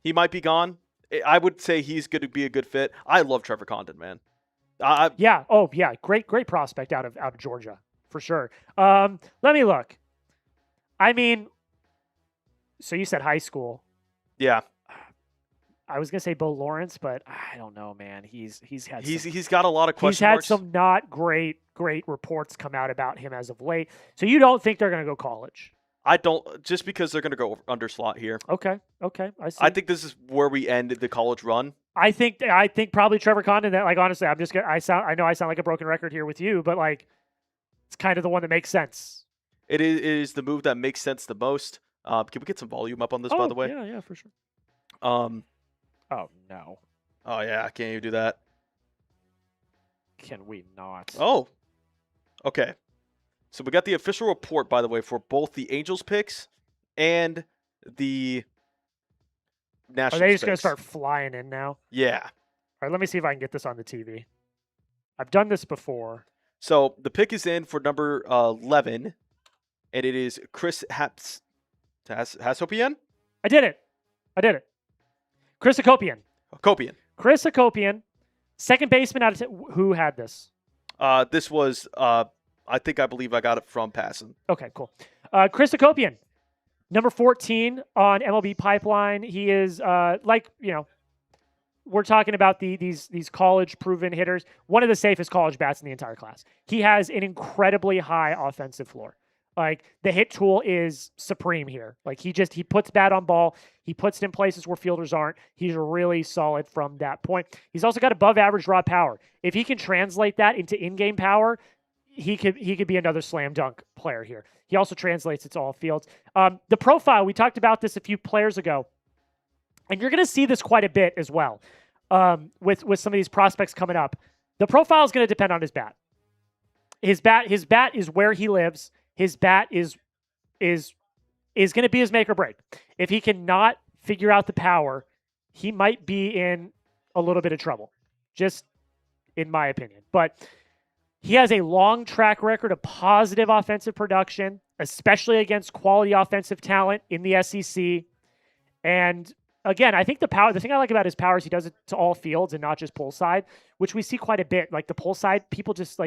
He might be gone. I would say he's going to be a good fit. I love Trevor Condon, man. Yeah. Oh, yeah. Great prospect out of Georgia for sure. Let me look. I mean, so you said high school. Yeah. I was gonna say Bo Lawrence, but I don't know, man. He's got a lot of question marks. He's had some not great reports come out about him as of late. So you don't think they're gonna go college? I don't, just because they're gonna go under slot here. Okay, I see. I think this is where we end the college run. I think probably Trevor Condon. That, like, honestly, I know I sound like a broken record here with you, but like, it's kind of the one that makes sense. It is the move that makes sense the most. Can we get some volume up on this, by the way? Yeah, for sure. Oh, no. Oh, yeah. Can't you do that? Can we not? Oh. Okay. So we got the official report, by the way, for both the Angels picks and the Nationals. Are they just going to start flying in now? Yeah. All right, let me see if I can get this on the TV. I've done this before. So the pick is in for number 11, and it is Chris Hasopian? I did it. Chris Hakopian. Chris Hakopian, second baseman out of who had this? This was I believe I got it from Passon. Okay, cool. Chris Hakopian, number 14 on MLB Pipeline. He is we're talking about these college proven hitters, one of the safest college bats in the entire class. He has an incredibly high offensive floor. Like, the hit tool is supreme here. Like, he puts bat on ball. He puts it in places where fielders aren't. He's really solid from that point. He's also got above average raw power. If he can translate that into in-game power, he could be another slam dunk player here. He also translates it to all fields. The profile, we talked about this a few players ago, and you're going to see this quite a bit as well with some of these prospects coming up. The profile is going to depend on his bat. His bat is where he lives. His bat is going to be his make or break. If he cannot figure out the power, he might be in a little bit of trouble, just in my opinion. But he has a long track record of positive offensive production, especially against quality offensive talent in the SEC. And again, I think the thing I like about his power is he does it to all fields and not just pull side, which we see quite a bit. Like, the pull side, people just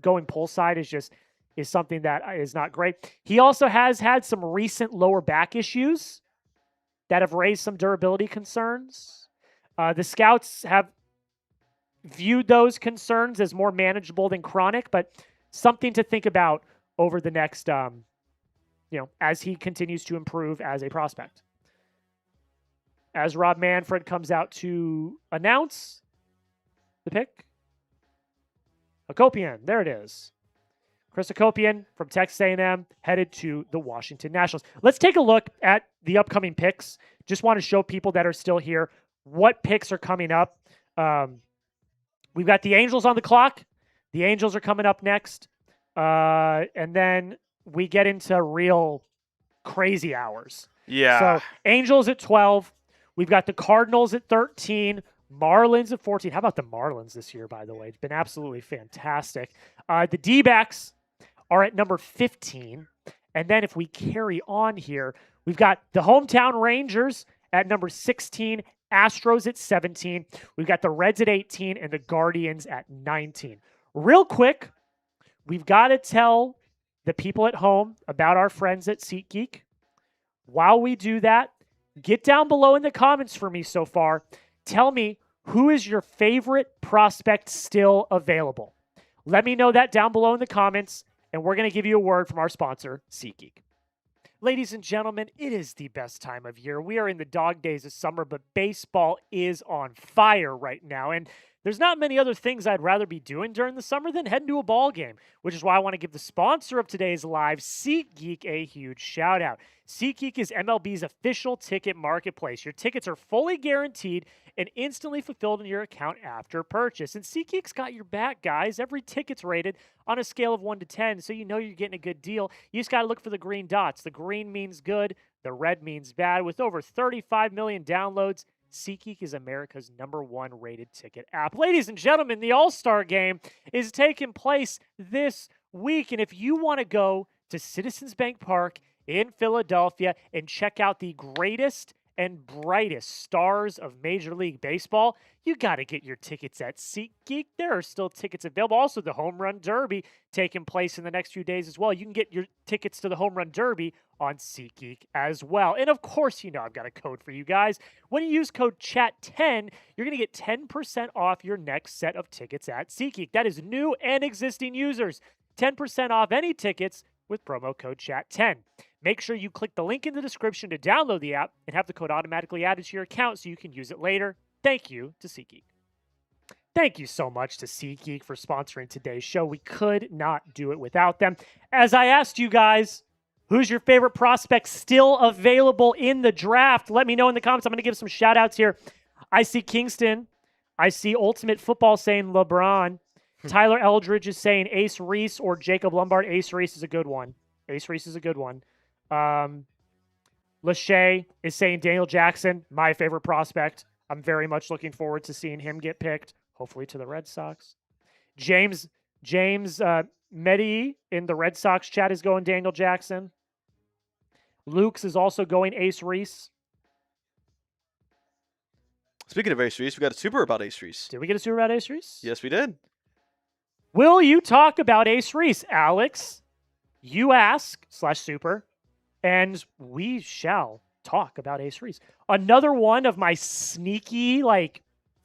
going pull side is something that is not great. He also has had some recent lower back issues that have raised some durability concerns. The scouts have viewed those concerns as more manageable than chronic, but something to think about over the next, as he continues to improve as a prospect. As Rob Manfred comes out to announce the pick, Hakopian, there it is. Chris Hakopian from Texas A&M headed to the Washington Nationals. Let's take a look at the upcoming picks. Just want to show people that are still here what picks are coming up. We've got the Angels on the clock. The Angels are coming up next. And then we get into real crazy hours. Yeah. So Angels at 12. We've got the Cardinals at 13. Marlins at 14. How about the Marlins this year, by the way? It's been absolutely fantastic. The D-backs are at number 15. And then if we carry on here, we've got the hometown Rangers at number 16, Astros at 17. We've got the Reds at 18 and the Guardians at 19. Real quick, we've got to tell the people at home about our friends at SeatGeek. While we do that, get down below in the comments for me so far. Tell me, who is your favorite prospect still available? Let me know that down below in the comments, and we're going to give you a word from our sponsor, SeatGeek. Ladies and gentlemen, it is the best time of year. We are in the dog days of summer, but baseball is on fire right now. And there's not many other things I'd rather be doing during the summer than heading to a ball game, which is why I want to give the sponsor of today's live, SeatGeek, a huge shout out. SeatGeek is MLB's official ticket marketplace. Your tickets are fully guaranteed and instantly fulfilled in your account after purchase. And SeatGeek's got your back, guys. Every ticket's rated on a scale of 1 to 10, so you know you're getting a good deal. You just got to look for the green dots. The green means good, the red means bad. With over 35 million downloads, SeatGeek is America's #1 rated ticket app. Ladies and gentlemen, the All-Star Game is taking place this week, and if you want to go to Citizens Bank Park in Philadelphia and check out the greatest and brightest stars of Major League Baseball, you got to get your tickets at SeatGeek. There are still tickets available. Also, the Home Run Derby taking place in the next few days as well. You can get your tickets to the Home Run Derby on SeatGeek as well. And of course, you know I've got a code for you guys. When you use code CHAT10, you're going to get 10% off your next set of tickets at SeatGeek. That is new and existing users. 10% off any tickets with promo code CHAT10. Make sure you click the link in the description to download the app and have the code automatically added to your account so you can use it later. Thank you to SeatGeek. Thank you so much to SeatGeek for sponsoring today's show. We could not do it without them. As I asked you guys, who's your favorite prospect still available in the draft? Let me know in the comments. I'm going to give some shout outs here. I see Kingston. I see Ultimate Football saying LeBron. Tyler Eldridge is saying Ace Reese or Jacob Lombard. Ace Reese is a good one. Ace Reese is a good one. Lachey is saying Daniel Jackson, my favorite prospect. I'm very much looking forward to seeing him get picked, hopefully to the Red Sox. James Medii in the Red Sox chat is going Daniel Jackson. Luke's is also going Ace Reese. Speaking of Ace Reese, we got a super about Ace Reese. Did we get a super about Ace Reese? Yes, we did. Will you talk about Ace Reese, Alex? You ask /super, and we shall talk about Ace Reese. Another one of my sneaky,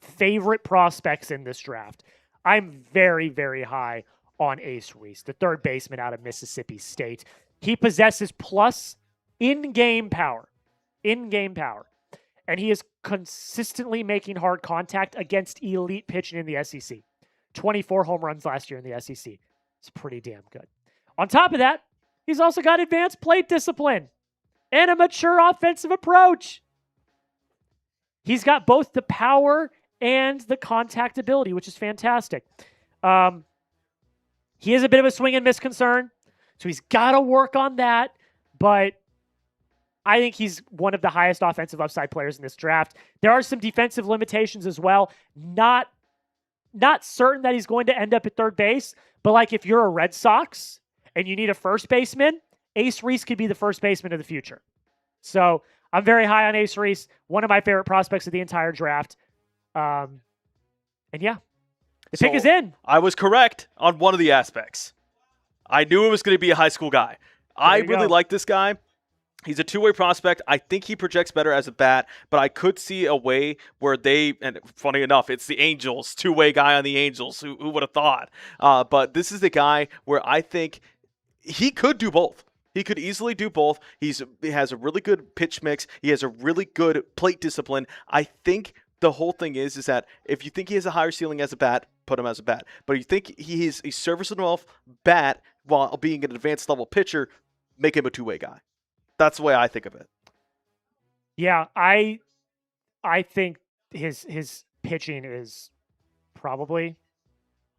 favorite prospects in this draft. I'm very, very high on Ace Reese, the third baseman out of Mississippi State. He possesses plus in-game power. In-game power. And he is consistently making hard contact against elite pitching in the SEC. 24 home runs last year in the SEC. It's pretty damn good. On top of that, he's also got advanced plate discipline and a mature offensive approach. He's got both the power and the contact ability, which is fantastic. He is a bit of a swing and miss concern, so he's got to work on that, but I think he's one of the highest offensive upside players in this draft. There are some defensive limitations as well. Not certain that he's going to end up at third base, but if you're a Red Sox and you need a first baseman, Ace Reese could be the first baseman of the future. So I'm very high on Ace Reese, one of my favorite prospects of the entire draft. And yeah, the pick is in. I was correct on one of the aspects. I knew it was going to be a high school guy. I really like this guy. He's a two-way prospect. I think he projects better as a bat, but I could see a way where and funny enough, it's the Angels, two-way guy on the Angels. Who would have thought? But this is the guy where I think he could do both. He could easily do both. He has a really good pitch mix. He has a really good plate discipline. I think the whole thing is that if you think he has a higher ceiling as a bat, put him as a bat. But if you think he's a serviceable enough bat while being an advanced level pitcher, make him a two-way guy. That's the way I think of it. Yeah, I think his pitching is probably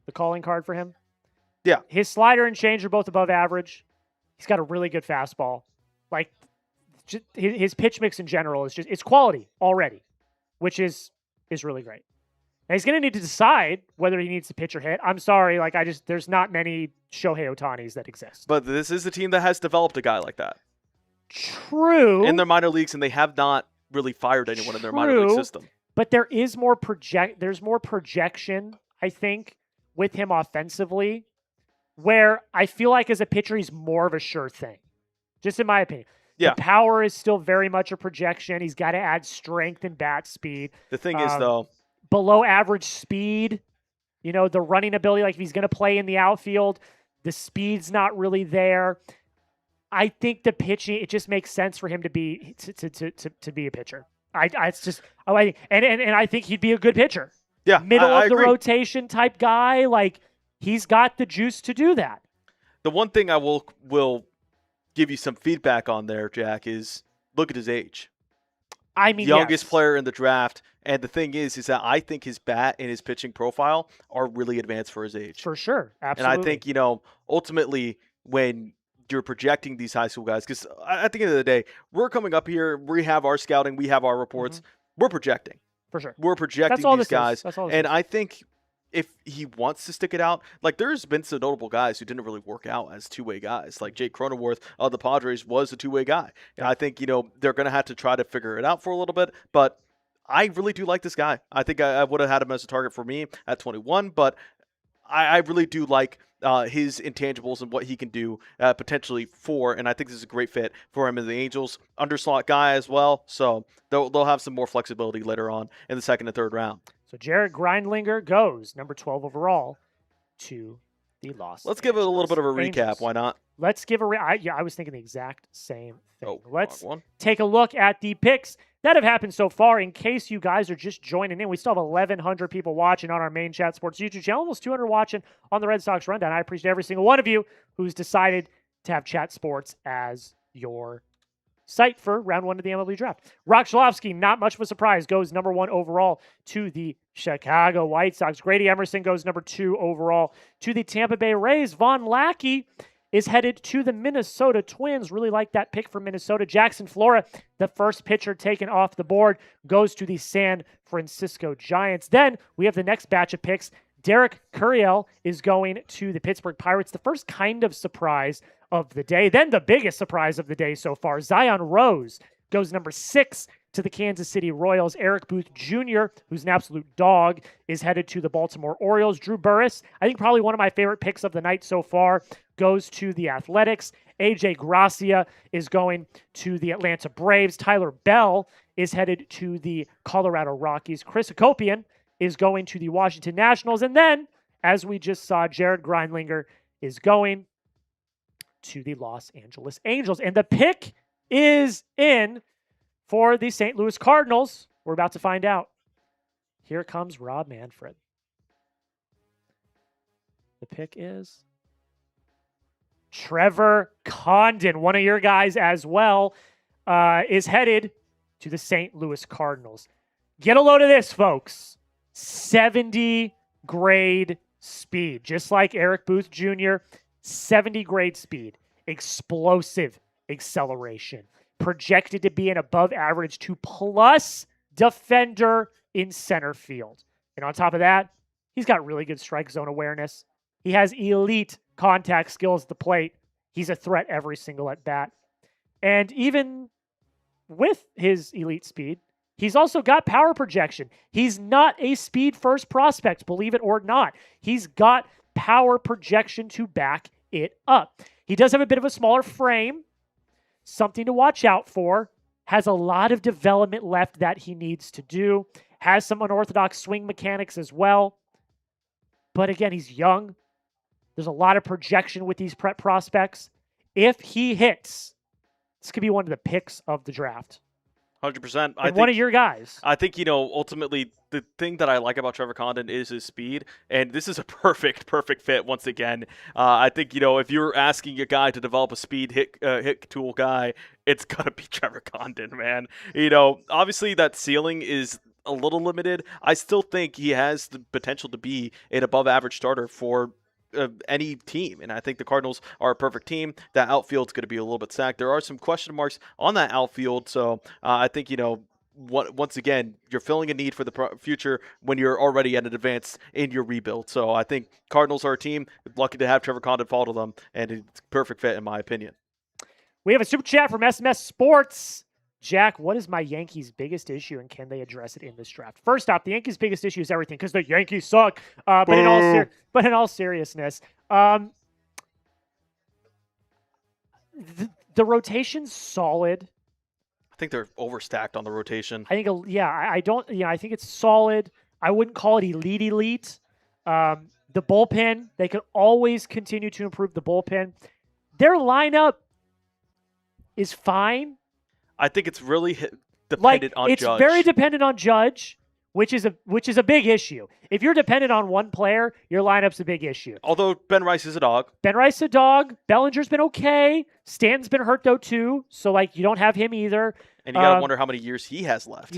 the calling card for him. Yeah. His slider and change are both above average. He's got a really good fastball. His pitch mix in general is it's quality already, which is really great. And he's going to need to decide whether he needs to pitch or hit. I'm sorry, there's not many Shohei Ohtanis that exist. But this is a team that has developed a guy like that. True. In their minor leagues, and they have not really fired anyone in their minor league system. But there is there's more projection, I think, with him offensively, where I feel like as a pitcher, he's more of a sure thing. Just in my opinion. Yeah. The power is still very much a projection. He's got to add strength and bat speed. The thing is, though, below average speed, the running ability, like if he's going to play in the outfield, the speed's not really there. I think the pitching, it just makes sense for him to be a pitcher. I think he'd be a good pitcher. Yeah, middle I of the agree. rotation type guy. Like he's got the juice to do that. The one thing I will give you some feedback on there, Jack, is look at his age. I mean, youngest yes. player in the draft. And the thing is that I think his bat and his pitching profile are really advanced for his age. For sure. Absolutely. And I think, ultimately when you're projecting these high school guys, because at the end of the day, we're coming up here, we have our scouting, we have our reports, Mm-hmm. we're projecting. For sure. We're projecting these guys. And I think if he wants to stick it out, like there's been some notable guys who didn't really work out as two-way guys. Like Jake Cronenworth of the Padres was a two-way guy. And I think, they're going to have to try to figure it out for a little bit. But I really do like this guy. I think I would have had him as a target for me at 21, but I really do like his intangibles and what he can do potentially for, and I think this is a great fit for him in the Angels. Underslot guy as well, so they'll have some more flexibility later on in the second and third round. So Jared Grindlinger goes number 12 overall to the Los Let's give it a little bit of a recap. Angels. Why not? Let's give I was thinking the exact same thing. Let's one. take a look at the picks that have happened so far. In case you guys are just joining in, we still have 1,100 people watching on our main Chat Sports YouTube channel, almost 200 watching on the Red Sox Rundown. I appreciate every single one of you who's decided to have Chat Sports as your site for round one of the MLB draft. Rock Schlofsky, not much of a surprise, goes number 1 overall to the Chicago White Sox. Grady Emerson goes number 2 overall to the Tampa Bay Rays. Von Lackey is headed to the Minnesota Twins. Really like that pick for Minnesota. Jackson Flora, the first pitcher taken off the board, goes to the San Francisco Giants. Then we have the next batch of picks. Derek Curiel is going to the Pittsburgh Pirates. The first kind of surprise of the day. Then the biggest surprise of the day so far. Zion Rose goes number 6 to the Kansas City Royals. Eric Booth Jr., who's an absolute dog, is headed to the Baltimore Orioles. Drew Burress, I think probably one of my favorite picks of the night so far, goes to the Athletics. AJ Gracia is going to the Atlanta Braves. Tyler Bell is headed to the Colorado Rockies. Chris Hakopian is going to the Washington Nationals. And then, as we just saw, Jared Grindlinger is going to the Los Angeles Angels. And the pick is in for the St. Louis Cardinals. We're about to find out. Here comes Rob Manfred. The pick is Trevor Condon, one of your guys as well, is headed to the St. Louis Cardinals. Get a load of this, folks. 70 grade speed. Just like Eric Booth Jr., 70 grade speed. Explosive acceleration. Projected to be an above average 2+ defender in center field. And on top of that, he's got really good strike zone awareness. He has elite contact skills at the plate. He's a threat every single at bat. And even with his elite speed, he's also got power projection. He's not a speed first prospect, believe it or not. He's got power projection to back it up. He does have a bit of a smaller frame, something to watch out for. Has a lot of development left that he needs to do. Has some unorthodox swing mechanics as well. But again, he's young. There's a lot of projection with these prep prospects. If he hits, this could be one of the picks of the draft. 100%. And one of your guys. I think, ultimately the thing that I like about Trevor Condon is his speed, and this is a perfect fit once again. I think, if you're asking a guy to develop a speed hit tool guy, it's going to be Trevor Condon, man. Obviously that ceiling is a little limited. I still think he has the potential to be an above average starter for any team, and I think the Cardinals are a perfect team. That outfield's going to be a little bit stacked. There are some question marks on that outfield, so I think once again, you're filling a need for the future when you're already at an advance in your rebuild. So I think Cardinals are a team lucky to have Trevor Condon fall to them, and it's a perfect fit in my opinion. We have a super chat from SMS Sports. Jack, what is my Yankees' biggest issue, and can they address it in this draft? First off, the Yankees' biggest issue is everything because the Yankees suck. But in all seriousness, the rotation's solid. I think they're overstacked on the rotation. I think, I think it's solid. I wouldn't call it elite. The bullpen, they could always continue to improve the bullpen. Their lineup is fine. I think it's really dependent on Judge. It's very dependent on Judge, which is a big issue. If you're dependent on one player, your lineup's a big issue. Although Ben Rice is a dog. Ben Rice is a dog. Bellinger's been okay. Stanton's been hurt though too, so you don't have him either. And you gotta wonder how many years he has left.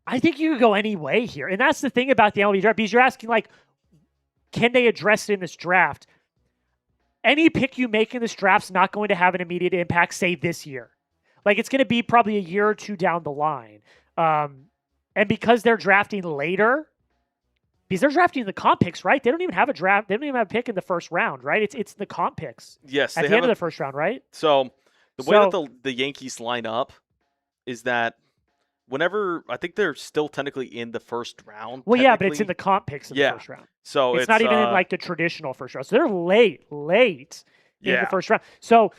I think you could go any way here, and that's the thing about the MLB draft because you're asking can they address it in this draft? Any pick you make in this draft's not going to have an immediate impact, say, this year. It's going to be probably a year or two down the line. And because they're drafting later, because they're drafting the comp picks, right? They don't even have a draft. They don't even have a pick in the first round, right? It's the comp picks. Yes. At the end of the first round, right? So the way that the Yankees line up is that whenever I think they're still technically in the first round. Well, yeah, but it's in the comp picks in the first round. So it's not even in the traditional first round. So they're late in the first round. So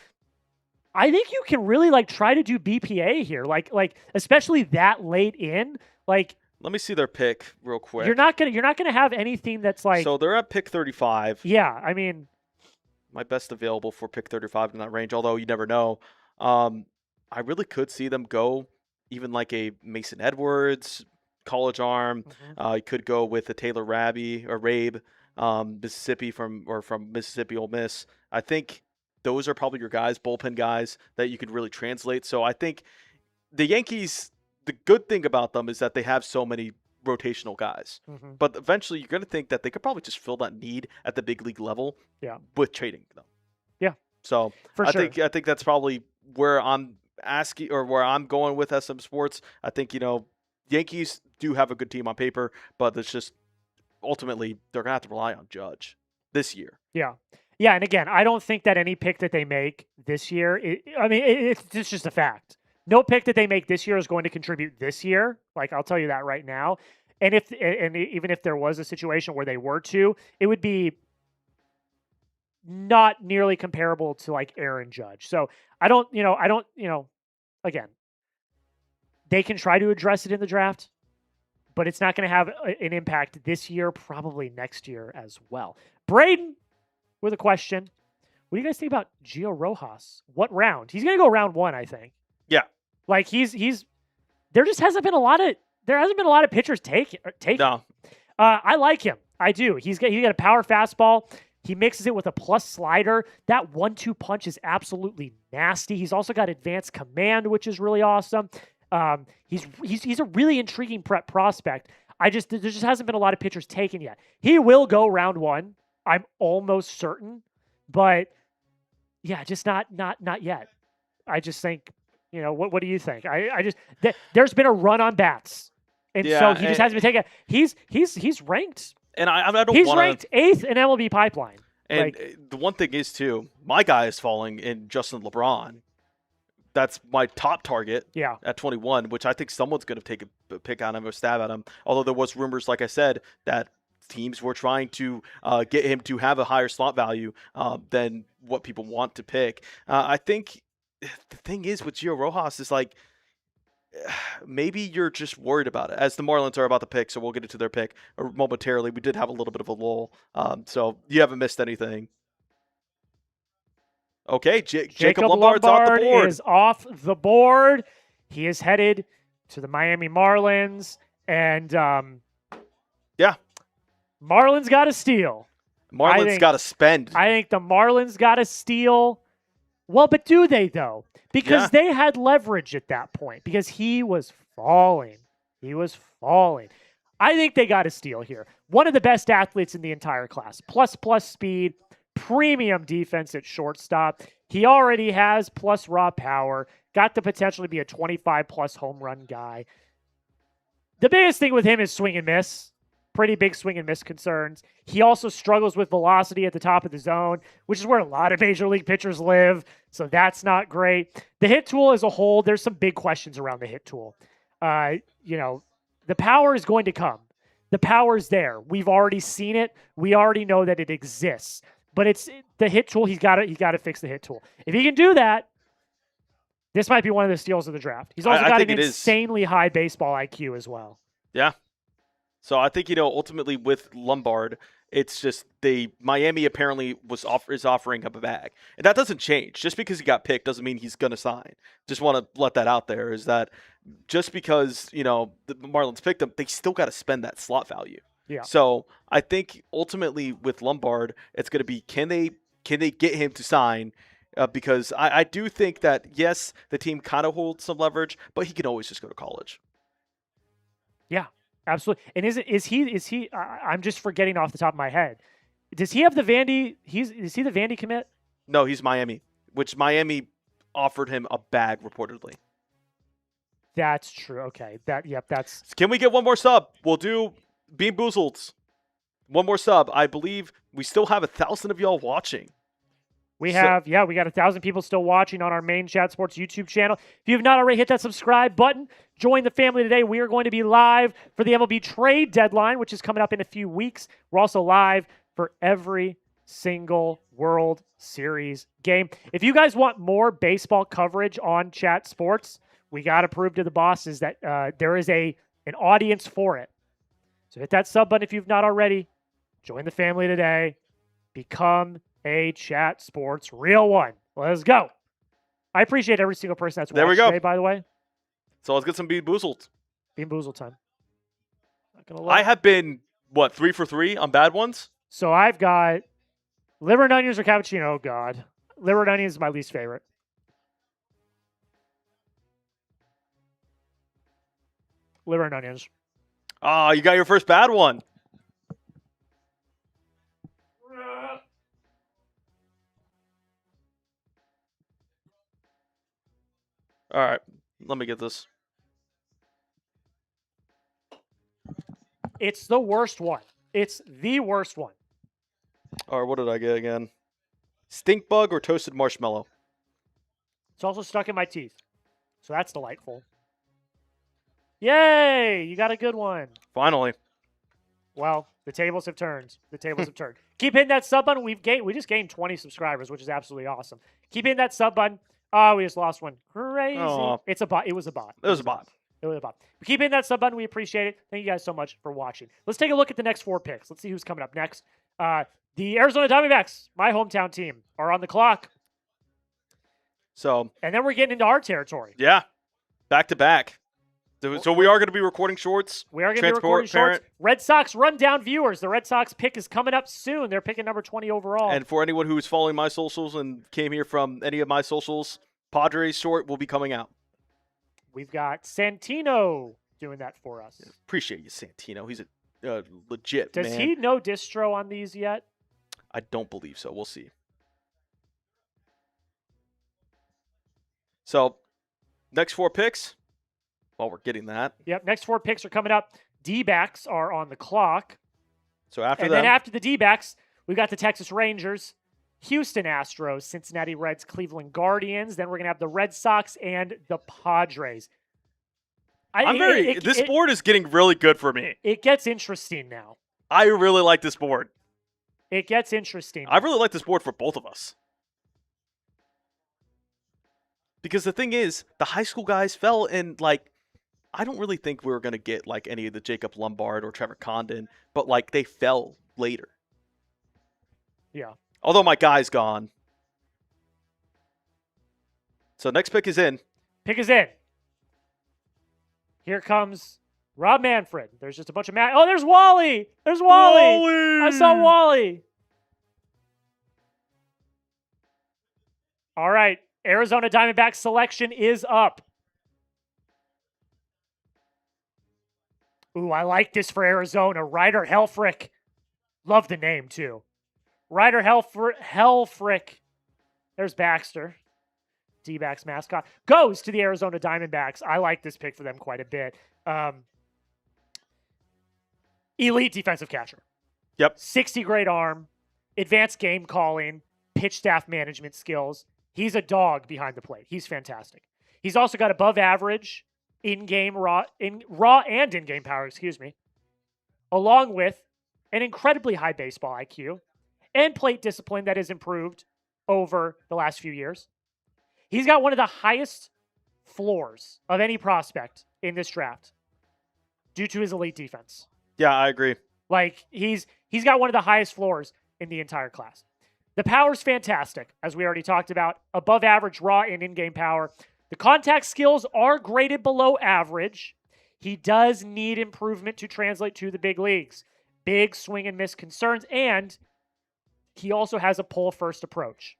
I think you can really try to do BPA here, especially that late in. Let me see their pick real quick. You're not gonna have anything that's So they're at pick 35. Yeah, I mean, my best available for pick 35 in that range. Although you never know. I really could see them go even a Mason Edwards, college arm. Mm-hmm. You could go with a Taylor Rabe, Mississippi from Mississippi Ole Miss. I think those are probably your guys, bullpen guys that you could really translate. So I think the Yankees, the good thing about them is that they have so many rotational guys. Mm-hmm. But eventually you're going to think that they could probably just fill that need at the big league level with trading them. Yeah. So I think that's probably where I'm asking or where I'm going with SM Sports. I think, Yankees do have a good team on paper, but it's just ultimately they're going to have to rely on Judge this year. Yeah. Yeah, and again, I don't think that any pick that they make this year, it's just a fact. No pick that they make this year is going to contribute this year. I'll tell you that right now. And even if there was a situation where they were to, it would be not nearly comparable to Aaron Judge. So again, they can try to address it in the draft, but it's not going to have an impact this year, probably next year as well. Braden with a question. What do you guys think about Gio Rojas? What round? He's going to go round 1, I think. Yeah. He's there just hasn't been a lot of pitchers take. No. I like him. I do. He got a power fastball. He mixes it with a plus slider. That 1-2 punch is absolutely nasty. He's also got advanced command, which is really awesome. He's a really intriguing prospect. There just hasn't been a lot of pitchers taken yet. He will go round 1. I'm almost certain, but yeah, just not yet. I just think, what do you think? There's been a run on bats, and so he just hasn't been taken. He's ranked. And I don't. He's ranked 8th in MLB pipeline. And the one thing is too, my guy is falling in Justin LeBron. That's my top target. Yeah. At 21, which I think someone's going to take a pick on him or stab at him. Although there was rumors, like I said, that teams were trying to get him to have a higher slot value than what people want to pick. I think the thing is with Gio Rojas is maybe you're just worried about it, as the Marlins are about to pick, so we'll get into their pick momentarily. We did have a little bit of a lull, so you haven't missed anything. Okay, Jacob Lombard's off the board. Is off the board. He is headed to the Miami Marlins, and Marlins got to steal. Marlins got to spend. I think the Marlins got to steal. Well, but do they, though? Because they had leverage at that point because he was falling. I think they got to steal here. One of the best athletes in the entire class. Plus speed, premium defense at shortstop. He already has plus raw power, got the potential to be a 25-plus home run guy. The biggest thing with him is swing and miss. Pretty big swing and miss concerns. He also struggles with velocity at the top of the zone, which is where a lot of major league pitchers live. So that's not great. The hit tool as a whole, there's some big questions around the hit tool. The power is going to come. The power's there. We've already seen it. We already know that it exists. But it's the hit tool. He's got to fix the hit tool. If he can do that, this might be one of the steals of the draft. He's also got an insanely high baseball IQ as well. Yeah. So I think, ultimately with Lombard, it's just Miami apparently is offering up a bag. And that doesn't change. Just because he got picked doesn't mean he's going to sign. Just want to let that out there, is that just because, the Marlins picked him, they still got to spend that slot value. Yeah. So I think ultimately with Lombard, it's going to be, can they get him to sign? Because I do think that, yes, the team kind of holds some leverage, but he can always just go to college. Yeah. Absolutely. And is he I'm just forgetting off the top of my head. Does he have the Vandy? Is he the Vandy commit? No, he's Miami, which Miami offered him a bag reportedly. That's true. Okay. That's. Can we get one more sub? We'll do Bean Boozled. One more sub. I believe we still have 1,000 of y'all watching. We got 1,000 people still watching on our main Chat Sports YouTube channel. If you have not already hit that subscribe button, join the family today. We are going to be live for the MLB trade deadline, which is coming up in a few weeks. We're also live for every single World Series game. If you guys want more baseball coverage on Chat Sports, we got to prove to the bosses that there is an audience for it. So hit that sub button if you've not already. Join the family today. Become a Chat Sports real one. Let's go. I appreciate every single person that's watched today, by the way. So let's get some Bean Boozled. Bean Boozled time. I have been, 3 for 3 on bad ones? So I've got liver and onions or cappuccino. Oh, God. Liver and onions is my least favorite. Liver and onions. Ah, you got your first bad one. All right, let me get this. It's the worst one. It's the worst one. All right, what did I get again? Stink bug or toasted marshmallow? It's also stuck in my teeth, so that's delightful. Yay! You got a good one. Finally. Well, the tables have turned. Keep hitting that sub button. We just gained 20 subscribers, which is absolutely awesome. Keep hitting that sub button. Oh, we just lost one. Crazy. Aww. It's a bot. It was a bot. It was a bot. Keep hitting that sub button. We appreciate it. Thank you guys so much for watching. Let's take a look at the next 4 picks. Let's see who's coming up next. The Arizona Diamondbacks, my hometown team, are on the clock. And then we're getting into our territory. Yeah. Back to back. So we are going to be recording shorts. We are going to be recording shorts. Red Sox rundown viewers. The Red Sox pick is coming up soon. They're picking number 20 overall. And for anyone who's following my socials and came here from any of my socials, Padres short will be coming out. We've got Santino doing that for us. Yeah, appreciate you, Santino. He's a legit man. Does he know distro on these yet? I don't believe so. We'll see. So, next 4 picks. While we're getting that. Yep, next 4 picks are coming up. D-backs are on the clock. So after then after the D-backs, we've got the Texas Rangers, Houston Astros, Cincinnati Reds, Cleveland Guardians. Then we're going to have the Red Sox and the Padres. This board is getting really good for me. It gets interesting now. I really like this board. It gets interesting. I really like this board for both of us. Because the thing is, the high school guys fell in, I don't really think we were going to get, any of the Jacob Lombard or Trevor Condon, but, they fell later. Yeah. Although my guy's gone. So next pick is in. Pick is in. Here comes Rob Manfred. There's just a bunch of Oh, there's Wally. There's Wally. I saw Wally. All right. Arizona Diamondbacks selection is up. Ooh, I like this for Arizona. Ryder Helfrich. Love the name, too. Ryder Helfrich. There's Baxter. D-backs mascot. Goes to the Arizona Diamondbacks. I like this pick for them quite a bit. Elite defensive catcher. Yep. 60 grade arm, advanced game calling, pitch staff management skills. He's a dog behind the plate. He's fantastic. He's also got above average in-game raw and in-game power, along with an incredibly high baseball IQ and plate discipline that has improved over the last few years. He's got one of the highest floors of any prospect in this draft due to his elite defense. Yeah, I agree. Like, he's got one of the highest floors in the entire class. The power's fantastic, as we already talked about. Above average raw and in-game power. The contact skills are graded below average. He does need improvement to translate to the big leagues. Big swing and miss concerns, and he also has a pull-first approach.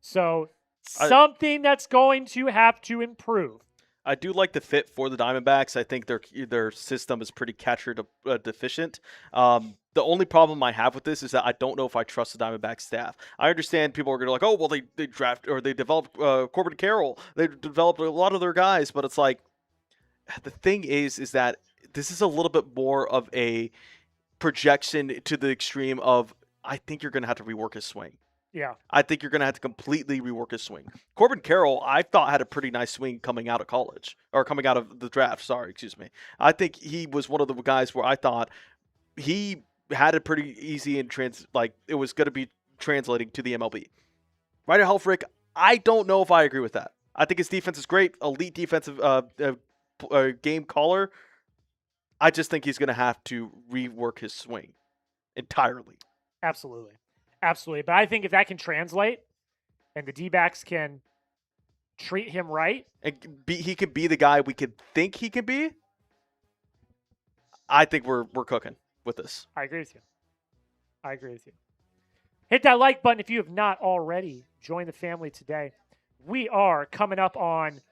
So, something that's going to have to improve. I do like the fit for the Diamondbacks. I think their system is pretty catcher deficient. The only problem I have with this is that I don't know if I trust the Diamondback staff. I understand people are going to like, oh, well, they draft or they developed Corbin Carroll. They developed a lot of their guys, but it's like the thing is that this is a little bit more of a projection to the extreme of I think you're going to have to rework his swing. Yeah. I think you're going to have to completely rework his swing. Corbin Carroll, I thought had a pretty nice swing coming out of college or coming out of the draft. I think he was one of the guys where I thought he had it pretty easy and it was going to be translating to the MLB. Ryder Helfrich, I don't know if I agree with that. I think his defense is great, elite defensive game caller. I just think he's going to have to rework his swing entirely. Absolutely. But I think if that can translate and the D-backs can treat him right. And he could be the guy we could think he could be. I think we're cooking with this. I agree with you. Hit that like button if you have not already. Join the family today. We are coming up on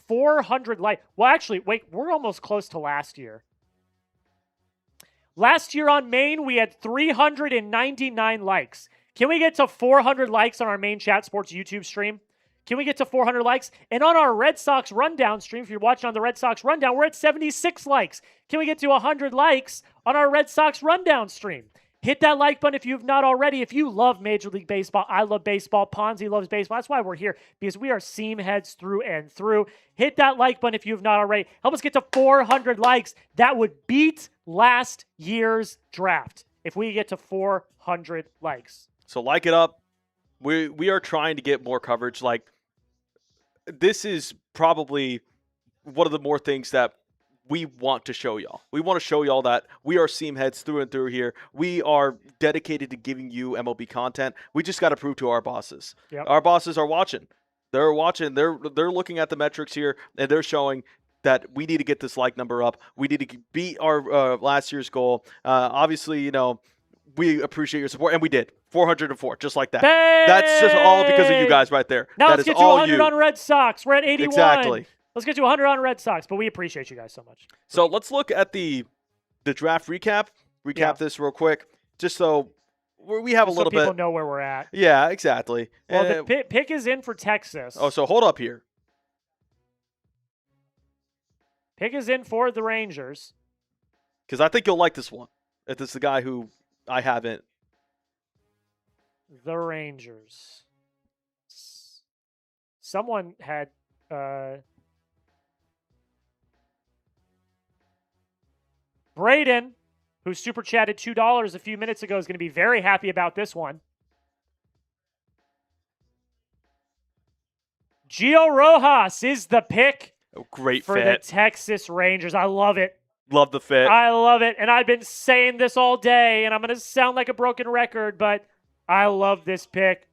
400 likes. Well, actually, wait, we're almost close to last year. Last year on Maine, we had 399 likes. Can we get to 400 likes on our Main Chat Sports YouTube stream? Can we get to 400 likes? And on our Red Sox Rundown stream, if you're watching on the Red Sox Rundown, we're at 76 likes. Can we get to 100 likes on our Red Sox Rundown stream? Hit that like button if you've not already. If you love Major League Baseball, I love baseball, Ponzi loves baseball. That's why we're here, because we are seam heads through and through. Hit that like button if you've not already. Help us get to 400 likes. That would beat last year's draft if we get to 400 likes. So like it up. We are trying to get more coverage. Like, this is probably one of the more things that we want to show y'all. We want to show y'all that we are seam heads through and through here. We are dedicated to giving you MLB content. We just got to prove to our bosses. Yep. Our bosses are watching. They're watching. They're looking at the metrics here, and they're showing that we need to get this like number up. We need to beat our last year's goal. Obviously, we appreciate your support, and we did. 404, just like that. Hey! That's just all because of you guys right there. Now that let's get is to all 100 you. on Red Sox. We're at 81. Exactly. Let's get to 100 on Red Sox, but we appreciate you guys so much. So let's look at the draft recap. This real quick, just so we have a little bit. So people know where we're at. Yeah, exactly. Well, the pick is in for Texas. Oh, so hold up here. Pick is in for the Rangers. Because I think you'll like this one. If this is the guy who I haven't. The Rangers. Someone had Braden, who super chatted $2 a few minutes ago, is going to be very happy about this one. Gio Rojas is the pick. Great for fit. The Texas Rangers. I love it. Love the fit. I love it. And I've been saying this all day, and I'm going to sound like a broken record, but I love this pick.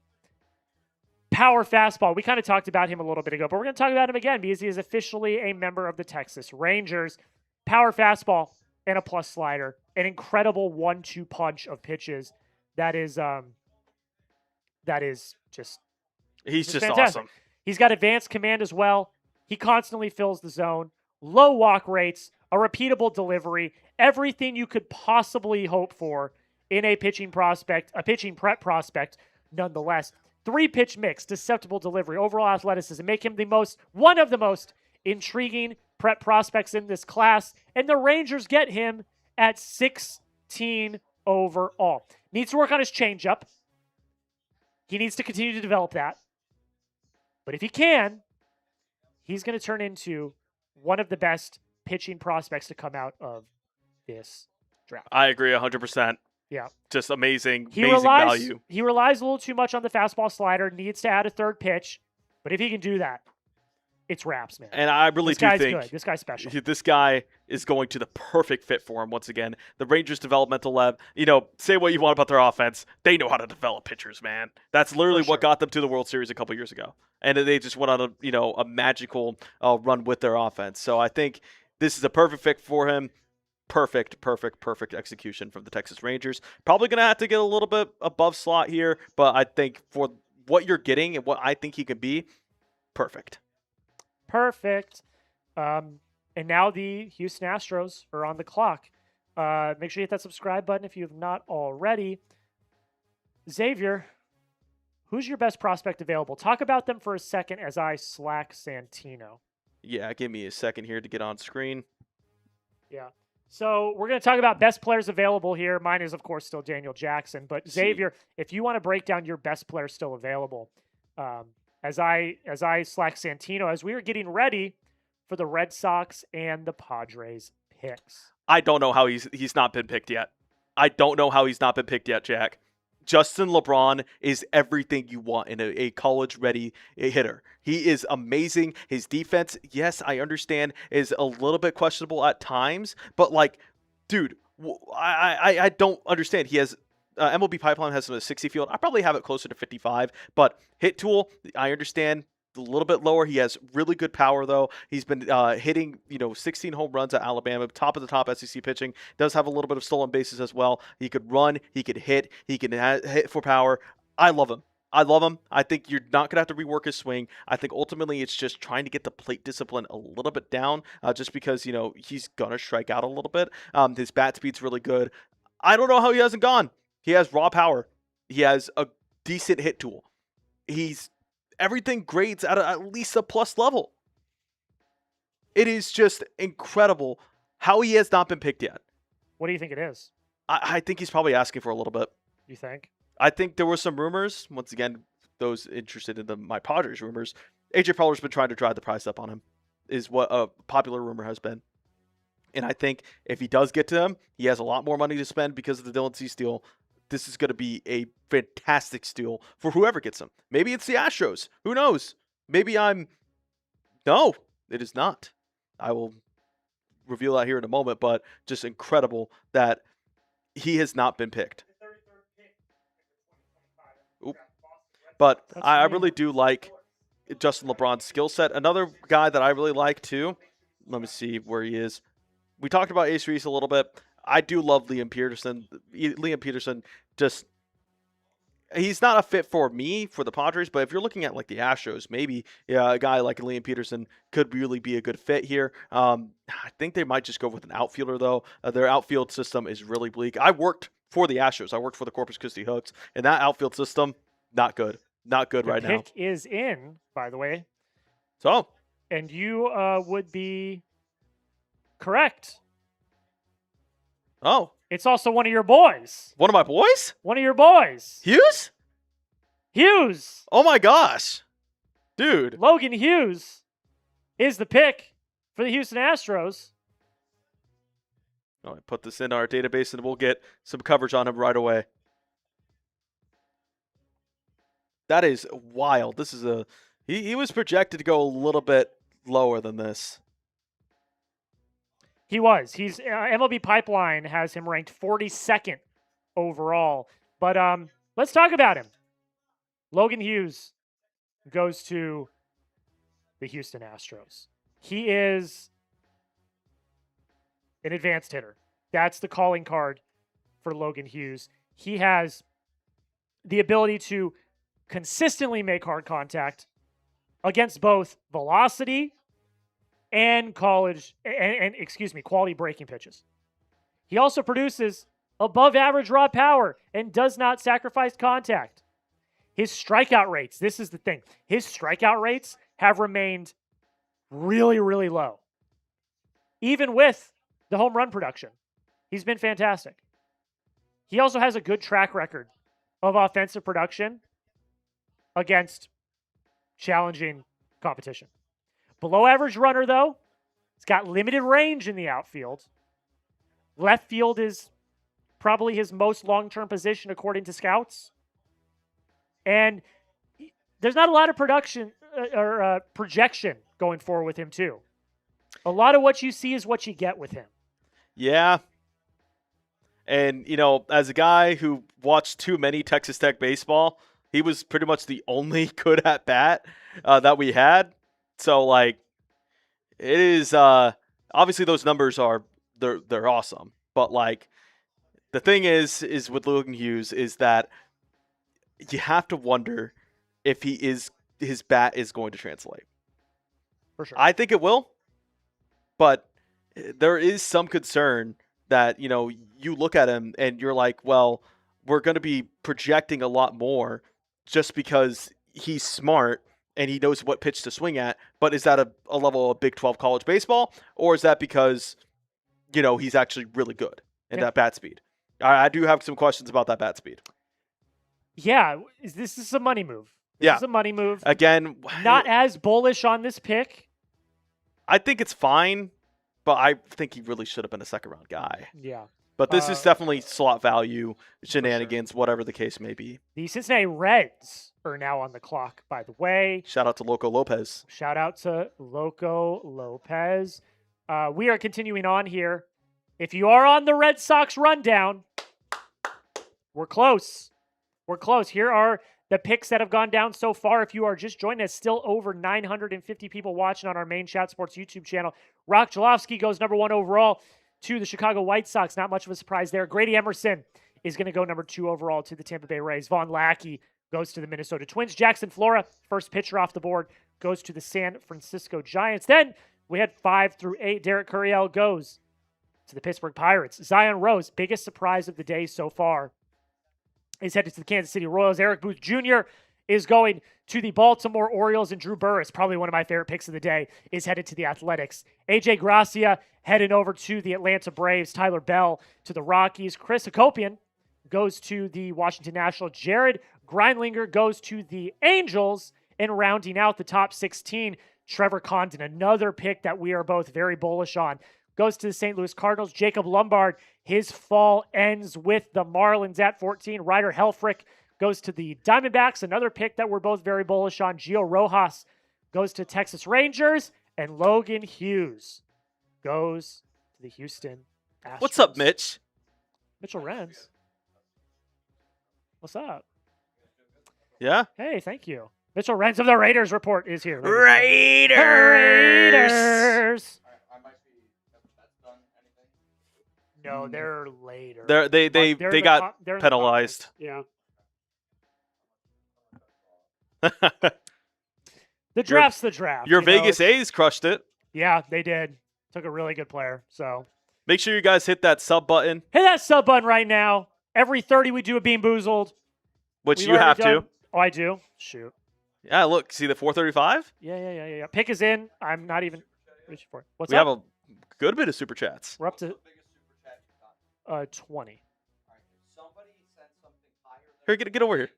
Power fastball. We kind of talked about him a little bit ago, but we're going to talk about him again because he is officially a member of the Texas Rangers. Power fastball and a plus slider. An incredible 1-2 punch of pitches. That is just He's just fantastic. awesome. He's got advanced command as well. He constantly fills the zone. Low walk rates, a repeatable delivery, everything you could possibly hope for in a pitching prep prospect. Nonetheless, 3-pitch mix, deceptible delivery, overall athleticism make him one of the most intriguing prep prospects in this class. And the Rangers get him at 16 overall. Needs to work on his changeup. He needs to continue to develop that. But if he can, he's going to turn into one of the best pitching prospects to come out of this draft. I agree 100%. Yeah. Just amazing Value. value. He relies a little too much on the fastball slider, needs to add a third pitch. But if he can do that, it's wraps, man. And I really do think good. This guy's special. This guy is going to the perfect fit for him once again. The Rangers developmental lab, say what you want about their offense. They know how to develop pitchers, man. That's literally what got them to the World Series a couple years ago. And they just went on a magical run with their offense. So I think this is a perfect fit for him. Perfect execution from the Texas Rangers. Probably going to have to get a little bit above slot here, but I think for what you're getting and what I think he could be, perfect. And now the Houston Astros are on the clock. Make sure you hit that subscribe button if you have not already. Xavier, who's your best prospect available? Talk about them for a second as I slack Santino. Yeah, give me a second here to get on screen. Yeah. So we're going to talk about best players available here. Mine is, of course, still Daniel Jackson. But Xavier, if you want to break down your best players still available, as I slack Santino, as we were getting ready for the Red Sox and the Padres picks. I don't know how he's not been picked yet. I don't know how he's not been picked yet, Jack. Justin LeBron is everything you want in a college-ready hitter. He is amazing. His defense, yes, I understand, is a little bit questionable at times. But, dude, I don't understand. He has MLB Pipeline has a 60 field. I probably have it closer to 55. But hit tool, I understand, a little bit lower. He has really good power, though. He's been hitting, 16 home runs at Alabama, top of the top SEC pitching. Does have a little bit of stolen bases as well. He could run. He could hit. He can hit for power. I love him. I think you're not going to have to rework his swing. I think ultimately it's just trying to get the plate discipline a little bit down just because, he's going to strike out a little bit. His bat speed's really good. I don't know how he hasn't gone. He has raw power. He has a decent hit tool. Everything grades at least a plus level. It is just incredible how he has not been picked yet. What do you think it is? I think he's probably asking for a little bit. You think? I think there were some rumors. Once again, those interested in my Padres rumors, AJ Preller's been trying to drive the price up on him, is what a popular rumor has been. And I think if he does get to them, he has a lot more money to spend because of the Dylan Cease deal. This is going to be a fantastic steal for whoever gets him. Maybe it's the Astros. Who knows? No, it is not. I will reveal that here in a moment, but just incredible that he has not been picked. Oop. But I really do like Justin LeBron's skill set. Another guy that I really like too, let me see where he is. We talked about Ace Reese a little bit. I do love Liam Peterson. He's not a fit for me for the Padres, but if you're looking at the Astros, maybe a guy like Liam Peterson could really be a good fit here. I think they might just go with an outfielder, though. Their outfield system is really bleak. I worked for the Astros. I worked for the Corpus Christi Hooks, and that outfield system, not good. Not good right now. The pick is in, by the way. So. And you would be correct. Oh. It's also one of your boys. One of my boys? One of your boys. Hughes? Hughes. Oh, my gosh. Dude. Logan Hughes is the pick for the Houston Astros. I put this in our database, and we'll get some coverage on him right away. That is wild. This is he was projected to go a little bit lower than this. He was. He's MLB Pipeline has him ranked 42nd overall. But let's talk about him. Logan Hughes goes to the Houston Astros. He is an advanced hitter. That's the calling card for Logan Hughes. He has the ability to consistently make hard contact against both velocity and quality breaking pitches. He also produces above average raw power and does not sacrifice contact. His strikeout rates, this is the thing. His strikeout rates have remained really, really low. Even with the home run production, he's been fantastic. He also has a good track record of offensive production against challenging competition. Below average runner, though. He's got limited range in the outfield. Left field is probably his most long-term position according to scouts. And there's not a lot of production or projection going forward with him, too. A lot of what you see is what you get with him. Yeah. And, as a guy who watched too many Texas Tech baseball, he was pretty much the only good at bat that we had. So, it is obviously those numbers they're awesome. But, the thing is with Logan Hughes is that you have to wonder if his bat is going to translate. For sure. I think it will. But there is some concern that, you look at him and you're like, well, we're going to be projecting a lot more just because he's smart and he knows what pitch to swing at. But is that a level of Big 12 college baseball? Or is that because, he's actually really good at that bat speed? I do have some questions about that bat speed. Yeah. This is a money move. This is a money move. Again, not as bullish on this pick. I think it's fine, but I think he really should have been a second-round guy. Yeah. But this is definitely slot value, shenanigans, whatever the case may be. The Cincinnati Reds are now on the clock, by the way. Shout out to Loco Lopez. Shout out to Loco Lopez. We are continuing on here. If you are on the Red Sox rundown, we're close. We're close. Here are the picks that have gone down so far. If you are just joining us, still over 950 people watching on our main Chat Sports YouTube channel. Rock Jalofsky goes number 1 overall to the Chicago White Sox. Not much of a surprise there. Grady Emerson is going to go number 2 overall to the Tampa Bay Rays. Vaughn Lackey goes to the Minnesota Twins. Jackson Flora, first pitcher off the board, goes to the San Francisco Giants. Then we had 5 through 8. Derek Curiel goes to the Pittsburgh Pirates. Zion Rose, biggest surprise of the day so far, is headed to the Kansas City Royals. Eric Booth Jr. is going to the Baltimore Orioles, and Drew Burris, probably one of my favorite picks of the day, is headed to the Athletics. AJ Gracia heading over to the Atlanta Braves. Tyler Bell to the Rockies. Chris Hakopian goes to the Washington Nationals. Jared Grindlinger goes to the Angels. And rounding out the top 16, Trevor Condon, another pick that we are both very bullish on, goes to the St. Louis Cardinals. Jacob Lombard, his fall ends with the Marlins at 14. Ryder Helfrich goes to the Diamondbacks, another pick that we're both very bullish on. Gio Rojas goes to Texas Rangers, and Logan Hughes goes to the Houston Astros. What's up, Mitch? Mitchell Renz. What's up? Yeah? Hey, thank you. Mitchell Renz of the Raiders Report is here. Raiders! Raiders! No, they're later. They got penalized. Yeah. The draft's the draft. Your Vegas A's crushed it. Yeah, they did. Took a really good player. So make sure you guys hit that sub button. Hit that sub button right now. Every 30 we do a Bean Boozled. Which you have to. Oh, I do? Shoot. Yeah, look. See the 435? Yeah. Pick is in. I'm not even reaching for it. What's we up? have a good bit of super chats. We're up to 20. Here, get over here.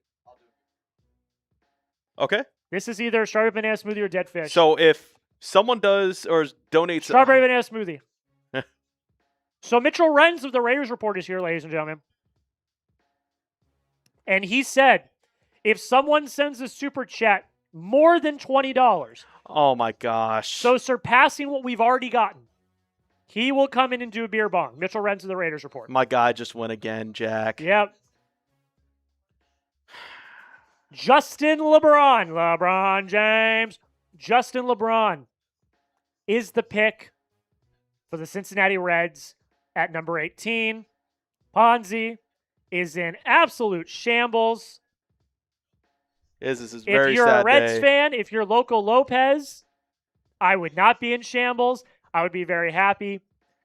Okay. This is either strawberry banana smoothie or dead fish. So if someone does or donates strawberry banana smoothie. So Mitchell Renz of the Raiders Report is here, ladies and gentlemen. And he said, if someone sends a super chat more than $20. Oh my gosh. So surpassing what we've already gotten. He will come in and do a beer bong. Mitchell Renz of the Raiders Report. My guy just went again, Jack. Yep. Justin LeBron James. Justin LeBron is the pick for the Cincinnati Reds at number 18. Ponzi is in absolute shambles. This is very if you're sad a Reds day. fan, if you're Loco Lopez, I would not be in shambles. I would be very happy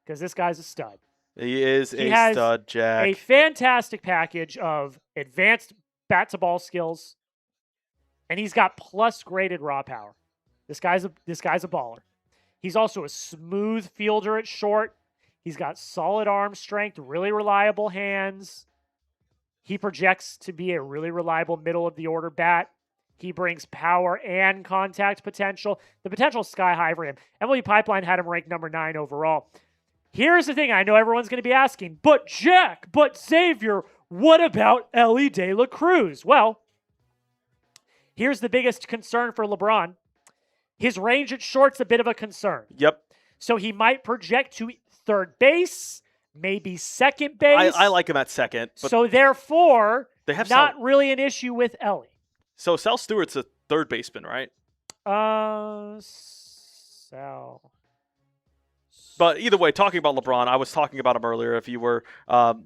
because this guy's a stud. He is He a stud, Jack. A fantastic package of advanced bat-to-ball skills, and he's got plus graded raw power. This guy's a baller. He's also a smooth fielder at short. He's got solid arm strength, really reliable hands. He projects to be a really reliable middle of the order bat. He brings power and contact potential. The potential is sky high for him. MLB Pipeline had him ranked number 9 overall. Here's the thing I know everyone's going to be asking, but Xavier, what about Ellie De La Cruz? Well, here's the biggest concern for LeBron. His range at short's a bit of a concern. Yep. So he might project to third base, maybe second base. I like him at second. But so therefore, they have not really an issue with Ellie. So Sal Stewart's a third baseman, right? Sal. But either way, talking about LeBron, I was talking about him earlier. If you were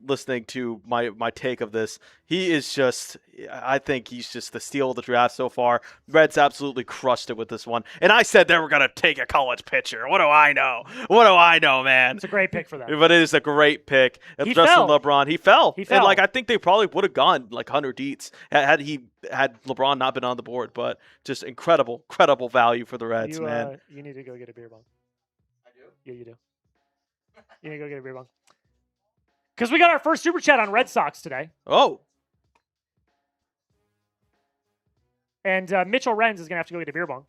listening to my take of this, he is just, I think he's just the steal of the draft so far. Reds absolutely crushed it with this one. And I said they were going to take a college pitcher. What do I know? What do I know, man? It's a great pick for them. But it is a great pick. He fell. LeBron. He fell. And I think they probably would have gone like 100 deets had LeBron not been on the board. But just incredible value for the Reds, man. You need to go get a beer bong. Yeah, you do. You need to go get a beer bong. Because we got our first super chat on Red Sox today. Oh. And Mitchell Renz is going to have to go get a beer bong.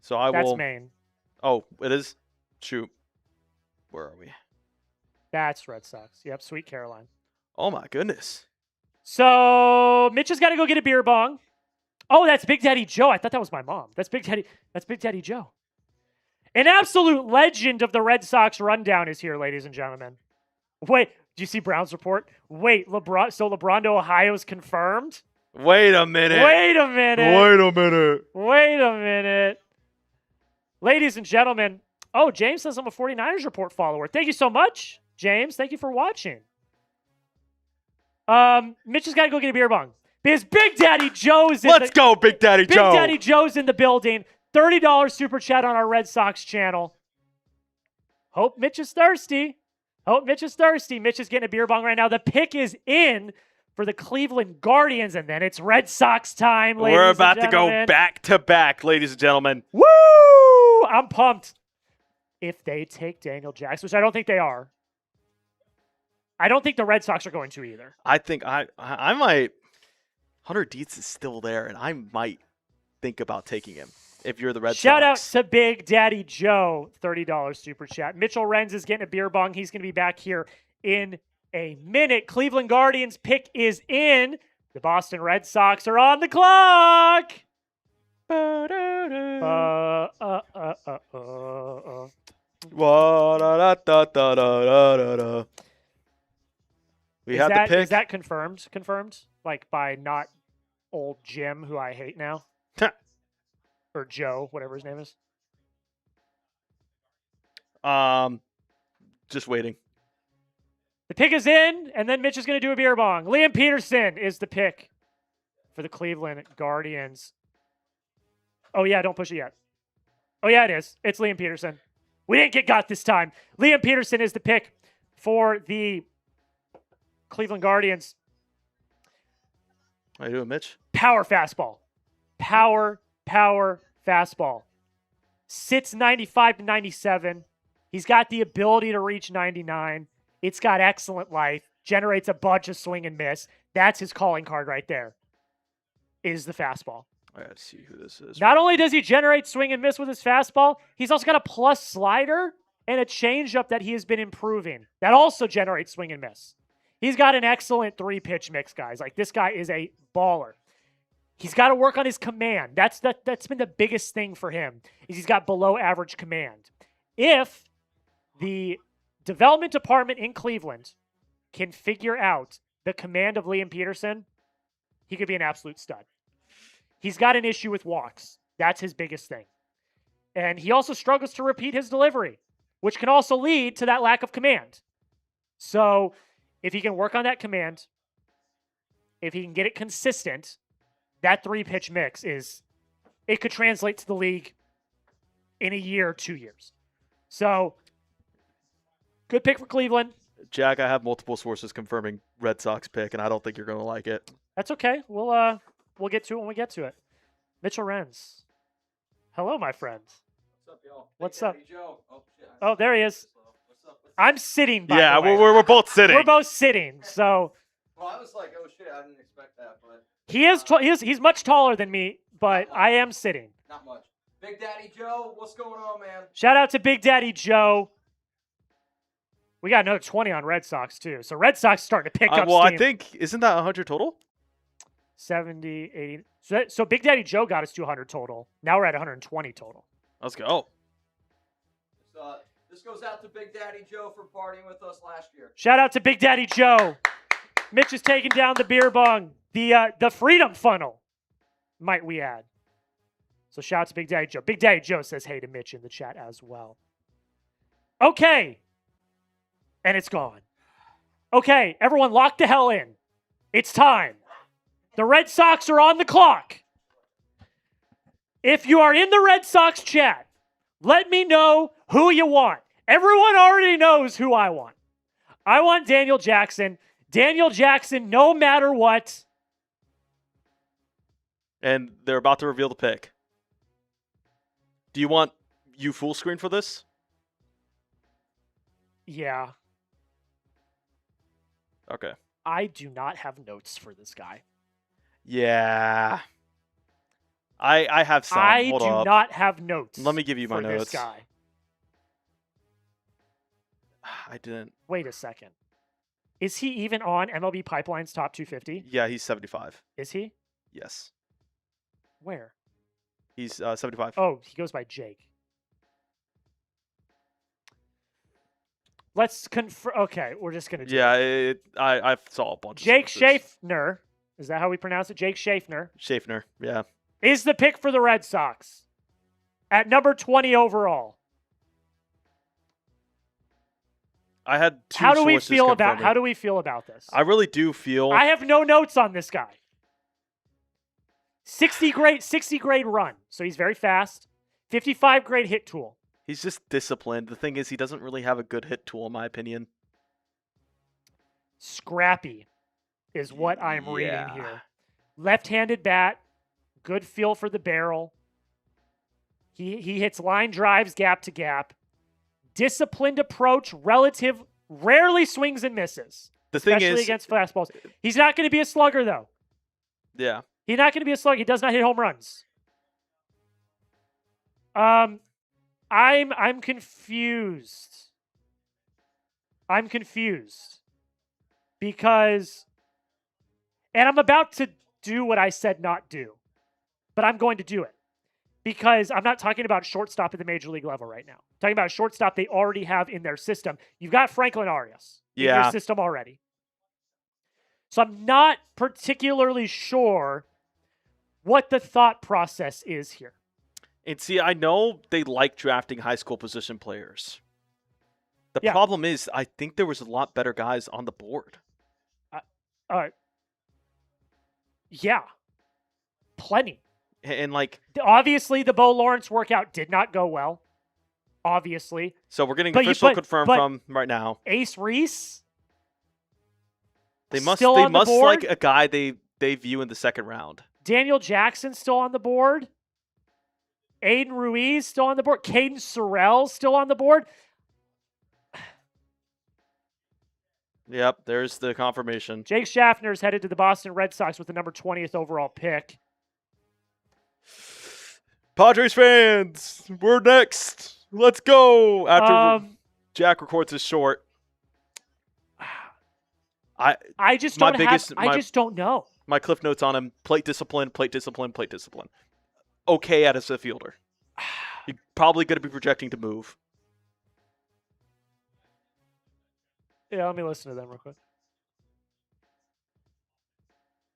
So That's Maine. Oh, it is? Shoot. Where are we? That's Red Sox. Yep, Sweet Caroline. Oh, my goodness. So Mitch has got to go get a beer bong. Oh, that's Big Daddy Joe. I thought that was my mom. That's Big Daddy Joe. An absolute legend of the Red Sox rundown is here, ladies and gentlemen. Wait, do you see Brown's report? Wait, LeBron to Ohio's confirmed? Wait a minute. Ladies and gentlemen, James says I'm a 49ers report follower. Thank you so much, James. Thank you for watching. Mitch has got to go get a beer bong. Because Big Daddy Joe's in Let's go, Big Daddy Joe. Big Daddy Joe's in the building. $30 super chat on our Red Sox channel. Hope Mitch is thirsty. Mitch is getting a beer bong right now. The pick is in for the Cleveland Guardians, and then it's Red Sox time, ladies and gentlemen. We're about to go back to back, ladies and gentlemen. Woo! I'm pumped. If they take Daniel Jackson, which I don't think they are. I don't think the Red Sox are going to either. I think I might. Hunter Dietz is still there, and I might think about taking him. If you're the Red Sox. Shout out to Big Daddy Joe, $30 super chat. Mitchell Renz is getting a beer bong. He's going to be back here in a minute. Cleveland Guardians pick is in. The Boston Red Sox are on the clock. We have the pick. Is that confirmed? Confirmed? Like by not old Jim, who I hate now? Or Joe, whatever his name is. Just waiting. The pick is in, and then Mitch is going to do a beer bong. Liam Peterson is the pick for the Cleveland Guardians. Oh, yeah, don't push it yet. Oh, yeah, it is. It's Liam Peterson. We didn't get this time. Liam Peterson is the pick for the Cleveland Guardians. How you doing, Mitch? Power fastball. Power fastball. Sits 95 to 97. He's got the ability to reach 99. It's got excellent life. Generates a bunch of swing and miss. That's his calling card right there. Is the fastball. I gotta see who this is. Not only does he generate swing and miss with his fastball, he's also got a plus slider and a changeup that he has been improving. That also generates swing and miss. He's got an excellent 3-pitch mix, guys. Like, this guy is a baller. He's got to work on his command. That's been the biggest thing for him, is he's got below average command. If the development department in Cleveland can figure out the command of Liam Peterson, he could be an absolute stud. He's got an issue with walks. That's his biggest thing. And he also struggles to repeat his delivery, which can also lead to that lack of command. So if he can work on that command, if he can get it consistent, that 3-pitch mix it could translate to the league in a year or 2 years. So, good pick for Cleveland. Jack, I have multiple sources confirming Red Sox pick, and I don't think you're going to like it. That's okay. We'll We'll get to it when we get to it. Mitchell Renz. Hello, my friend. What's up, y'all? What's Big up? Daddy Joe. Oh, shit. Oh, there he is. What's up? I'm sitting, by Yeah, the way. we're both sitting. We're both sitting, so Well, I was like, oh, shit, I didn't expect that, but he's much taller than me, but I am sitting. not much. Big Daddy Joe, what's going on, man? Shout out to Big Daddy Joe. We got another 20 on Red Sox, too. So Red Sox starting to pick up Well, steam. I think, isn't that 100 total? 70, 80. So Big Daddy Joe got us to 100 total. Now we're at 120 total. Let's go. This goes out to Big Daddy Joe for partying with us last year. Shout out to Big Daddy Joe. Mitch is taking down the beer bong. The Freedom Funnel, might we add. So shout out to Big Daddy Joe. Big Daddy Joe says hey to Mitch in the chat as well. Okay. And it's gone. Okay, everyone lock the hell in. It's time. The Red Sox are on the clock. If you are in the Red Sox chat, let me know who you want. Everyone already knows who I want. I want Daniel Jackson. Daniel Jackson, no matter what. And they're about to reveal the pick. Do you want you full screen for this? Yeah. Okay. I do not have notes for this guy. Yeah. I have some. I Hold do up. not have notes. Let me give you my for notes. this guy. I didn't. Wait a second. Is he even on MLB Pipeline's top 250? Yeah, he's 75. Is he? Yes. Where? He's 75. Oh, he goes by Jake. Let's confirm. Okay, we're just gonna do Yeah, it. I saw a bunch Jake of sources. Schaffner. Is that how we pronounce it? Jake Schaffner Schaffner, yeah. is the pick for the Red Sox at number 20 overall. I had two How do we sources feel about confirming. how do we feel about this? I really do feel I have no notes on this guy. 60 grade run. So he's very fast. 55 grade hit tool. he's just disciplined. The thing is, he doesn't really have a good hit tool, in my opinion. Scrappy is what I'm reading Yeah. here. Left-handed bat, good feel for the barrel. He hits line drives gap to gap. Disciplined approach, rarely swings and misses. The thing Especially is, against fastballs. He's not going to be a slugger though. yeah, He's not going to be a slugger. He does not hit home runs. I'm confused. I'm confused. Because, and I'm about to do what I said not do, but I'm going to do it. Because I'm not talking about shortstop at the major league level right now. I'm talking about a shortstop they already have in their system. You've got Franklin Arias in your Yeah. system already. So I'm not particularly sure what the thought process is here. and see, I know they like drafting high school position players. The Yeah. problem is, I think there was a lot better guys on the board. Yeah, plenty. And like, Obviously, the Bo Lawrence workout did not go well. Obviously. so we're getting But you- official but- confirmed but- from right now. Ace Reese? They must still on the like board? a guy they view in the second round. Daniel Jackson still on the board. Aiden Ruiz still on the board. Caden Sorrell still on the board. Yep, there's the confirmation. Jake Schaffner is headed to the Boston Red Sox with the number 20th overall pick. Padres fans, we're next. Let's go. After Jack records his short. I just my don't biggest- have. I just don't know. My cliff notes on him: plate discipline, plate discipline, plate discipline. Okay as a fielder. You're probably going to be projecting to move. Yeah, let me listen to them real quick.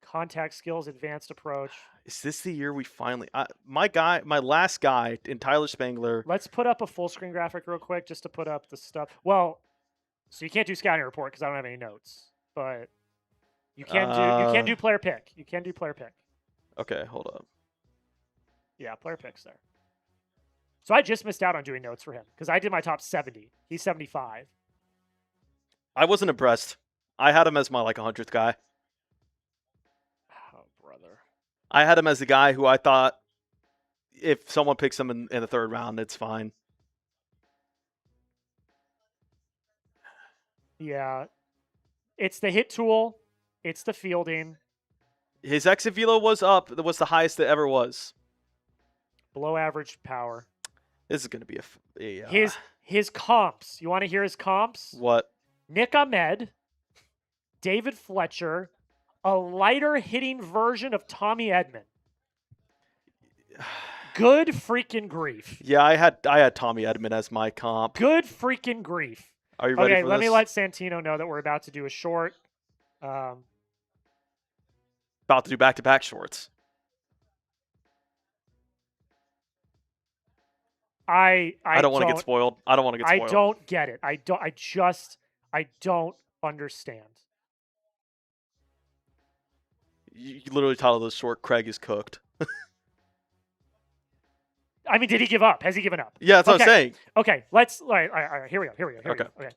Contact skills, advanced approach. Is this the year we finally? My last guy in Tyler Spangler. Let's put up a full screen graphic real quick just to put up the stuff. Well, so you can't do scouting report because I don't have any notes, but you can do player pick. You can do player pick. Okay, hold up. Yeah, player picks there. So I just missed out on doing notes for him because I did my top 70. He's 75. I wasn't impressed. I had him as my 100th guy. Oh, brother. I had him as the guy who I thought if someone picks him in the third round, it's fine. Yeah. It's the hit tool. It's the fielding. His exit velo was up. It was the highest it ever was. Below average power. This is going to be a His comps. You want to hear his comps? what? Nick Ahmed, David Fletcher, a lighter hitting version of Tommy Edman. Good freaking grief. Yeah, I had Tommy Edman as my comp. Good freaking grief. Are you ready Okay, for let this? me let Santino know that we're about to do a short. About to do back-to-back shorts. I don't want to get spoiled. I don't want to get spoiled. I don't get it. I don't understand. You literally titled this short, Craig is cooked. I mean, did he give up? Has he given up? Yeah, that's what I'm saying. Okay, all right, here we go. Here we go. Okay. Okay.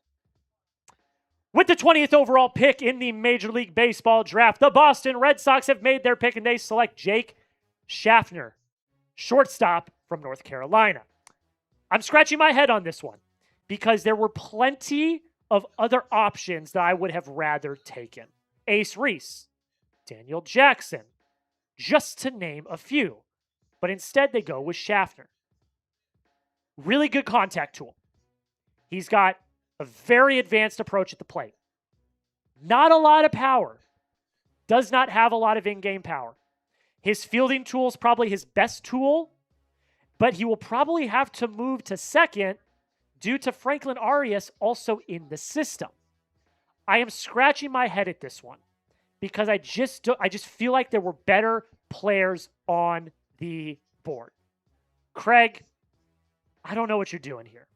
With the 20th overall pick in the Major League Baseball draft, the Boston Red Sox have made their pick and they select Jake Schaffner, shortstop from North Carolina. I'm scratching my head on this one because there were plenty of other options that I would have rather taken. Ace Reese, Daniel Jackson, just to name a few. But instead they go with Schaffner. Really good contact tool. He's got a very advanced approach at the plate. Not a lot of power. Does not have a lot of in-game power. His fielding tool is probably his best tool, but he will probably have to move to second due to Franklin Arias also in the system. I am scratching my head at this one because I just feel like there were better players on the board. Craig, I don't know what you're doing here.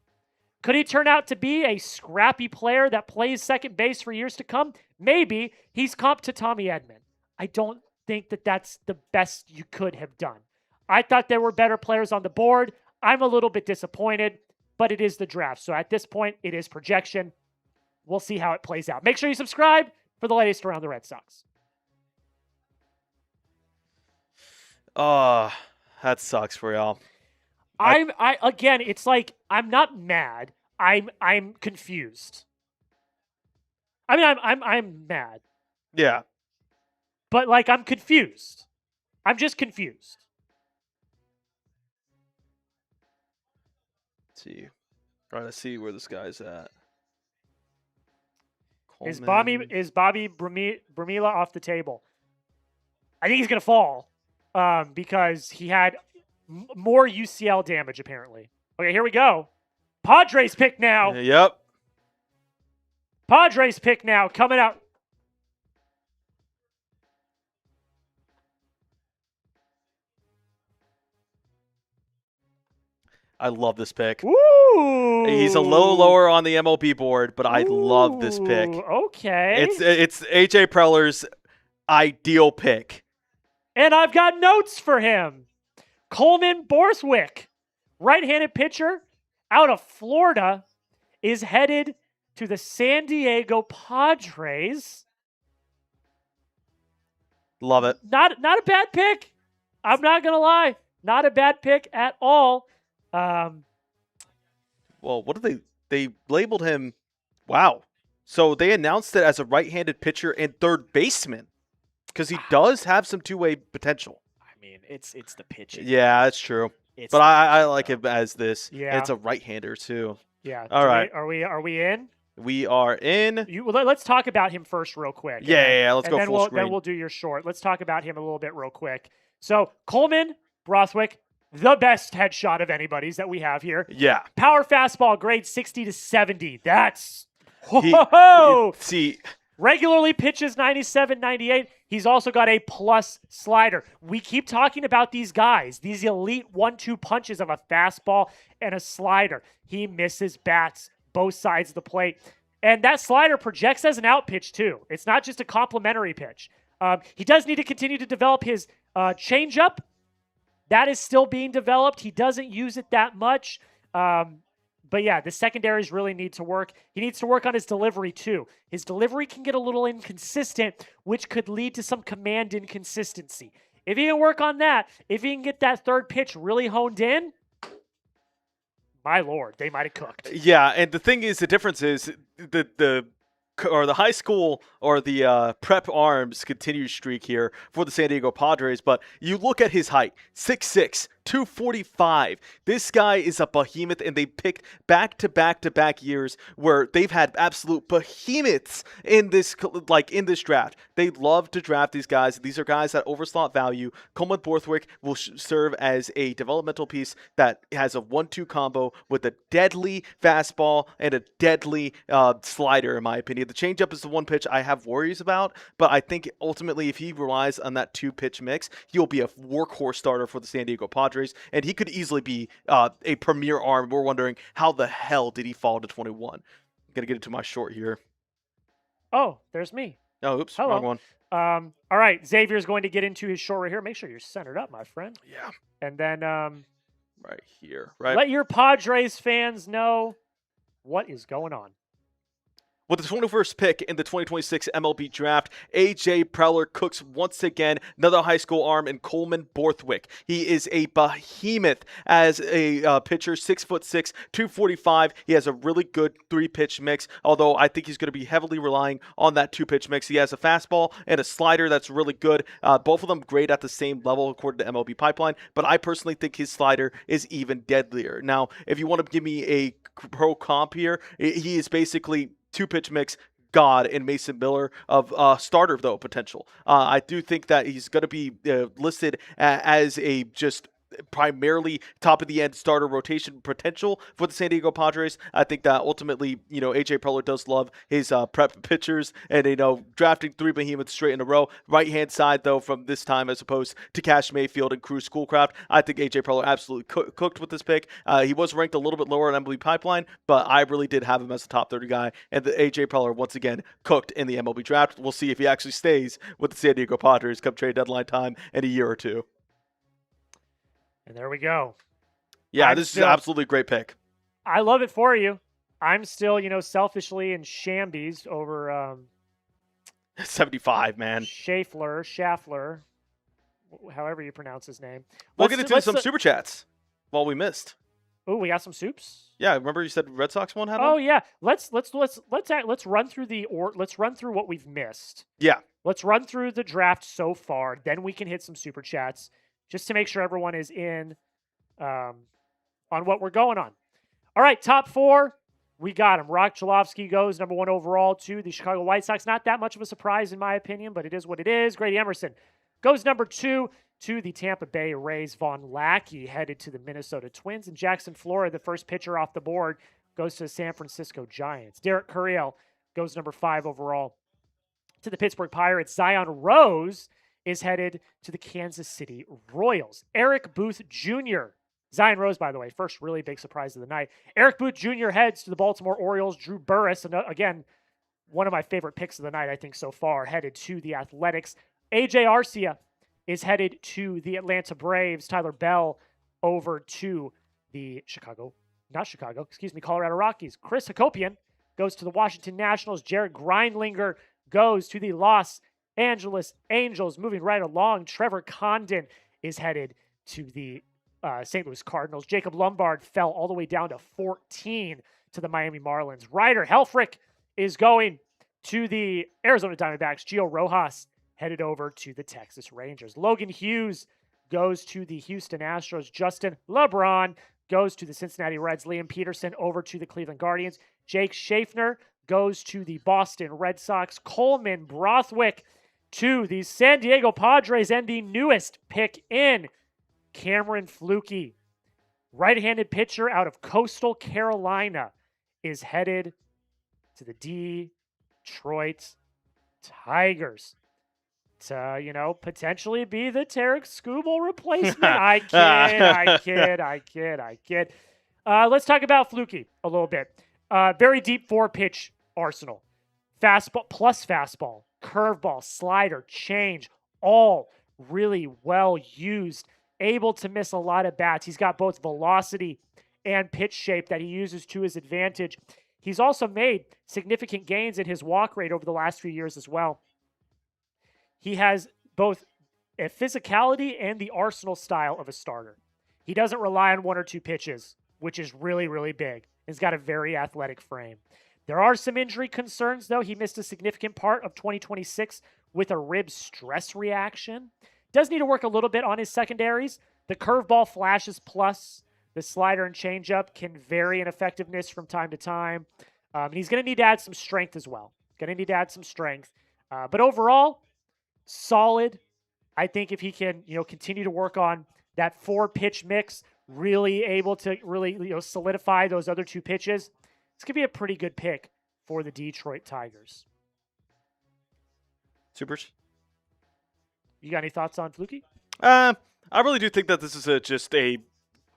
Could he turn out to be a scrappy player that plays second base for years to come? Maybe. He's comp to Tommy Edman. I don't think that that's the best you could have done. I thought there were better players on the board. I'm a little bit disappointed, but it is the draft. So at this point, it is projection. We'll see how it plays out. Make sure you subscribe for the latest around the Red Sox. That sucks for y'all. Again, it's like I'm not mad. I'm confused. I mean, I'm mad. Yeah. But like I'm confused. I'm just confused. Let's see. Trying to see where this guy's at. Is Coleman. Bobby Bramila off the table? I think he's gonna fall because he had more UCL damage apparently. Okay, here we go. Padres pick now. Yep. Padres pick now coming out. I love this pick. Ooh. He's a little lower on the MLB board, but I love this pick. Okay. It's AJ Preller's ideal pick. And I've got notes for him. Coleman Borswick, right-handed pitcher out of Florida, is headed to the San Diego Padres. Love it. Not a bad pick. I'm not going to lie. Not a bad pick at all. Well, what did they labeled him? Wow. So they announced it as a right-handed pitcher and third baseman because he does have some two-way potential. I mean, it's the pitching. Yeah, that's true. It's But the I pitching, like though. him as this. Yeah. And it's a right-hander too. Yeah. All right. Are we in? We are in. Let's talk about him first real quick. Yeah. Let's go then full screen. Then we'll do your short. Let's talk about him a little bit real quick. So Coleman Borswick, the best headshot of anybody's that we have here. Yeah. Power fastball, grade 60 to 70. That's See, regularly pitches 97, 98. He's also got a plus slider. We keep talking about these guys, these elite 1-2 punches of a fastball and a slider. He misses bats both sides of the plate. And that slider projects as an out pitch, too. It's not just a complimentary pitch. He does need to continue to develop his changeup. That is still being developed. He doesn't use it that much. But yeah, the secondaries really need to work. He needs to work on his delivery too. His delivery can get a little inconsistent, which could lead to some command inconsistency. If he can work on that, if he can get that third pitch really honed in, my Lord, they might have cooked. Yeah, and the thing is, the difference is the high school or the prep arms continued streak here for the San Diego Padres. But you look at his height, 6'6", 245. This guy is a behemoth, and they picked back-to-back years where they've had absolute behemoths in this draft. They love to draft these guys. These are guys that overslot value. Coleman Borthwick will serve as a developmental piece that has a 1-2 combo with a deadly fastball and a deadly slider, in my opinion. The changeup is the one pitch I have worries about, but I think ultimately if he relies on that 2-pitch mix, he'll be a workhorse starter for the San Diego Padres. And he could easily be a premier arm. We're wondering how the hell did he fall to 21? I'm going to get into my short here. Oh, there's me. Oh, oops. Hello. Wrong one. All right. Xavier's going to get into his short right here. Make sure you're centered up, my friend. Yeah. And then Right here. Right. let your Padres fans know what is going on. With the 21st pick in the 2026 MLB draft, A.J. Preller cooks once again, another high school arm in Coleman Borthwick. He is a behemoth as a pitcher, 6'6", 245. He has a really good 3-pitch mix, although I think he's going to be heavily relying on that 2-pitch mix. He has a fastball and a slider that's really good. Both of them great at the same level according to MLB Pipeline, but I personally think his slider is even deadlier. Now, if you want to give me a pro comp here, he is basically 2-pitch mix god in Mason Miller of starter, though, potential. I do think that he's going to be listed as a just primarily top of the end starter rotation potential for the San Diego Padres. I think that ultimately, AJ Preller does love his prep pitchers and, drafting 3 behemoths straight in a row. Right hand side, though, from this time as opposed to Cash Mayfield and Cruz Schoolcraft, I think AJ Preller absolutely cooked with this pick. He was ranked a little bit lower on MLB Pipeline, but I really did have him as a top 30 guy, and the AJ Preller once again cooked in the MLB draft. We'll see if he actually stays with the San Diego Padres come trade deadline time in a year or two. And there we go. Yeah, this is absolutely a great pick. I love it for you. I'm still, selfishly in Shambies over 75, man. Schaffler, however you pronounce his name. We'll get into some super chats while we missed. Oh, we got some soups. Yeah, remember you said Red Sox one had Oh one? yeah, let's run through let's run through what we've missed. Yeah. Let's run through the draft so far. Then we can hit some super chats just to make sure everyone is in on what we're going on. All right, top 4, we got him. Rock Chalofsky goes number 1 overall to the Chicago White Sox. Not that much of a surprise in my opinion, but it is what it is. Grady Emerson goes number 2 to the Tampa Bay Rays. Von Lackey headed to the Minnesota Twins. And Jackson Flora, the first pitcher off the board, goes to the San Francisco Giants. Derek Curiel goes number 5 overall to the Pittsburgh Pirates. Zion Rose is headed to the Kansas City Royals. Eric Booth Jr. Zion Rose, by the way, first really big surprise of the night. Eric Booth Jr. heads to the Baltimore Orioles. Drew Burress, and again, one of my favorite picks of the night, I think, so far, headed to the Athletics. AJ Arcia is headed to the Atlanta Braves. Tyler Bell over to the Colorado Rockies. Chris Hakopian goes to the Washington Nationals. Jared Grindlinger goes to the Los Angeles Angels. Moving right along, Trevor Condon is headed to the St. Louis Cardinals. Jacob Lombard fell all the way down to 14 to the Miami Marlins. Ryder Helfrich is going to the Arizona Diamondbacks. Gio Rojas headed over to the Texas Rangers. Logan Hughes goes to the Houston Astros. Justin LeBron goes to the Cincinnati Reds. Liam Peterson over to the Cleveland Guardians. Jake Schaefer goes to the Boston Red Sox. Coleman Borthwick to the San Diego Padres, and the newest pick in, Cameron Flukie, right-handed pitcher out of Coastal Carolina, is headed to the Detroit Tigers to, potentially be the Tarek Skubal replacement. I kid. Let's talk about Flukie a little bit. Very deep 4-pitch arsenal. Fastball plus fastball, curveball, slider, change, all really well used. Able to miss a lot of bats. He's got both velocity and pitch shape that he uses to his advantage. He's also made significant gains in his walk rate over the last few years as well. He has both a physicality and the arsenal style of a starter. He doesn't rely on one or two pitches, which is really, really big. He's got a very athletic frame. There are some injury concerns, though. He missed a significant part of 2026 with a rib stress reaction. Does need to work a little bit on his secondaries. The curveball flashes plus the slider and changeup can vary in effectiveness from time to time. And he's going to need to add some strength as well. But overall, solid. I think if he can, continue to work on that 4-pitch mix, really able to solidify those other 2 pitches, it's going to be a pretty good pick for the Detroit Tigers. Supers. You got any thoughts on Fluky? I really do think that this is just a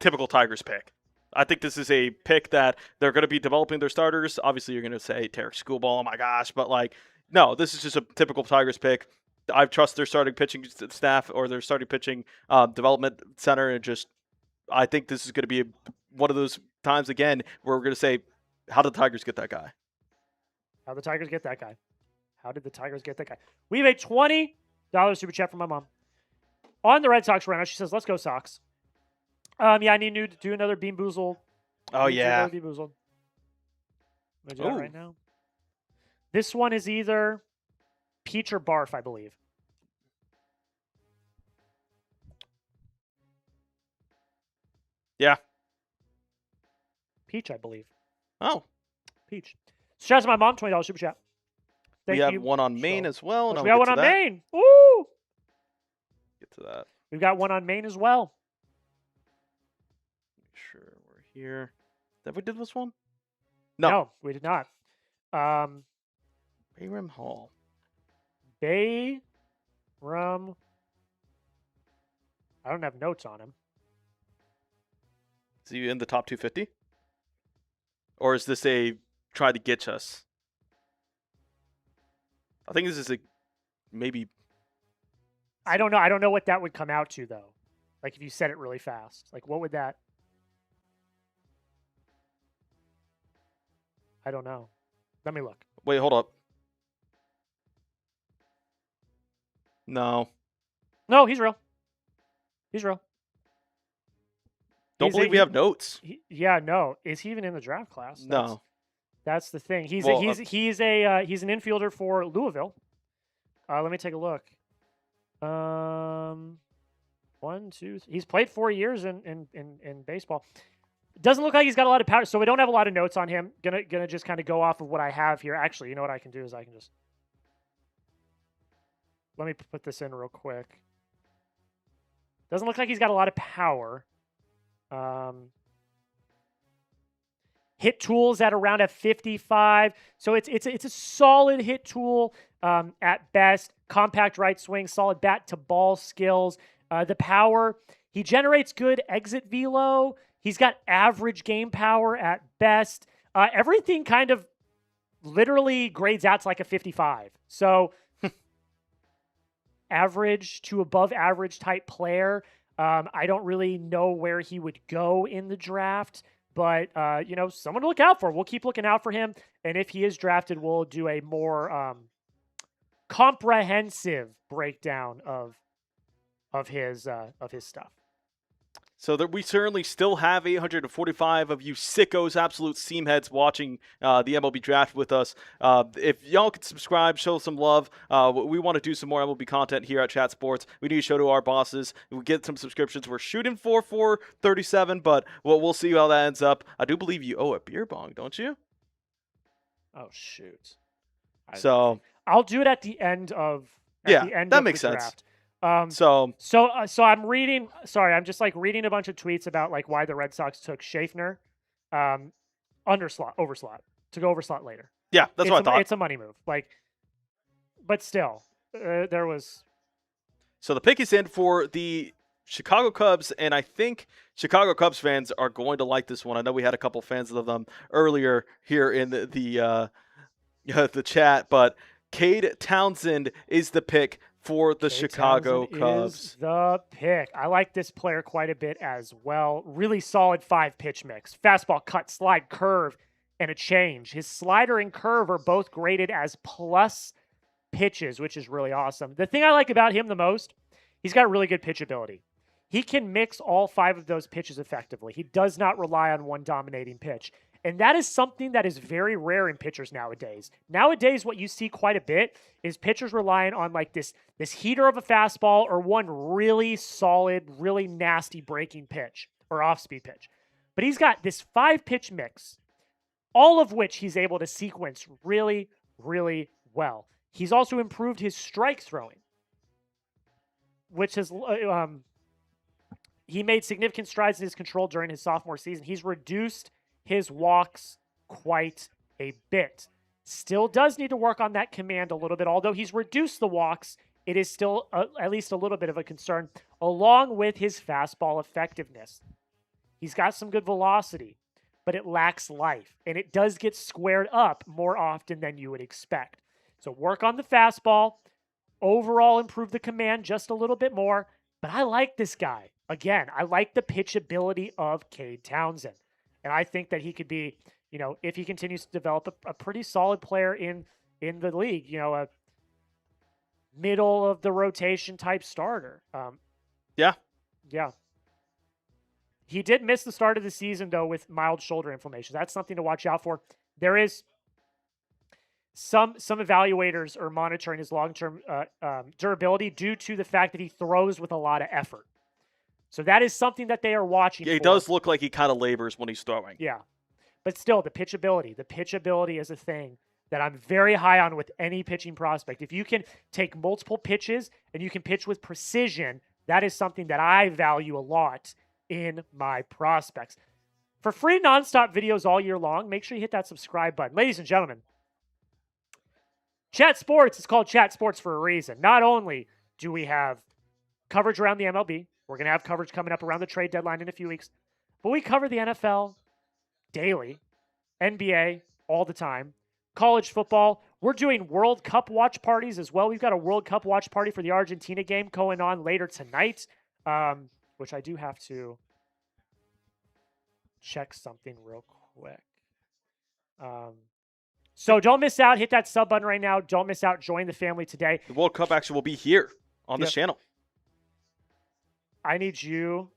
typical Tigers pick. I think this is a pick that they're going to be developing their starters. Obviously, you're going to say Tarek Schoolball, oh my gosh, but no, this is just a typical Tigers pick. I trust their starting pitching staff or their starting pitching development center, and I think this is going to be one of those times again where we're going to say, how did the Tigers get that guy? How did the Tigers get that guy? We have a $20 super chat from my mom. On the Red Sox right now, she says, let's go Sox. I need to do another Bean Boozled. Oh, yeah. Bean Boozled. I'm going to do that right now. This one is either peach or barf, I believe. Yeah. Peach, I believe. Oh. Peach. Shout out to my mom, $20 super chat. Thank we have you. one on Maine as well. We got one on Maine. Woo! Get to that. We've got one on Maine as well. Make sure we're here. Have we did this one? No, we did not. Bayram Hall. Bayram. I don't have notes on him. Is he in the top 250? Or is this a try to get us? I think this is maybe. I don't know. I don't know what that would come out to, though. Like, if you said it really fast. Like, what would that... I don't know. Let me look. Wait, hold up. No. No, he's real. Don't believe we have notes. No. Is he even in the draft class? No. That's the thing. He's Well, an infielder for Louisville. Let me take a look. 1, 2. He's played 4 years in baseball. Doesn't look like he's got a lot of power, so we don't have a lot of notes on him. Gonna just kind of go off of what I have here. Actually, you know what I can do is I can just let me put this in real quick. Doesn't look like he's got a lot of power. Hit tools at around a 55, so it's a solid hit tool at best. Compact right swing, solid bat to ball skills. The power, he generates good exit velo. He's got average game power at best. Everything kind of literally grades out to like a 55. So average to above average type player. I don't really know where he would go in the draft, but someone to look out for. We'll keep looking out for him, and if he is drafted, we'll do a more comprehensive breakdown of his stuff. So we certainly still have 845 of you sickos, absolute seamheads watching the MLB draft with us. If y'all could subscribe, show some love. We want to do some more MLB content here at Chat Sports. We need to show to our bosses. We get some subscriptions. We're shooting for 437, but we'll see how that ends up. I do believe you owe a beer bong, don't you? Oh, shoot. I'll do it at the end of that makes sense. Draft. So I'm reading. Sorry, I'm just reading a bunch of tweets about why the Red Sox took Schaffner, over slot to go over slot later. Yeah, that's what I thought. It's a money move. But still, there was. So the pick is in for the Chicago Cubs, and I think Chicago Cubs fans are going to like this one. I know we had a couple fans of them earlier here in the chat, but Cade Townsend is the pick for the Chicago Cubs. Is the pick. I like this player quite a bit as well. Really solid 5-pitch mix. Fastball, cut, slide, curve, and a change. His slider and curve are both graded as plus pitches, which is really awesome. The thing I like about him the most, He's got really good pitch ability. He can mix all 5 of those pitches effectively. He does not rely on one dominating pitch. And that is something that is very rare in pitchers nowadays. Nowadays, what you see quite a bit is pitchers relying on like this heater of a fastball or one really solid, really nasty breaking pitch or off-speed pitch. But he's got this 5-pitch mix, all of which he's able to sequence really, really well. He's also improved his strike throwing, which has he made significant strides in his control during his sophomore season. He's reduced his walks quite a bit. Still does need to work on that command a little bit. Although he's reduced the walks, it is still at least a little bit of a concern, along with his fastball effectiveness. He's got some good velocity, but it lacks life, and it does get squared up more often than you would expect. So work on the fastball, overall improve the command just a little bit more, but I like this guy. Again, I like the pitchability of Cade Townsend, and I think that he could be, if he continues to develop a pretty solid player in the league, a middle of the rotation type starter. Yeah. He did miss the start of the season, though, with mild shoulder inflammation. That's something to watch out for. There is some evaluators are monitoring his long-term durability due to the fact that he throws with a lot of effort. So that is something that they are watching for. It does look like he kind of labors when he's throwing. Yeah. But still, the pitchability is a thing that I'm very high on with any pitching prospect. If you can take multiple pitches and you can pitch with precision, that is something that I value a lot in my prospects. For free nonstop videos all year long, make sure you hit that subscribe button. Ladies and gentlemen, Chat Sports is called Chat Sports for a reason. Not only do we have coverage around the MLB, we're going to have coverage coming up around the trade deadline in a few weeks, but we cover the NFL daily, NBA all the time, college football. We're doing World Cup watch parties as well. We've got a World Cup watch party for the Argentina game going on later tonight, which I do have to check something real quick. So don't miss out. Hit that sub button right now. Don't miss out. Join the family today. The World Cup action will be here on this channel. I need you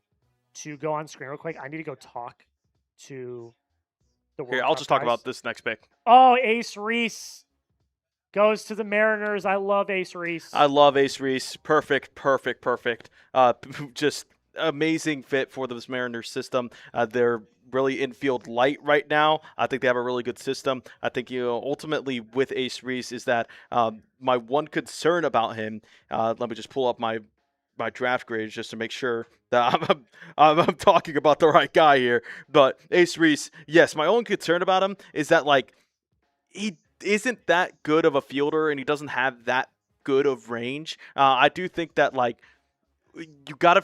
to go on screen real quick. I need to go talk to the World Here, Cup I'll just talk guys. about this next pick. Oh, Ace Reese goes to the Mariners. I love Ace Reese. I love Ace Reese. Perfect. Just amazing fit for this Mariners system. They're really infield light right now. I think they have a really good system. I think, ultimately with Ace Reese is that my one concern about him, let me just pull up my draft grades just to make sure that I'm talking about the right guy here. But Ace Reese, yes, my only concern about him is that, he isn't that good of a fielder and he doesn't have that good of range. I do think that, you got to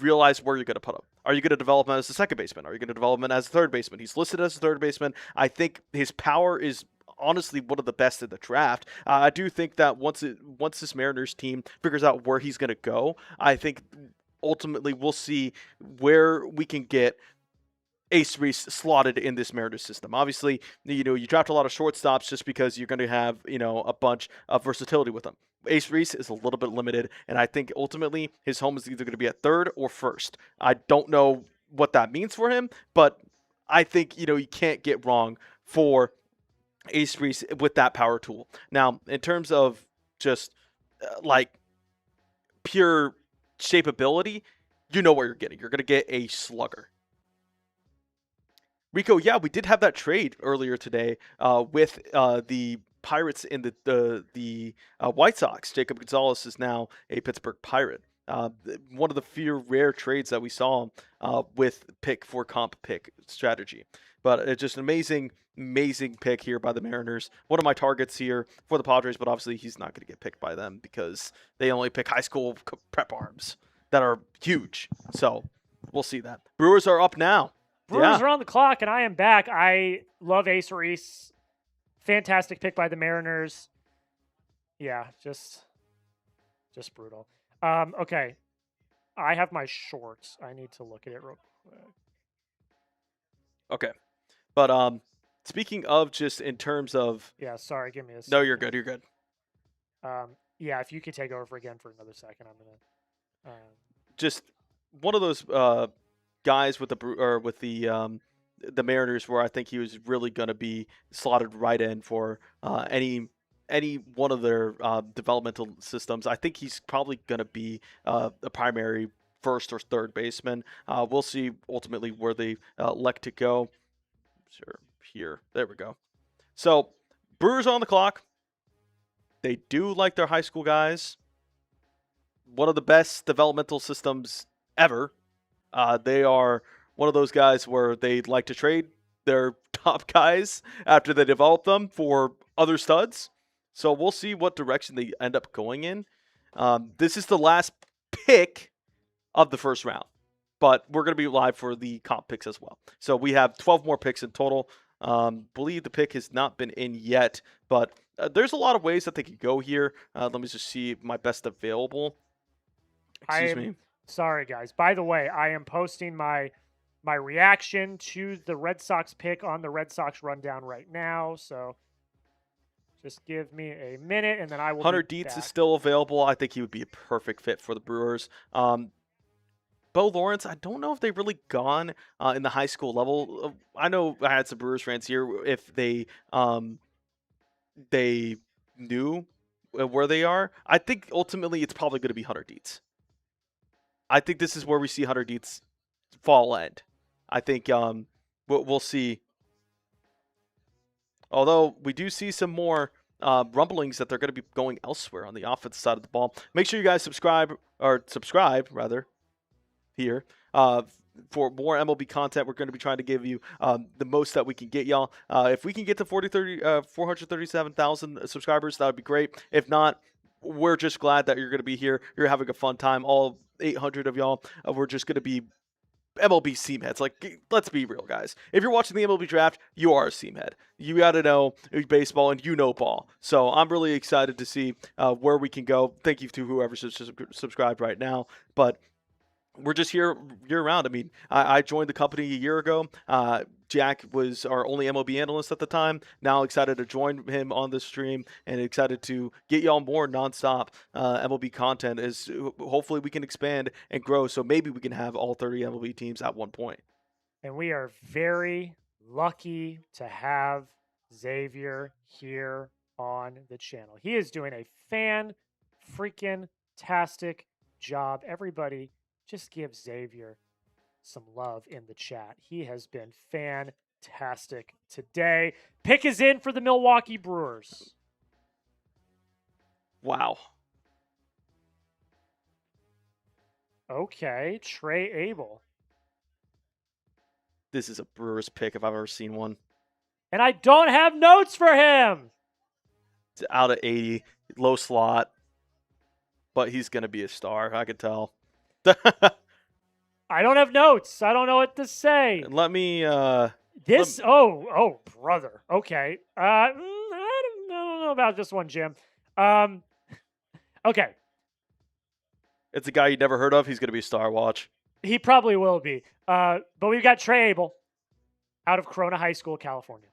realize where you're going to put him. Are you going to develop him as a second baseman? Are you going to develop him as a third baseman? He's listed as a third baseman. I think his power is honestly one of the best in the draft. I do think that once this Mariners team figures out where he's going to go, I think ultimately we'll see where we can get Ace Reese slotted in this Mariners system. Obviously, you draft a lot of shortstops just because you're going to have, a bunch of versatility with them. Ace Reese is a little bit limited, and I think ultimately his home is either going to be at third or first. I don't know what that means for him, but I think, you can't get wrong for Ace Reese with that power tool. Now, in terms of just pure shapeability, you know what you're getting. You're going to get a slugger. Rico, yeah, we did have that trade earlier today with the Pirates and the White Sox. Jacob Gonzalez is now a Pittsburgh Pirate. One of the few rare trades that we saw with pick for comp pick strategy. But it's just an amazing pick here by the Mariners. One of my targets here for the Padres, but obviously he's not going to get picked by them because they only pick high school prep arms that are huge. So we'll see that. Brewers are up now. Brewers are on the clock, and I am back. I love Ace Reese. Fantastic pick by the Mariners. Yeah, just brutal. Okay. I have my shorts. I need to look at it real quick. Okay. But speaking of just in terms of... Yeah, sorry. Give me a second. No, you're good. You're good. Yeah, if you could take over again for another second, I'm going to... Um, Just one of those guys with the Mariners where I think he was really going to be slotted right in for any one of their developmental systems. I think he's probably going to be a primary first or third baseman. We'll see ultimately where they elect to go. Sure, here, there we go. So Brewers on the clock. They do like their high school guys. One of the best developmental systems ever. They are one of those guys where they like to trade their top guys after they develop them for other studs. So we'll see what direction they end up going in. This is the last pick of the first round, but we're going to be live for the comp picks as well. So we have 12 more picks in total. Believe the pick has not been in yet, but there's a lot of ways that they could go here. Let me just see my best available. Excuse me. Sorry, guys. By the way, I am posting my reaction to the Red Sox pick on the Red Sox rundown right now. So just give me a minute, and then I will. Hunter be Dietz back. is still available. I think he would be a perfect fit for the Brewers. Bo Lawrence, I don't know if they've really gone in the high school level. I know I had some Brewers fans here. If they knew where they are, I think ultimately it's probably going to be Hunter Dietz. I think this is where we see Hunter Dietz fall end. I think we'll see. Although we do see some more rumblings that they're going to be going elsewhere on the offensive side of the ball. Make sure you guys subscribe here for more MLB content. We're going to be trying to give you the most that we can get y'all. If we can get to 437,000 subscribers, that would be great. If not, we're just glad that you're going to be here. You're having a fun time. All 800 of y'all, we're just going to be MLB seam heads. Like, let's be real, guys. If you're watching the MLB draft, you are a seam head. You got to know baseball and you know ball. So I'm really excited to see where we can go. Thank you to whoever subscribed right now. But we're just here year-round. I mean, I joined the company a year ago. Jack was our only MLB analyst at the time. Now excited to join him on the stream and excited to get y'all more nonstop MLB content as hopefully we can expand and grow so maybe we can have all 30 MLB teams at one point. And we are very lucky to have Xavier here on the channel. He is doing a fan-freaking-tastic job. Everybody, just give Xavier some love in the chat. He has been fantastic today. Pick is in for the Milwaukee Brewers. Wow. Okay, Trey Abel. This is a Brewers pick if I've ever seen one. And I don't have notes for him. It's out of 80, low slot, but he's going to be a star, I could tell. I don't have notes. I don't know what to say. Let me Oh, brother. Okay. I don't know about this one, Jim. Okay. It's a guy you never heard of. He's going to be a star. Watch. He probably will be. But we've got Trey Abel out of Corona High School, California.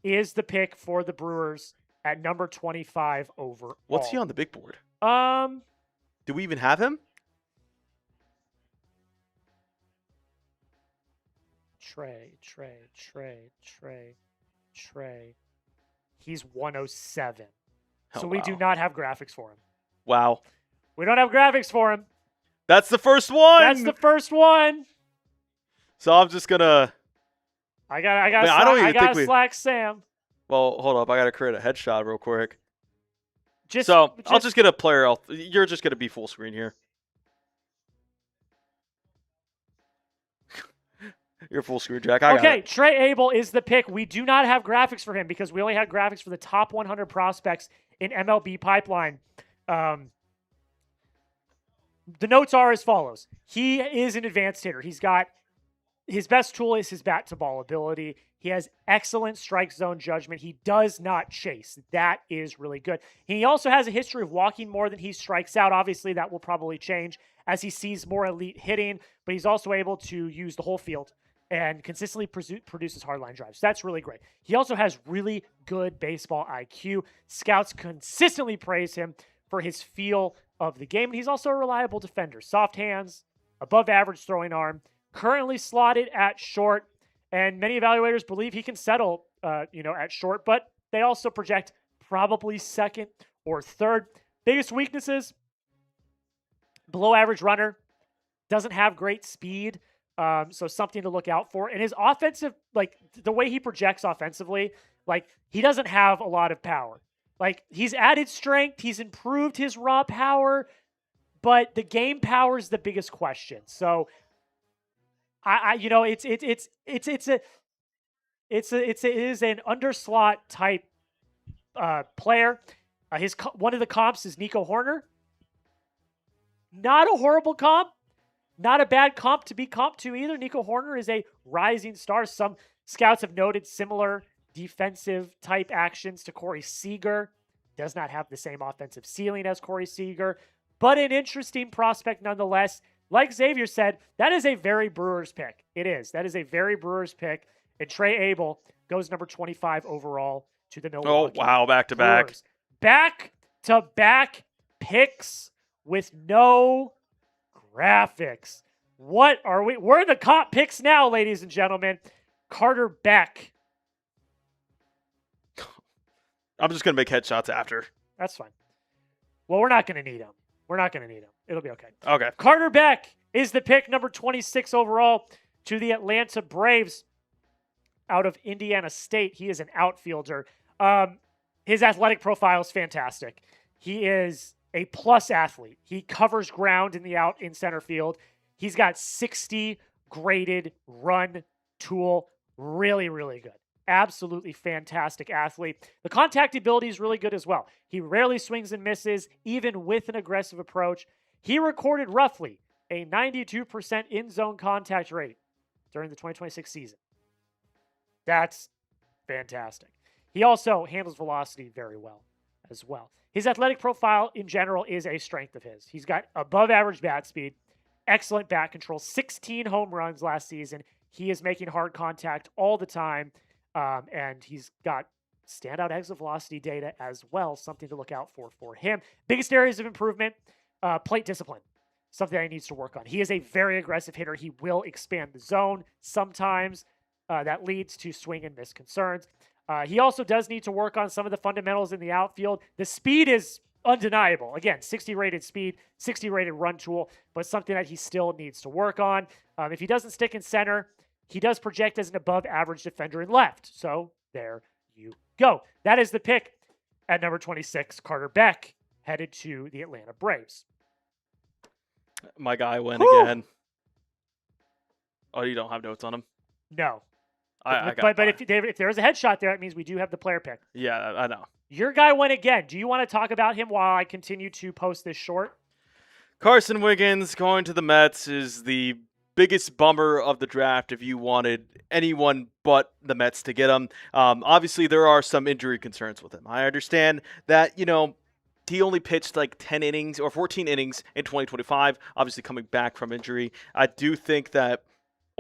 Is the pick for the Brewers at number 25 overall. What's he on the big board? Do we even have him? Trey. He's 107. So we do not have graphics for him. Wow. We don't have graphics for him. That's the first one. That's the first one. So I'm just gonna. I gotta slack Sam. Well, hold up. I gotta create a headshot real quick. Just I'll just get a player. You're just gonna be full screen here. You're full screen, Jack. Okay, Trey Abel is the pick. We do not have graphics for him because we only had graphics for the top 100 prospects in MLB Pipeline. The notes are as follows. He is an advanced hitter. He's got his best tool is his bat to ball ability. He has excellent strike zone judgment. He does not chase. That is really good. He also has a history of walking more than he strikes out. Obviously, that will probably change as he sees more elite hitting, but he's also able to use the whole field and consistently produces hardline drives. That's really great. He also has really good baseball IQ. Scouts consistently praise him for his feel of the game. And he's also a reliable defender. Soft hands, above average throwing arm, currently slotted at short. And many evaluators believe he can settle, at short, but they also project probably second or third. Biggest weaknesses, below average runner, doesn't have great speed. So something to look out for. And his offensive, like the way he projects offensively, like he doesn't have a lot of power. Like he's added strength, he's improved his raw power, but the game power is the biggest question. So it is an underslot type player. One of the comps is Nico Horner. Not a horrible comp. Not a bad comp to be comp to either. Nico Horner is a rising star. Some scouts have noted similar defensive type actions to Corey Seager. Does not have the same offensive ceiling as Corey Seager, but an interesting prospect nonetheless. Like Xavier said, that is a very Brewers pick. It is. That is a very Brewers pick. And Trey Abel goes number 25 overall to the Milwaukee. Oh, wow. Back to back. Brewers. Back-to-back picks with no graphics. What are we? We're in the comp picks now, ladies and gentlemen. Carter Beck. I'm just going to make headshots after. That's fine. Well, we're not going to need him. It'll be okay. Okay. Carter Beck is the pick, number 26 overall to the Atlanta Braves out of Indiana State. He is an outfielder. His athletic profile is fantastic. He is a plus athlete. He covers ground in center field. He's got 60 graded run tool. Really, really good. Absolutely fantastic athlete. The contact ability is really good as well. He rarely swings and misses, even with an aggressive approach. He recorded roughly a 92% in-zone contact rate during the 2026 season. That's fantastic. He also handles velocity very well as well. His athletic profile in general is a strength of his. He's got above average bat speed, excellent bat control, 16 home runs last season. He is making hard contact all the time, and he's got standout exit velocity data as well, something to look out for him. Biggest areas of improvement, plate discipline, something that he needs to work on. He is a very aggressive hitter. He will expand the zone sometimes. That leads to swing and miss concerns. He also does need to work on some of the fundamentals in the outfield. The speed is undeniable. Again, 60 rated speed, 60 rated run tool, but something that he still needs to work on. If he doesn't stick in center, he does project as an above average defender in left. So there you go. That is the pick at number 26, Carter Beck, headed to the Atlanta Braves. My guy went again. Oh, you don't have notes on him? No. I but if there is a headshot there, it means we do have the player pick. Yeah, I know. Your guy went again. Do you want to talk about him while I continue to post this short? Carson Wiggins going to the Mets is the biggest bummer of the draft if you wanted anyone but the Mets to get him. Obviously, there are some injury concerns with him. I understand that, he only pitched like 10 innings or 14 innings in 2025, obviously coming back from injury. I do think that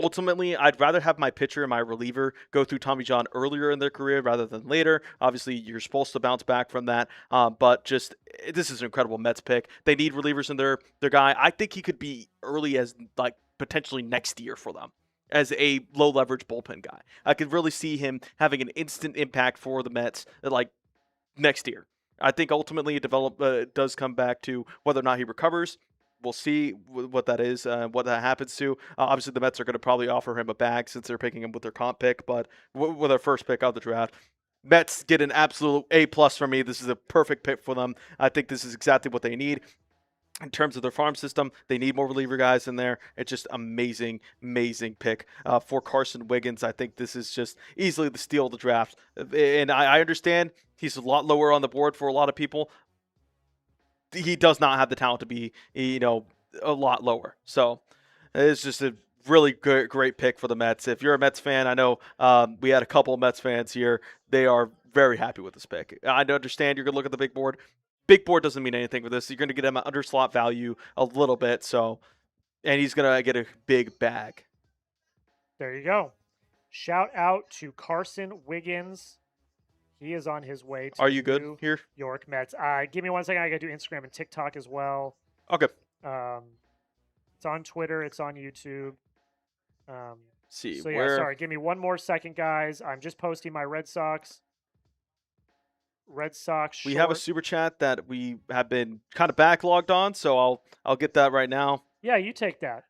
ultimately, I'd rather have my pitcher and my reliever go through Tommy John earlier in their career rather than later. Obviously, you're supposed to bounce back from that, but just this is an incredible Mets pick. They need relievers in their guy. I think he could be early as like potentially next year for them as a low leverage bullpen guy. I could really see him having an instant impact for the Mets like next year. I think ultimately it does come back to whether or not he recovers. We'll see what that is, what that happens to. Obviously, the Mets are going to probably offer him a bag since they're picking him with their comp pick, but with their first pick of the draft, Mets get an absolute A+ from me. This is a perfect pick for them. I think this is exactly what they need. In terms of their farm system, they need more reliever guys in there. It's just amazing pick for Carson Wiggins. I think this is just easily the steal of the draft. And I understand he's a lot lower on the board for a lot of people. He does not have the talent to be, a lot lower. So it's just a really great pick for the Mets. If you're a Mets fan, I know we had a couple of Mets fans here. They are very happy with this pick. I understand you're going to look at the big board. Big board doesn't mean anything for this. You're going to get him an under slot value a little bit. And he's going to get a big bag. There you go. Shout out to Carson Wiggins. He is on his way to Are you the good New here? York Mets. Give me 1 second. I got to do Instagram and TikTok as well. Okay. It's on Twitter. It's on YouTube. See So yeah, where sorry. Give me 1 more second, guys. I'm just posting my Red Sox. we have a super chat that we have been kind of backlogged on, so I'll get that right now. Yeah, you take that.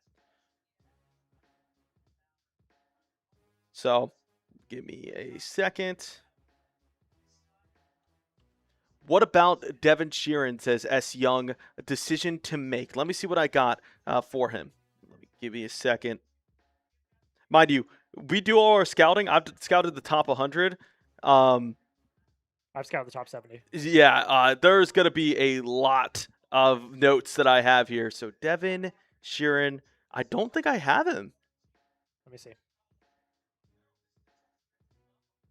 So give me a second. What about Devin Sheeran, says S. Young, a decision to make? Let me see what I got for him. Let me give me a second. Mind you, we do all our scouting. I've scouted the top 100. I've scouted the top 70. Yeah, there's going to be a lot of notes that I have here. So Devin Sheeran, I don't think I have him. Let me see.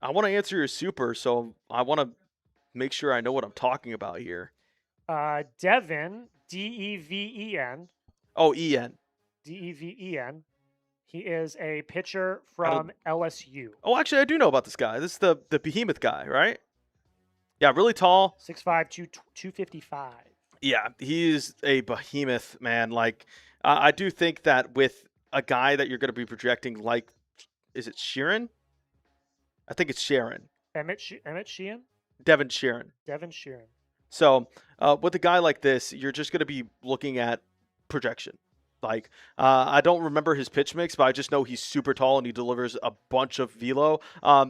I want to answer your super, so I want to make sure I know what I'm talking about here. Devin, Deven. Oh, En. Deven. He is a pitcher from LSU. Oh, actually, I do know about this guy. This is the behemoth guy, right? Yeah, really tall. 6'5", 255. Yeah, he's a behemoth, man. Like, I do think that with a guy that you're going to be projecting, like, is it Sheeran? I think it's Sheeran. Emmett Sheehan? Devin Sheeran. Devin Sheeran. So, with a guy like this, you're just going to be looking at projection. Like, I don't remember his pitch mix, but I just know he's super tall and he delivers a bunch of velo.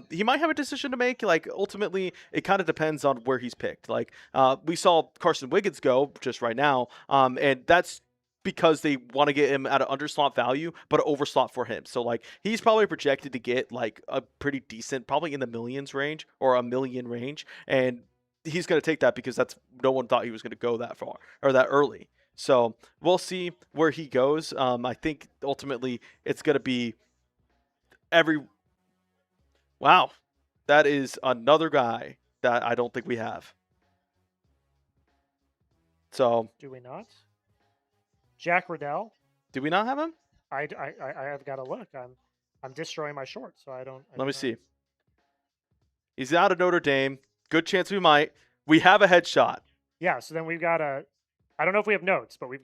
He might have a decision to make. Like, ultimately, it kind of depends on where he's picked. Like, we saw Carson Wiggins go just right now, and that's because they want to get him at an underslot value, but an overslot for him. So, like, he's probably projected to get, like, a pretty decent, probably in the millions range or a million range, and he's going to take that because no one thought he was going to go that far or that early. So we'll see where he goes. I think ultimately it's going to be Wow, that is another guy that I don't think we have. So do we not? Jack Riddell. Do we not have him? I have got to look. I'm destroying my shorts, so I don't. Let me see. He's out of Notre Dame. Good chance we might. We have a headshot. Yeah. So then we've got I don't know if we have notes, but we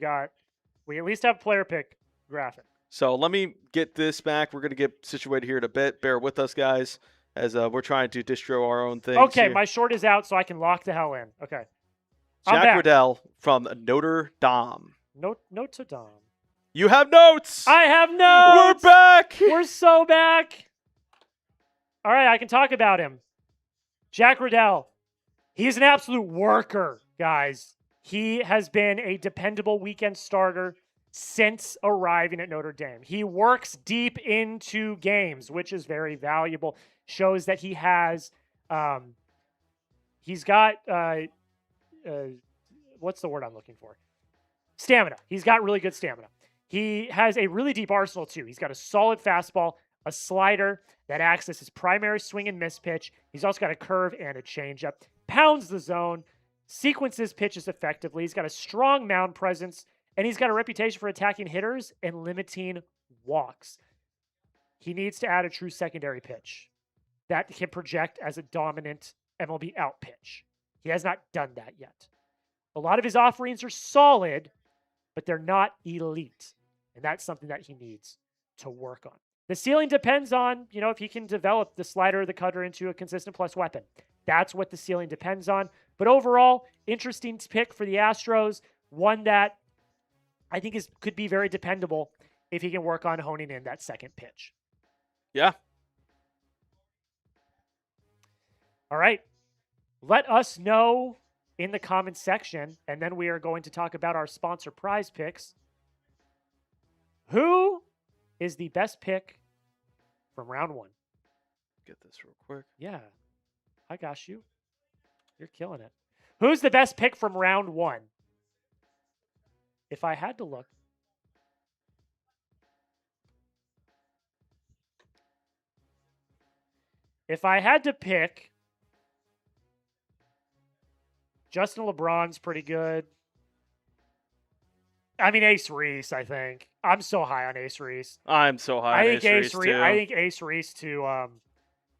at least have player pick graphic. So let me get this back. We're going to get situated here in a bit. Bear with us, guys, as we're trying to distro our own things. Okay, here. my short is out, so I can lock the hell in. Okay. Jack Riddell from Notre Dame. Notre Dame. You have notes. I have notes. We're back. We're so back. All right, I can talk about him. Jack Riddell. He's an absolute worker, guys. He has been a dependable weekend starter since arriving at Notre Dame. He works deep into games, which is very valuable. Shows that he has, he's got, what's the word I'm looking for? Stamina. He's got really good stamina. He has a really deep arsenal, too. He's got a solid fastball, a slider that acts as his primary swing and miss pitch. He's also got a curve and a changeup. Pounds the zone. Sequences pitches effectively. He's got a strong mound presence, and he's got a reputation for attacking hitters and limiting walks. He needs to add a true secondary pitch that can project as a dominant MLB out pitch. He has not done that yet. A lot of his offerings are solid, but they're not elite, and that's something that he needs to work on. The ceiling depends on, if he can develop the slider or the cutter into a consistent plus weapon. That's what the ceiling depends on. But overall, interesting pick for the Astros. One that I think could be very dependable if he can work on honing in that second pitch. Yeah. All right. Let us know in the comments section, and then we are going to talk about our sponsor prize picks. Who is the best pick from round one? Get this real quick. Yeah. I got you. You're killing it. Who's the best pick from round one? If I had to look. If I had to pick, Justin LeBron's pretty good. I mean, Ace Reese, I think. I'm so high on Ace Reese. I'm so high on Ace Reese, too. I think Ace Reese to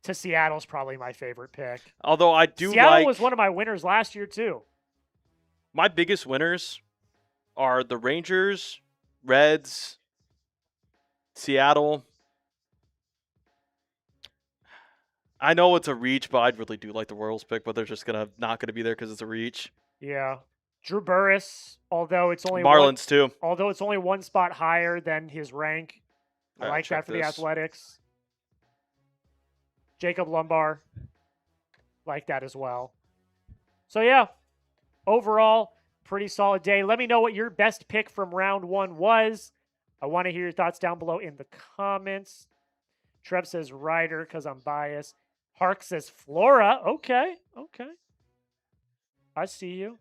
to Seattle's probably my favorite pick. Although I do Seattle like was one of my winners last year too. my biggest winners are the Rangers, Reds, Seattle. I know it's a reach, but I really do like the Royals pick, but they're just not gonna be there because it's a reach. Yeah. Drew Burris, although it's only Marlins too. although it's only one spot higher than his rank. I All right, like check that for the this. Athletics. Jacob Lumbar, like that as well. So yeah, overall, pretty solid day. Let me know what your best pick from round 1 was. I want to hear your thoughts down below in the comments. Trev says Ryder because I'm biased. Hark says Flora. Okay. I see you.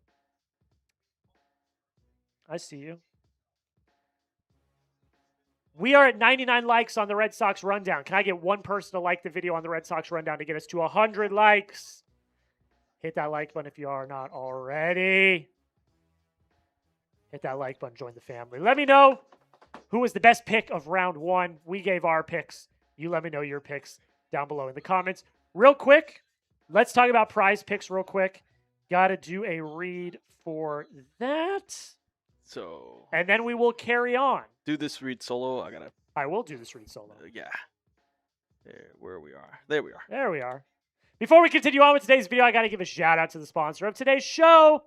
We are at 99 likes on the Red Sox Rundown. Can I get one person to like the video on the Red Sox Rundown to get us to 100 likes? Hit that like button if you are not already. Hit that like button. Join the family. Let me know who was the best pick of round 1. We gave our picks. You let me know your picks down below in the comments. Real quick, let's talk about prize picks real quick. Got to do a read for that. So And then we will carry on. do this read solo. I will do this read solo. Yeah. There we are. There we are. There we are. Before we continue on with today's video, I got to give a shout out to the sponsor of today's show.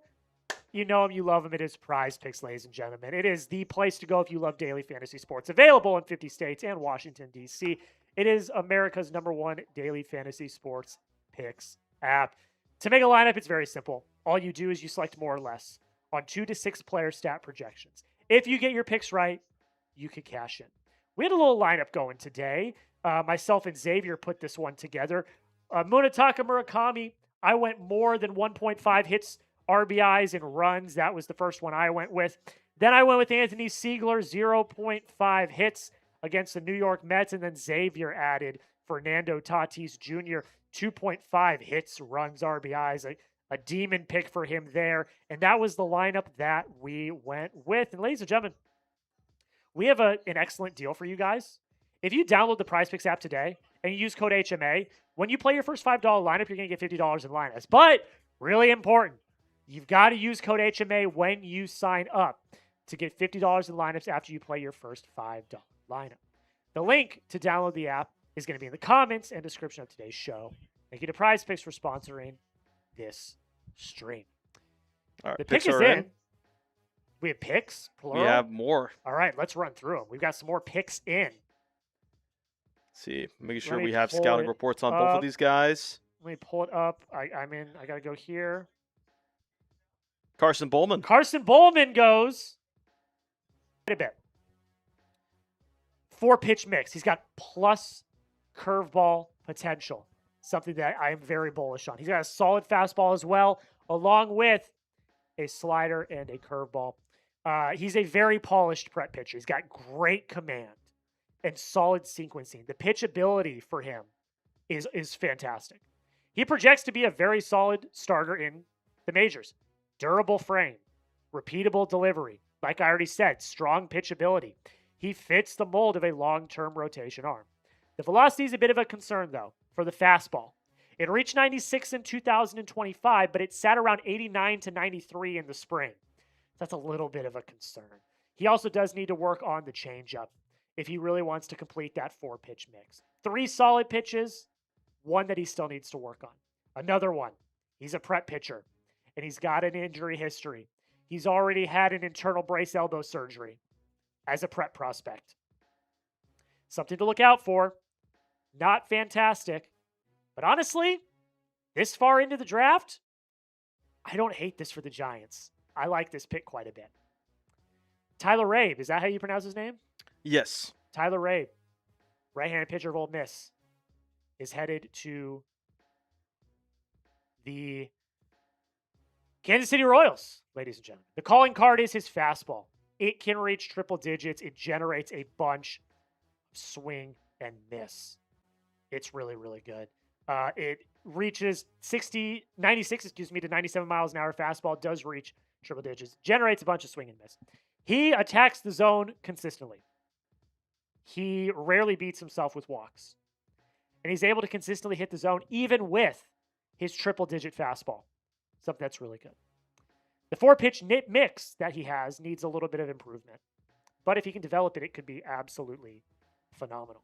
You know him, you love him. It is Prize Picks, ladies and gentlemen. It is the place to go if you love daily fantasy sports. Available in 50 states and Washington, D.C. It is America's #1 daily fantasy sports picks app. To make a lineup, it's very simple. All you do is you select more or less on 2 to 6 player stat projections. If you get your picks right, you can cash in. We had a little lineup going today. Myself and Xavier put this one together. Munetaka Murakami, I went more than 1.5 hits, RBIs, and runs. That was the first one I went with. Then I went with Anthony Siegler, 0.5 hits against the New York Mets. And then Xavier added Fernando Tatis Jr., 2.5 hits, runs, RBIs, a demon pick for him there. And that was the lineup that we went with. And ladies and gentlemen, we have an excellent deal for you guys. If you download the Prize Picks app today and you use code HMA, when you play your first $5 lineup, you're going to get $50 in lineups. But really important, you've got to use code HMA when you sign up to get $50 in lineups after you play your first $5 lineup. The link to download the app is going to be in the comments and description of today's show. Thank you to Prize Picks for sponsoring this stream. All right. The pick picks is are in. We have picks, plural. We have more. All right, let's run through them. We've got some more picks in. See, making sure Let me we have pull scouting it reports on both up. of these guys. Let me pull it up. I'm in. I got to go here. Carson Bowman. Carson Bowman goes quite a bit. 4-pitch mix. He's got plus curveball potential, something that I am very bullish on. He's got a solid fastball as well, along with a slider and a curveball. He's a very polished prep pitcher. He's got great command and solid sequencing. The pitch ability for him is fantastic. He projects to be a very solid starter in the majors. Durable frame, repeatable delivery. Like I already said, strong pitch ability. He fits the mold of a long-term rotation arm. The velocity is a bit of a concern, though, for the fastball. It reached 96 in 2025, but it sat around 89 to 93 in the spring. That's a little bit of a concern. He also does need to work on the changeup if he really wants to complete that 4-pitch mix. 3 solid pitches, 1 that he still needs to work on. Another one, he's a prep pitcher, and he's got an injury history. He's already had an internal brace elbow surgery as a prep prospect. Something to look out for. Not fantastic. But honestly, this far into the draft, I don't hate this for the Giants. I like this pick quite a bit. Tyler Rabe, is that how you pronounce his name? Yes. Tyler Rabe, right-handed pitcher of Ole Miss, is headed to the Kansas City Royals, ladies and gentlemen. The calling card is his fastball. It can reach triple digits. It generates a bunch of swing and miss. It's really, really good. It reaches 96 to 97 miles an hour. Fastball does reach triple digits. Generates a bunch of swing and miss. He attacks the zone consistently. He rarely beats himself with walks. and he's able to consistently hit the zone even with his triple-digit fastball. Something that's really good. The 4-pitch mix that he has needs a little bit of improvement. But if he can develop it, it could be absolutely phenomenal.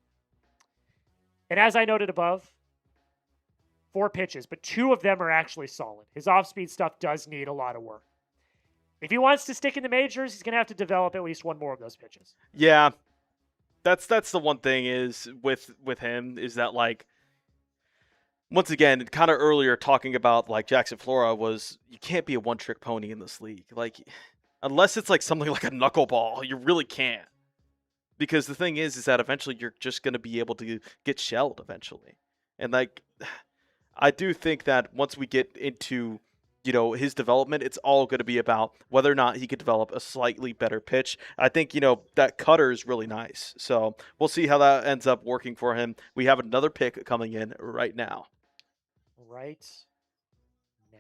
And as I noted above, 4 pitches, but 2 of them are actually solid. His off-speed stuff does need a lot of work. If he wants to stick in the majors, he's going to have to develop at least one more of those pitches. Yeah, that's the one thing is with him is that, like, once again, kind of earlier talking about like Jackson Flora was you can't be a one-trick pony in this league. Like, unless it's like something like a knuckleball, you really can't. Because the thing is that eventually you're just going to be able to get shelled eventually. And like, I do think that once we get into, his development, it's all going to be about whether or not he could develop a slightly better pitch. I think, that cutter is really nice. So we'll see how that ends up working for him. We have another pick coming in right now. Right now.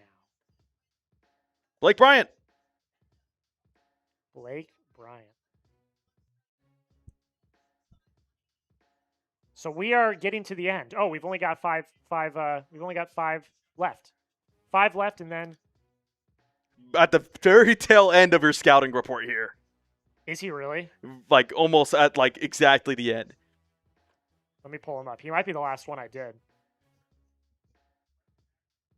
Blake Bryant. Blake Bryant. So we are getting to the end. Oh, we've only got five left. 5 left, and then At the very tail end of your scouting report here. is he really? Like almost at like exactly the end. Let me pull him up. He might be the last one I did.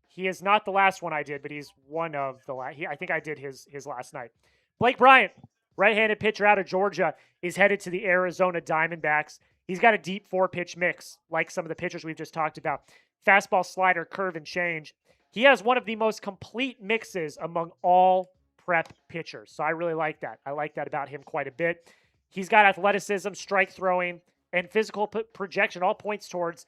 He is not the last one I did, but he's one of the last. I think I did his last night. Blake Bryant, right-handed pitcher out of Georgia, is headed to the Arizona Diamondbacks. He's got a deep 4-pitch mix, like some of the pitchers we've just talked about. Fastball, slider, curve, and change. He has one of the most complete mixes among all prep pitchers. So I really like that. I like that about him quite a bit. He's got athleticism, strike throwing, and physical projection, all points towards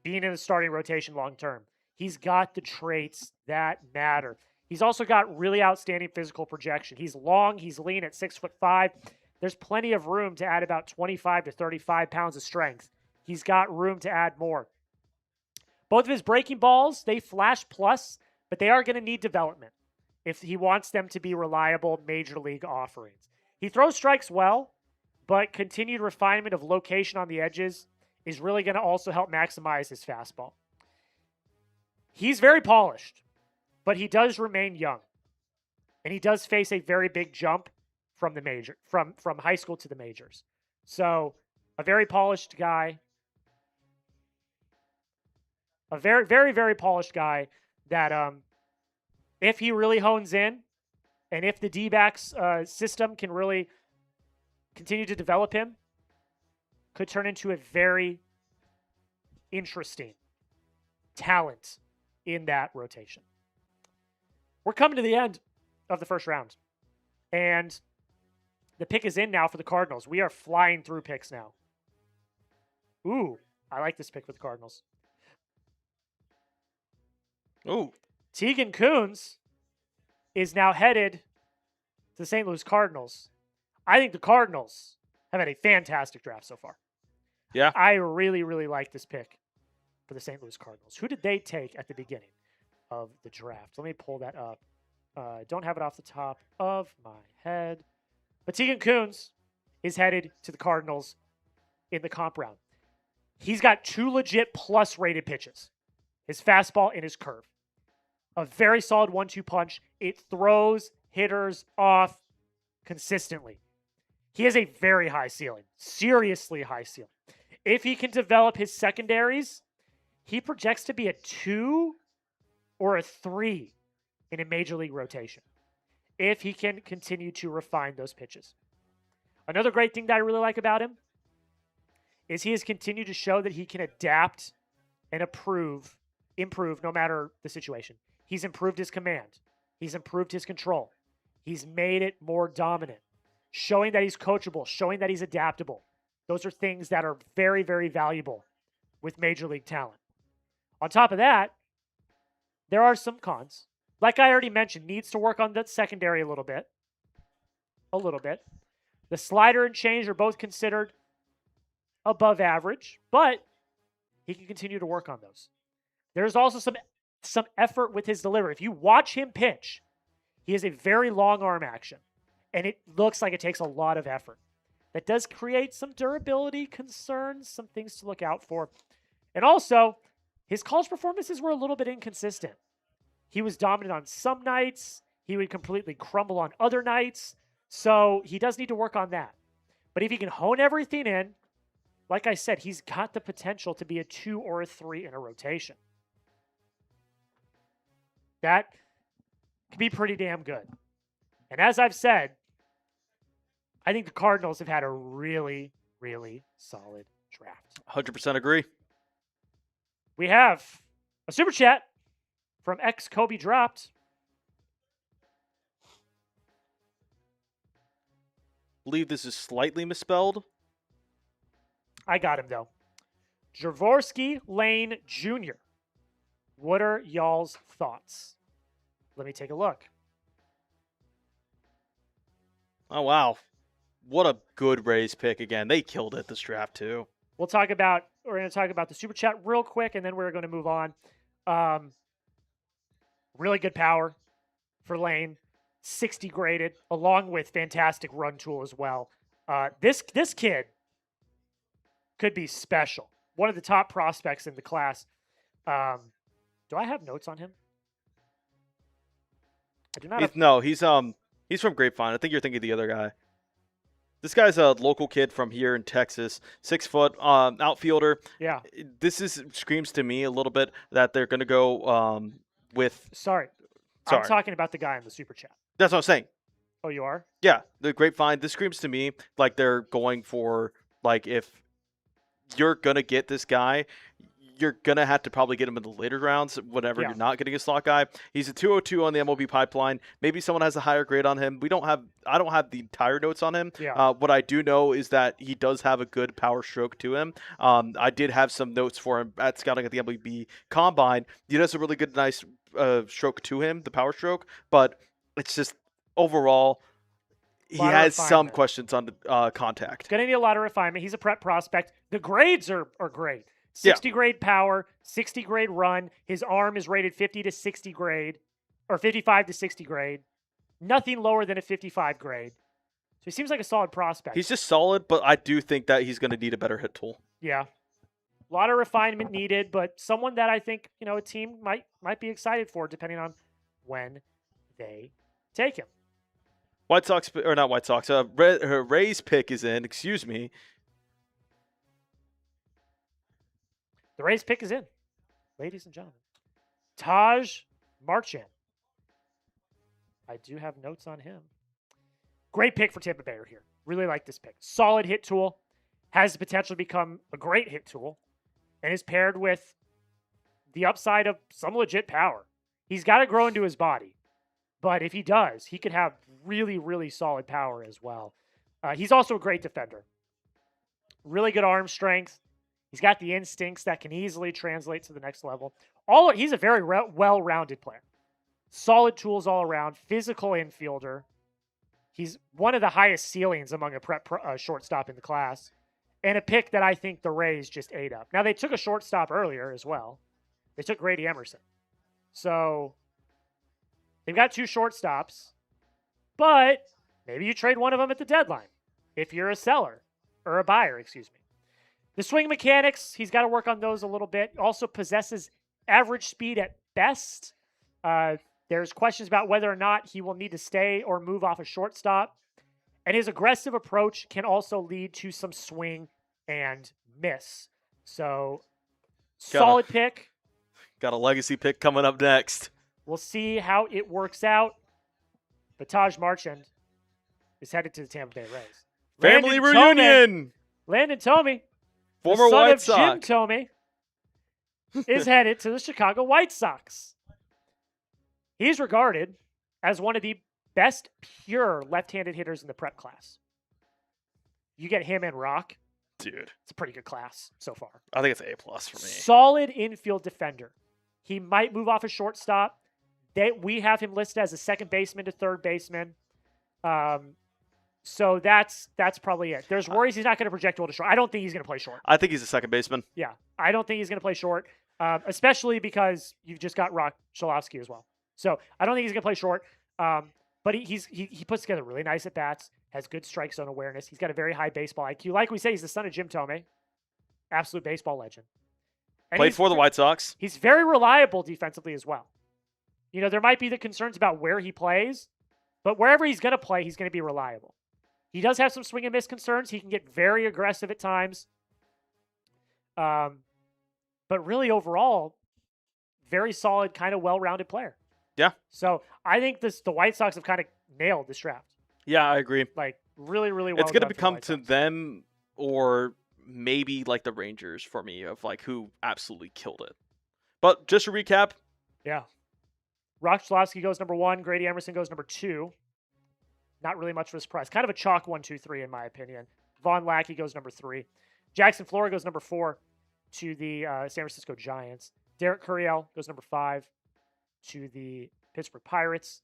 being in the starting rotation long term. He's got the traits that matter. He's also got really outstanding physical projection. He's long, he's lean at 6'5". There's plenty of room to add about 25 to 35 pounds of strength. He's got room to add more. Both of his breaking balls, they flash plus, but they are going to need development if he wants them to be reliable major league offerings. He throws strikes well, but continued refinement of location on the edges is really going to also help maximize his fastball. He's very polished, but he does remain young. And he does face a very big jump from the from high school to the majors. So, a very polished guy. A very, very, very polished guy that if he really hones in and if the D-backs system can really continue to develop him, could turn into a very interesting talent in that rotation. We're coming to the end of the first round. And the pick is in now for the Cardinals. We are flying through picks now. Ooh, I like this pick for the Cardinals. Ooh. Tegan Kuhns is now headed to the St. Louis Cardinals. I think the Cardinals have had a fantastic draft so far. Yeah. I really, really like this pick for the St. Louis Cardinals. Who did they take at the beginning of the draft? Let me pull that up. I don't have it off the top of my head. But Tegan Kuhns is headed to the Cardinals in the comp round. He's got 2 legit plus rated pitches. His fastball and his curve. A very solid 1-2 punch. It throws hitters off consistently. He has a very high ceiling. Seriously high ceiling. If he can develop his secondaries, he projects to be a 2 or a 3 in a major league rotation. If he can continue to refine those pitches. Another great thing that I really like about him is he has continued to show that he can adapt and improve no matter the situation. He's improved his command. He's improved his control. He's made it more dominant, showing that he's coachable, showing that he's adaptable. Those are things that are very, very valuable with major league talent. On top of that, there are some cons. Like I already mentioned, needs to work on the secondary a little bit. The slider and change are both considered above average, but he can continue to work on those. There's also some effort with his delivery. If you watch him pitch, he has a very long arm action, and it looks like it takes a lot of effort. That does create some durability concerns, some things to look out for. And also, his college performances were a little bit inconsistent. He was dominant on some nights. He would completely crumble on other nights. So he does need to work on that. But if he can hone everything in, like I said, he's got the potential to be a 2 or a 3 in a rotation. That could be pretty damn good. And as I've said, I think the Cardinals have had a really, really solid draft. 100% agree. We have a super chat from X Kobe Dropped. Believe this is slightly misspelled. I got him, though. Javorsky Lane Jr. What are y'all's thoughts? Let me take a look. Oh, wow. What a good Rays pick again. They killed it this draft, too. We're going to talk about the super chat real quick, and then we're going to move on. Really good power for Lane. 60 graded, along with fantastic run tool as well. This kid could be special. One of the top prospects in the class. Do I have notes on him? I do not. He's from Grapevine. I think you're thinking of the other guy. This guy's a local kid from here in Texas, 6 foot outfielder. Yeah. This screams to me a little bit that they're going to go with. Sorry. I'm talking about the guy in the super chat. That's what I'm saying. Oh, you are? Yeah, the Grapevine. This screams to me like they're going for, like, if you're going to get this guy, you're going to have to probably get him in the later rounds whenever you're not getting a slot guy. He's a 202 on the MLB pipeline. Maybe someone has a higher grade on him. I don't have the entire notes on him. Yeah. What I do know is that he does have a good power stroke to him. I did have some notes for him at scouting at the MLB Combine. He does a really good, nice stroke to him, the power stroke, but it's just overall he has some questions on the contact. Going to need a lot of refinement. He's a prep prospect. The grades are great. 60 grade power, 60 grade run. His arm is rated 50 to 60 grade, or 55 to 60 grade. Nothing lower than a 55 grade. So he seems like a solid prospect. He's just solid, but I do think that he's going to need a better hit tool. Yeah. A lot of refinement needed, but someone that I think, a team might be excited for depending on when they take him. White Sox, or not White Sox, Rays pick is in, excuse me. The Rays pick is in, ladies and gentlemen. Taj Marchand. I do have notes on him. Great pick for Tampa Bay here. Really like this pick. Solid hit tool. Has the potential to become a great hit tool. And is paired with the upside of some legit power. He's got to grow into his body. But if he does, he could have really, really solid power as well. He's also a great defender. Really good arm strength. He's got the instincts that can easily translate to the next level. He's a very well-rounded player. Solid tools all around. Physical infielder. He's one of the highest ceilings among a prep shortstop in the class. And a pick that I think the Rays just ate up. Now, they took a shortstop earlier as well. They took Grady Emerson. So they've got 2 shortstops. But maybe you trade one of them at the deadline if you're a seller or a buyer, excuse me. The swing mechanics, he's got to work on those a little bit. Also possesses average speed at best. There's questions about whether or not he will need to stay or move off a shortstop. And his aggressive approach can also lead to some swing and miss. So, solid pick. Got a legacy pick coming up next. We'll see how it works out. But Taj Marchand is headed to the Tampa Bay Rays. Family reunion! Landon Tomey, former the son White of Sox. Jim Tomey, is headed to the Chicago White Sox. He's regarded as one of the best pure left-handed hitters in the prep class. You get him and Rock. Dude. It's a pretty good class so far. I think it's A+ for me. Solid infield defender. He might move off a shortstop. We have him listed as a second baseman to third baseman. So that's probably it. There's worries he's not going to project well to short. I don't think he's going to play short. I think he's a second baseman. Yeah, I don't think he's going to play short, especially because you've just got Rock Cholowski as well. So I don't think he's going to play short. But he puts together really nice at-bats, has good strike zone awareness. He's got a very high baseball IQ. Like we say, he's the son of Jim Tomey, absolute baseball legend. And Played for the White Sox. He's very reliable defensively as well. You know, there might be the concerns about where he plays, but wherever he's going to play, he's going to be reliable. He does have some swing and miss concerns. He can get very aggressive at times. But really overall, very solid, kind of well-rounded player. Yeah. So I think the White Sox have kind of nailed this draft. Yeah, I agree. Like really, really well. It's going to done for the become White to Sox. them or maybe like the Rangers for me of like who absolutely killed it. But just to recap. Yeah. Rock Schlafsky goes number 1. Grady Emerson goes number 2. Not really much of a surprise. Kind of a chalk 1, 2, 3 in my opinion. Von Lackey goes number 3. Jackson Flora goes number 4 to the San Francisco Giants. Derek Curiel goes number 5 to the Pittsburgh Pirates.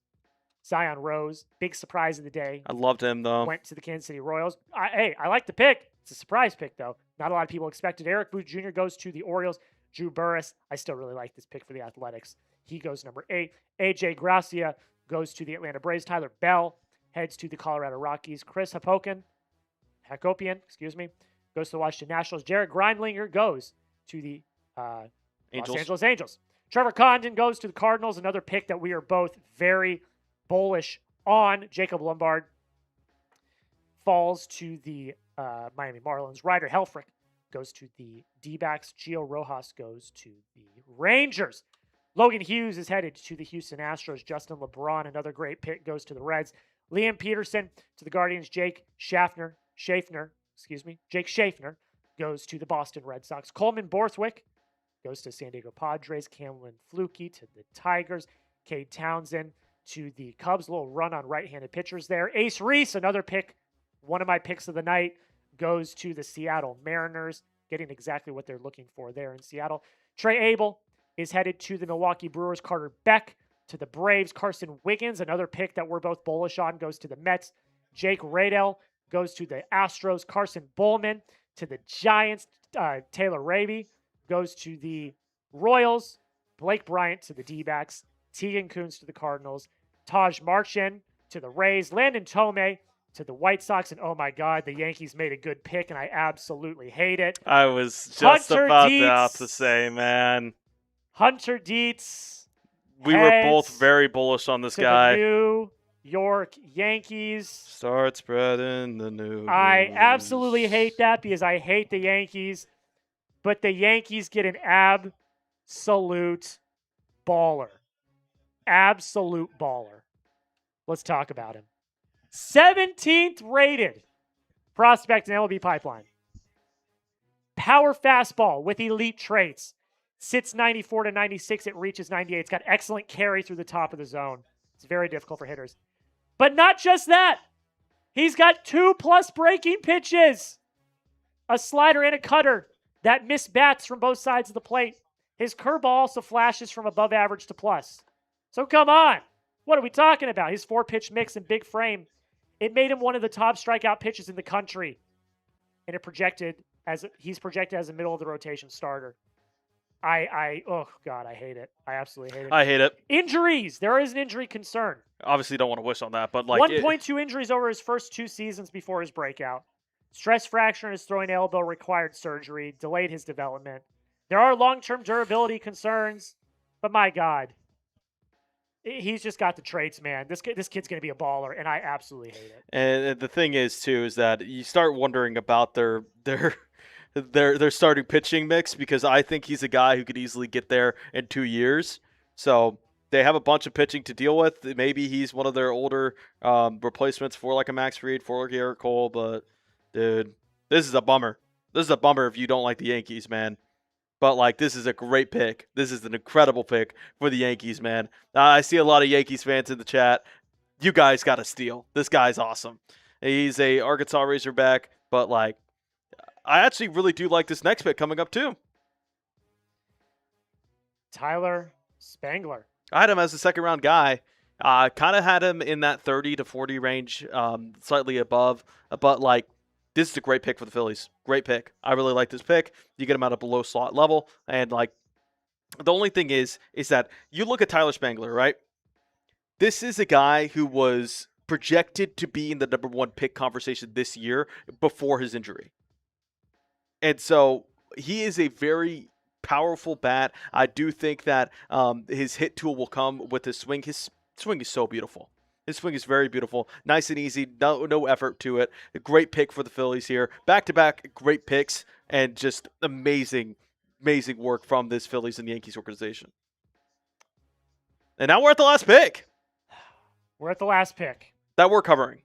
Zion Rose, big surprise of the day. I loved him though. Went to the Kansas City Royals. I like the pick. It's a surprise pick though. Not a lot of people expected. Eric Booth Jr. goes to the Orioles. Drew Burress, I still really like this pick for the Athletics. He goes number 8. AJ Gracia goes to the Atlanta Braves. Tyler Bell heads to the Colorado Rockies. Chris Hakopian, goes to the Washington Nationals. Jared Grindlinger goes to the Los Angeles Angels. Trevor Condon goes to the Cardinals, another pick that we are both very bullish on. Jacob Lombard falls to the Miami Marlins. Ryder Helfrich goes to the D-backs. Gio Rojas goes to the Rangers. Logan Hughes is headed to the Houston Astros. Justin LeBron, another great pick, goes to the Reds. Liam Peterson to the Guardians. Jake Schaffner goes to the Boston Red Sox. Coleman Borthwick goes to San Diego Padres. Cameron Flukie to the Tigers. Cade Townsend to the Cubs. A little run on right-handed pitchers there. Ace Reese, another pick, one of my picks of the night, goes to the Seattle Mariners, getting exactly what they're looking for there in Seattle. Trey Abel is headed to the Milwaukee Brewers. Carter Beck to the Braves. Carson Wiggins, another pick that we're both bullish on, goes to the Mets. Jake Radell goes to the Astros. Carson Bowman to the Giants. Taylor Raby goes to the Royals. Blake Bryant to the D-backs. Tegan Kuntz to the Cardinals. Taj Marchand to the Rays. Landon Tome to the White Sox. And oh my God, the Yankees made a good pick, and I absolutely hate it. I was just Hunter about Dietz. to say, man. Hunter Dietz. We were both heads very bullish on this to guy. the New York Yankees. Start spreading the news. I absolutely hate that because I hate the Yankees. But the Yankees get an absolute baller. Absolute baller. Let's talk about him. 17th rated prospect in MLB pipeline. Power fastball with elite traits. Sits 94 to 96. It reaches 98. It's got excellent carry through the top of the zone. It's very difficult for hitters. But not just that. He's got 2+ breaking pitches. A slider and a cutter that miss bats from both sides of the plate. His curveball also flashes from above average to plus. So come on. What are we talking about? His 4-pitch mix and big frame. It made him one of the top strikeout pitchers in the country. And he's projected as a middle of the rotation starter. Oh God, I hate it. I absolutely hate it. I hate it. Injuries. There is an injury concern. Obviously, don't want to wish on that, but like 1.2 injuries over his first 2 seasons before his breakout. Stress fracture in his throwing elbow required surgery, delayed his development. There are long-term durability concerns, but my God, he's just got the traits, man. This kid's going to be a baller, and I absolutely hate it. And the thing is, too, is that you start wondering about their starting pitching mix because I think he's a guy who could easily get there in 2 years. So they have a bunch of pitching to deal with. Maybe he's one of their older replacements for like a Max Fried, for like Garrett Cole. But, dude, this is a bummer. This is a bummer if you don't like the Yankees, man. But, like, this is a great pick. This is an incredible pick for the Yankees, man. I see a lot of Yankees fans in the chat. You guys got to steal. This guy's awesome. He's a Arkansas Razorback, but, like, I actually really do like this next pick coming up, too. Tyler Spangler. I had him as a second-round guy. Kind of had him in that 30 to 40 range, slightly above. But, like, this is a great pick for the Phillies. Great pick. I really like this pick. You get him at a below slot level. And, like, the only thing is that you look at Tyler Spangler, right? This is a guy who was projected to be in the number 1 pick conversation this year before his injury. And so he is a very powerful bat. I do think that his hit tool will come with his swing. His swing is so beautiful. His swing is very beautiful. Nice and easy. No effort to it. A great pick for the Phillies here. Back-to-back great picks and just amazing work from this Phillies and Yankees organization. And now we're at the last pick. We're at the last pick. That we're covering.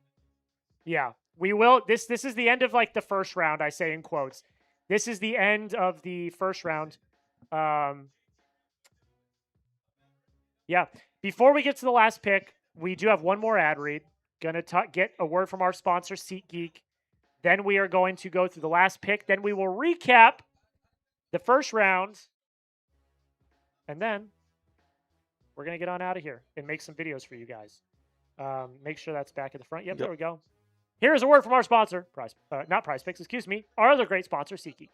Yeah, we will. This is the end of like the first round, I say in quotes. This is the end of the first round. Yeah. Before we get to the last pick, we do have one more ad read. Gonna get a word from our sponsor, SeatGeek. Then we are going to go through the last pick. Then we will recap the first round. And then we're going to get on out of here and make some videos for you guys. Make sure that's back at the front. Yep, there we go. Here's a word from our sponsor, not Prize Picks, excuse me, our other great sponsor, SeatGeek.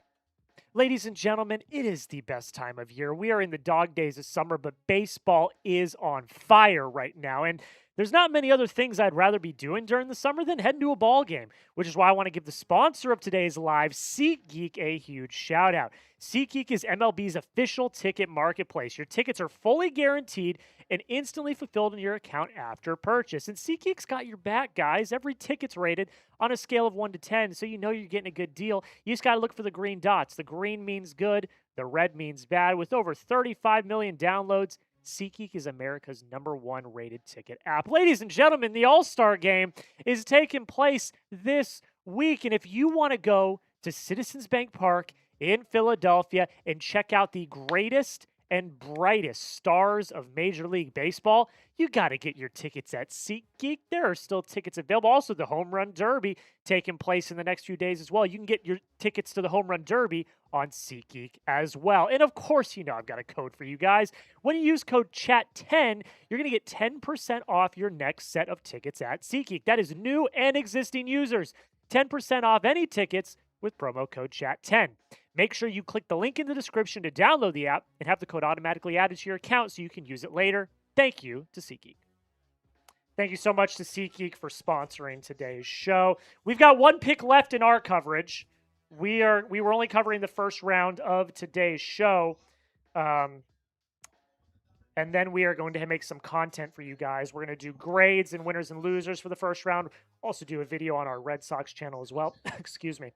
Ladies and gentlemen, it is the best time of year. We are in the dog days of summer, but baseball is on fire right now. And there's not many other things I'd rather be doing during the summer than heading to a ball game, which is why I want to give the sponsor of today's live, SeatGeek, a huge shout out. SeatGeek is MLB's official ticket marketplace. Your tickets are fully guaranteed and instantly fulfilled in your account after purchase. And SeatGeek's got your back, guys. Every ticket's rated on a scale of 1 to 10, so you know you're getting a good deal. You just got to look for the green dots. The green means good. The red means bad. With over 35 million downloads, SeatGeek is America's #1 rated ticket app. Ladies and gentlemen, the All-Star Game is taking place this week. And if you want to go to Citizens Bank Park in Philadelphia and check out the greatest and brightest stars of Major League Baseball, you got to get your tickets at SeatGeek. There are still tickets available. Also, the Home Run Derby taking place in the next few days as well. You can get your tickets to the Home Run Derby on SeatGeek as well. And of course, you know I've got a code for you guys. When you use code CHAT10, you're going to get 10% off your next set of tickets at SeatGeek. That is new and existing users. 10% off any tickets with promo code CHAT10. Make sure you click the link in the description to download the app and have the code automatically added to your account so you can use it later. Thank you to SeatGeek. Thank you so much to SeatGeek for sponsoring today's show. We've got one pick left in our coverage. We were only covering the first round of today's show. And then we are going to make some content for you guys. We're going to do grades and winners and losers for the first round. Also do a video on our Red Sox channel as well. Excuse me.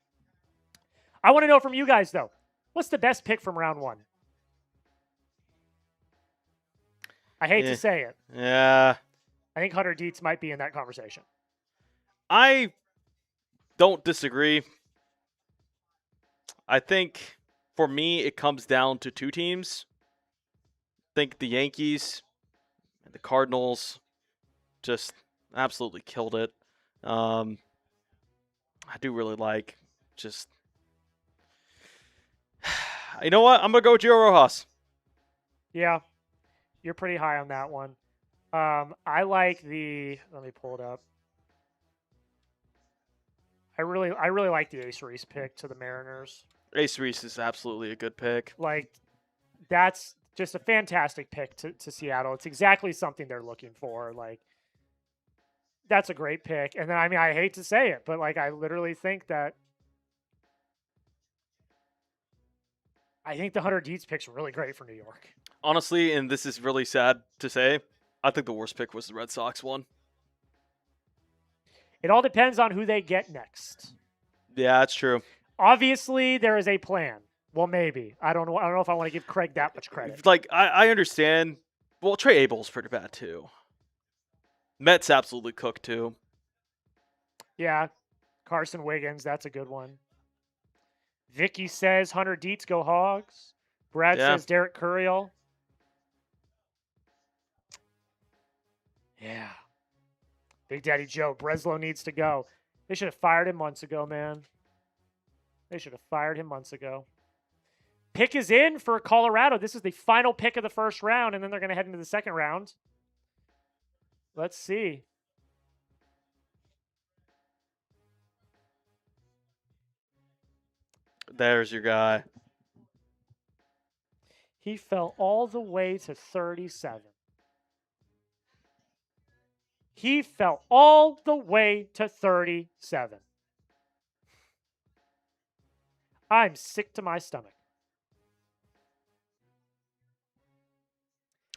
I want to know from you guys, though, what's the best pick from round one? I hate to say it. Yeah. I think Hunter Dietz might be in that conversation. I don't disagree. I think, for me, it comes down to two teams. I think the Yankees and the Cardinals just absolutely killed it. I do really like just... You know what? I'm going to go with Gio Rojas. Yeah, you're pretty high on that one. I like the... Let me pull it up. I really like the Ace Reese pick to the Mariners. Ace Reese is absolutely a good pick. Like, that's just a fantastic pick to Seattle. It's exactly something they're looking for. Like, that's a great pick. And then, I mean, I hate to say it, but, like, I literally think that I think the Hunter Dietz pick's really great for New York. Honestly, and this is really sad to say, I think the worst pick was the Red Sox one. It all depends on who they get next. Yeah, that's true. Obviously, there is a plan. Well, maybe. I don't know if I want to give Craig that much credit. Like, I understand. Well, Trey Abel's pretty bad, too. Mets absolutely cooked, too. Yeah. Carson Wiggins, that's a good one. Vicky says Hunter Dietz, go Hogs. Brad says Derek Curiel. Yeah. Big Daddy Joe, Breslow needs to go. They should have fired him months ago, man. They should have fired him months ago. Pick is in for Colorado. This is the final pick of the first round, and then they're going to head into the second round. Let's see. There's your guy. He fell all the way to 37. He fell all the way to 37. I'm sick to my stomach.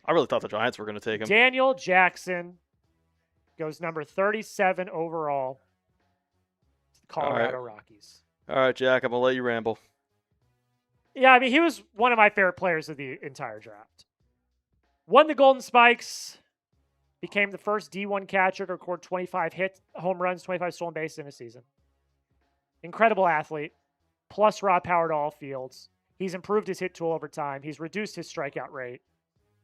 I really thought the Giants were going to take him. Daniel Jackson goes number 37 overall to the Colorado Rockies. All right, Jack, I'm going to let you ramble. Yeah, I mean, he was one of my favorite players of the entire draft. Won the Golden Spikes, became the first D1 catcher to record 25 home runs, 25 stolen bases in a season. Incredible athlete, plus raw power to all fields. He's improved his hit tool over time. He's reduced his strikeout rate.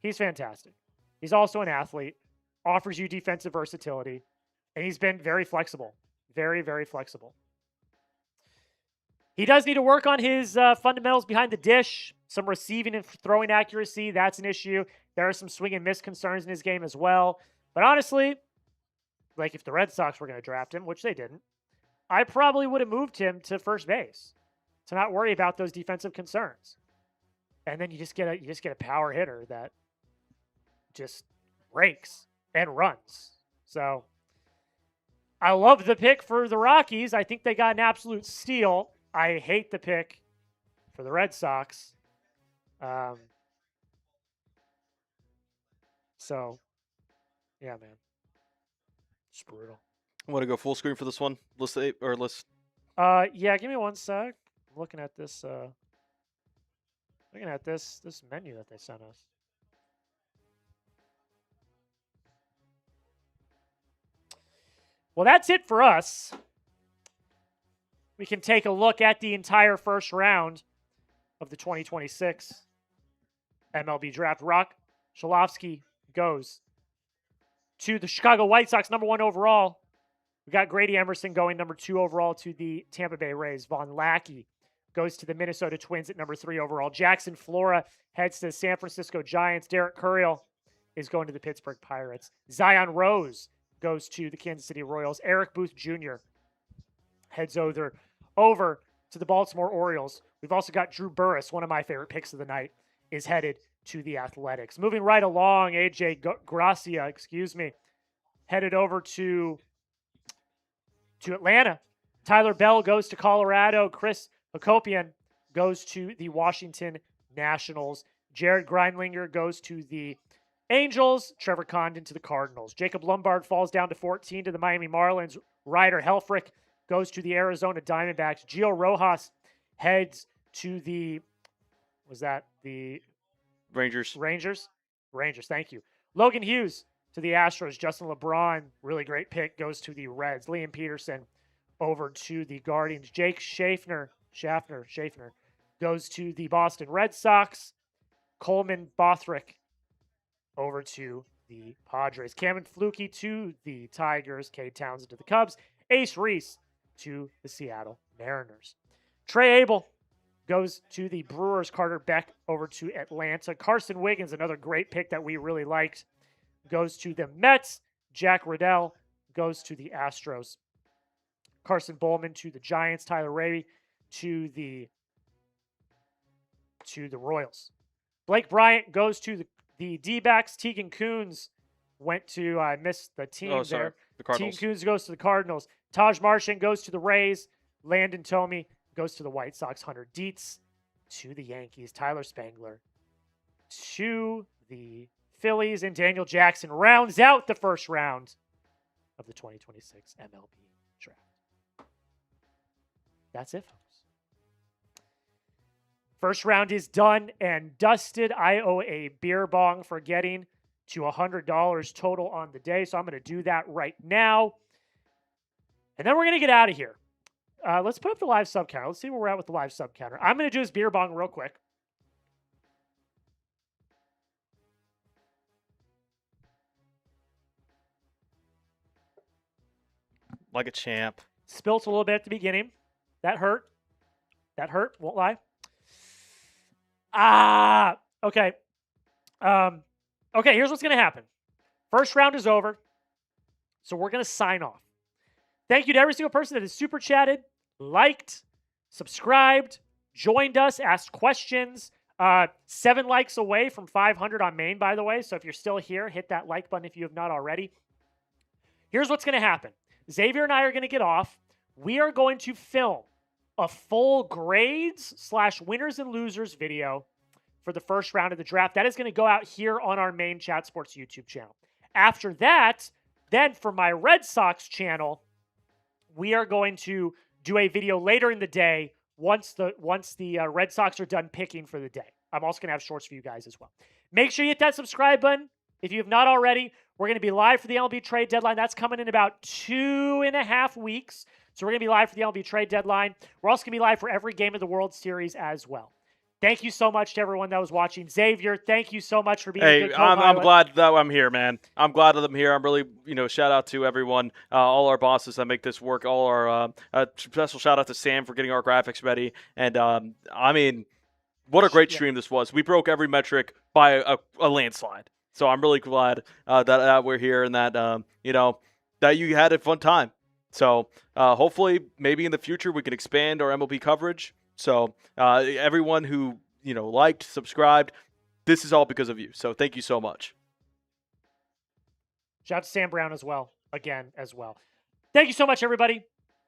He's fantastic. He's also an athlete, offers you defensive versatility, and he's been very flexible. Very, very flexible. He does need to work on his fundamentals behind the dish, some receiving and throwing accuracy. That's an issue. There are some swing and miss concerns in his game as well. But honestly, like if the Red Sox were going to draft him, which they didn't, I probably would have moved him to first base to not worry about those defensive concerns. And then you just get a power hitter that just rakes and runs. So I love the pick for the Rockies. I think they got an absolute steal. I hate the pick for the Red Sox. So, yeah, man. It's brutal. I want to go full screen for this one. List 8 or list. Yeah, give me one sec. I'm looking at this this menu that they sent us. Well, that's it for us. We can take a look at the entire first round of the 2026 MLB draft. Rock Shalovsky goes to the Chicago White Sox, number 1 overall. We got Grady Emerson going number 2 overall to the Tampa Bay Rays. Von Lackey goes to the Minnesota Twins at number 3 overall. Jackson Flora heads to the San Francisco Giants. Derek Curiel is going to the Pittsburgh Pirates. Zion Rose goes to the Kansas City Royals. Eric Booth Jr. heads over to the Baltimore Orioles. We've also got Drew Burress, one of my favorite picks of the night, is headed to the Athletics. Moving right along, AJ Gracia, headed over to Atlanta. Tyler Bell goes to Colorado. Chris Hakopian goes to the Washington Nationals. Jared Grindlinger goes to the Angels. Trevor Condon to the Cardinals. Jacob Lombard falls down to 14 to the Miami Marlins. Ryder Helfrich goes to the Arizona Diamondbacks. Gio Rojas heads to the Rangers. Rangers, thank you. Logan Hughes to the Astros. Justin LeBron, really great pick, goes to the Reds. Liam Peterson over to the Guardians. Jake Schaffner goes to the Boston Red Sox. Coleman Bothrick over to the Padres. Cameron Flukie to the Tigers. Cade Townsend to the Cubs. Ace Reese to the Seattle Mariners. Trey Abel goes to the Brewers. Carter Beck over to Atlanta. Carson Wiggins, another great pick that we really liked, goes to the Mets. Jack Riddell goes to the Astros. Carson Bowman to the Giants. Tyler Raby to the Royals. Blake Bryant goes to the D-backs. Tegan Coons went to, I missed the team there. The Cardinals. Tegan Coons goes to the Cardinals. Taj Marchand goes to the Rays. Landon Tomey goes to the White Sox. Hunter Dietz to the Yankees. Tyler Spangler to the Phillies. And Daniel Jackson rounds out the first round of the 2026 MLB draft. That's it, folks. First round is done and dusted. I owe a beer bong for getting to $100 total on the day, so I'm going to do that right now. And then we're going to get out of here. Let's put up the live sub counter. Let's see where we're at with the live sub counter. I'm going to do this beer bong real quick. Like a champ. Spilt a little bit at the beginning. That hurt. Won't lie. Okay. Okay, here's what's going to happen. First round is over, so we're going to sign off. Thank you to every single person that has super chatted, liked, subscribed, joined us, asked questions. 7 likes away from 500 on main, by the way. So if you're still here, hit that like button if you have not already. Here's what's going to happen. Xavier and I are going to get off. We are going to film a full grades / winners and losers video for the first round of the draft. That is going to go out here on our main Chat Sports YouTube channel. After that, then for my Red Sox channel, we are going to do a video later in the day once the Red Sox are done picking for the day. I'm also going to have shorts for you guys as well. Make sure you hit that subscribe button if you have not already. We're going to be live for the MLB trade deadline. That's coming in about 2.5 weeks. So we're going to be live for the MLB trade deadline. We're also going to be live for every game of the World Series as well. Thank you so much to everyone that was watching. Xavier, thank you so much for being a good co-pilot. I'm glad that I'm here, man. I'm glad that I'm here. I'm really, shout out to everyone, all our bosses that make this work, all our special shout out to Sam for getting our graphics ready. And, what a great stream this was. We broke every metric by a landslide. So I'm really glad that we're here and that, that you had a fun time. So hopefully maybe in the future we can expand our MLB coverage. So everyone who, liked, subscribed, this is all because of you. So thank you so much. Shout out to Sam Brown as well. Thank you so much, everybody.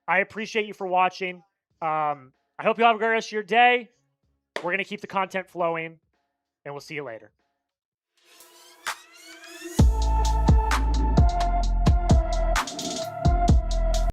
I appreciate you for watching. I hope you have a great rest of your day. We're going to keep the content flowing, and we'll see you later.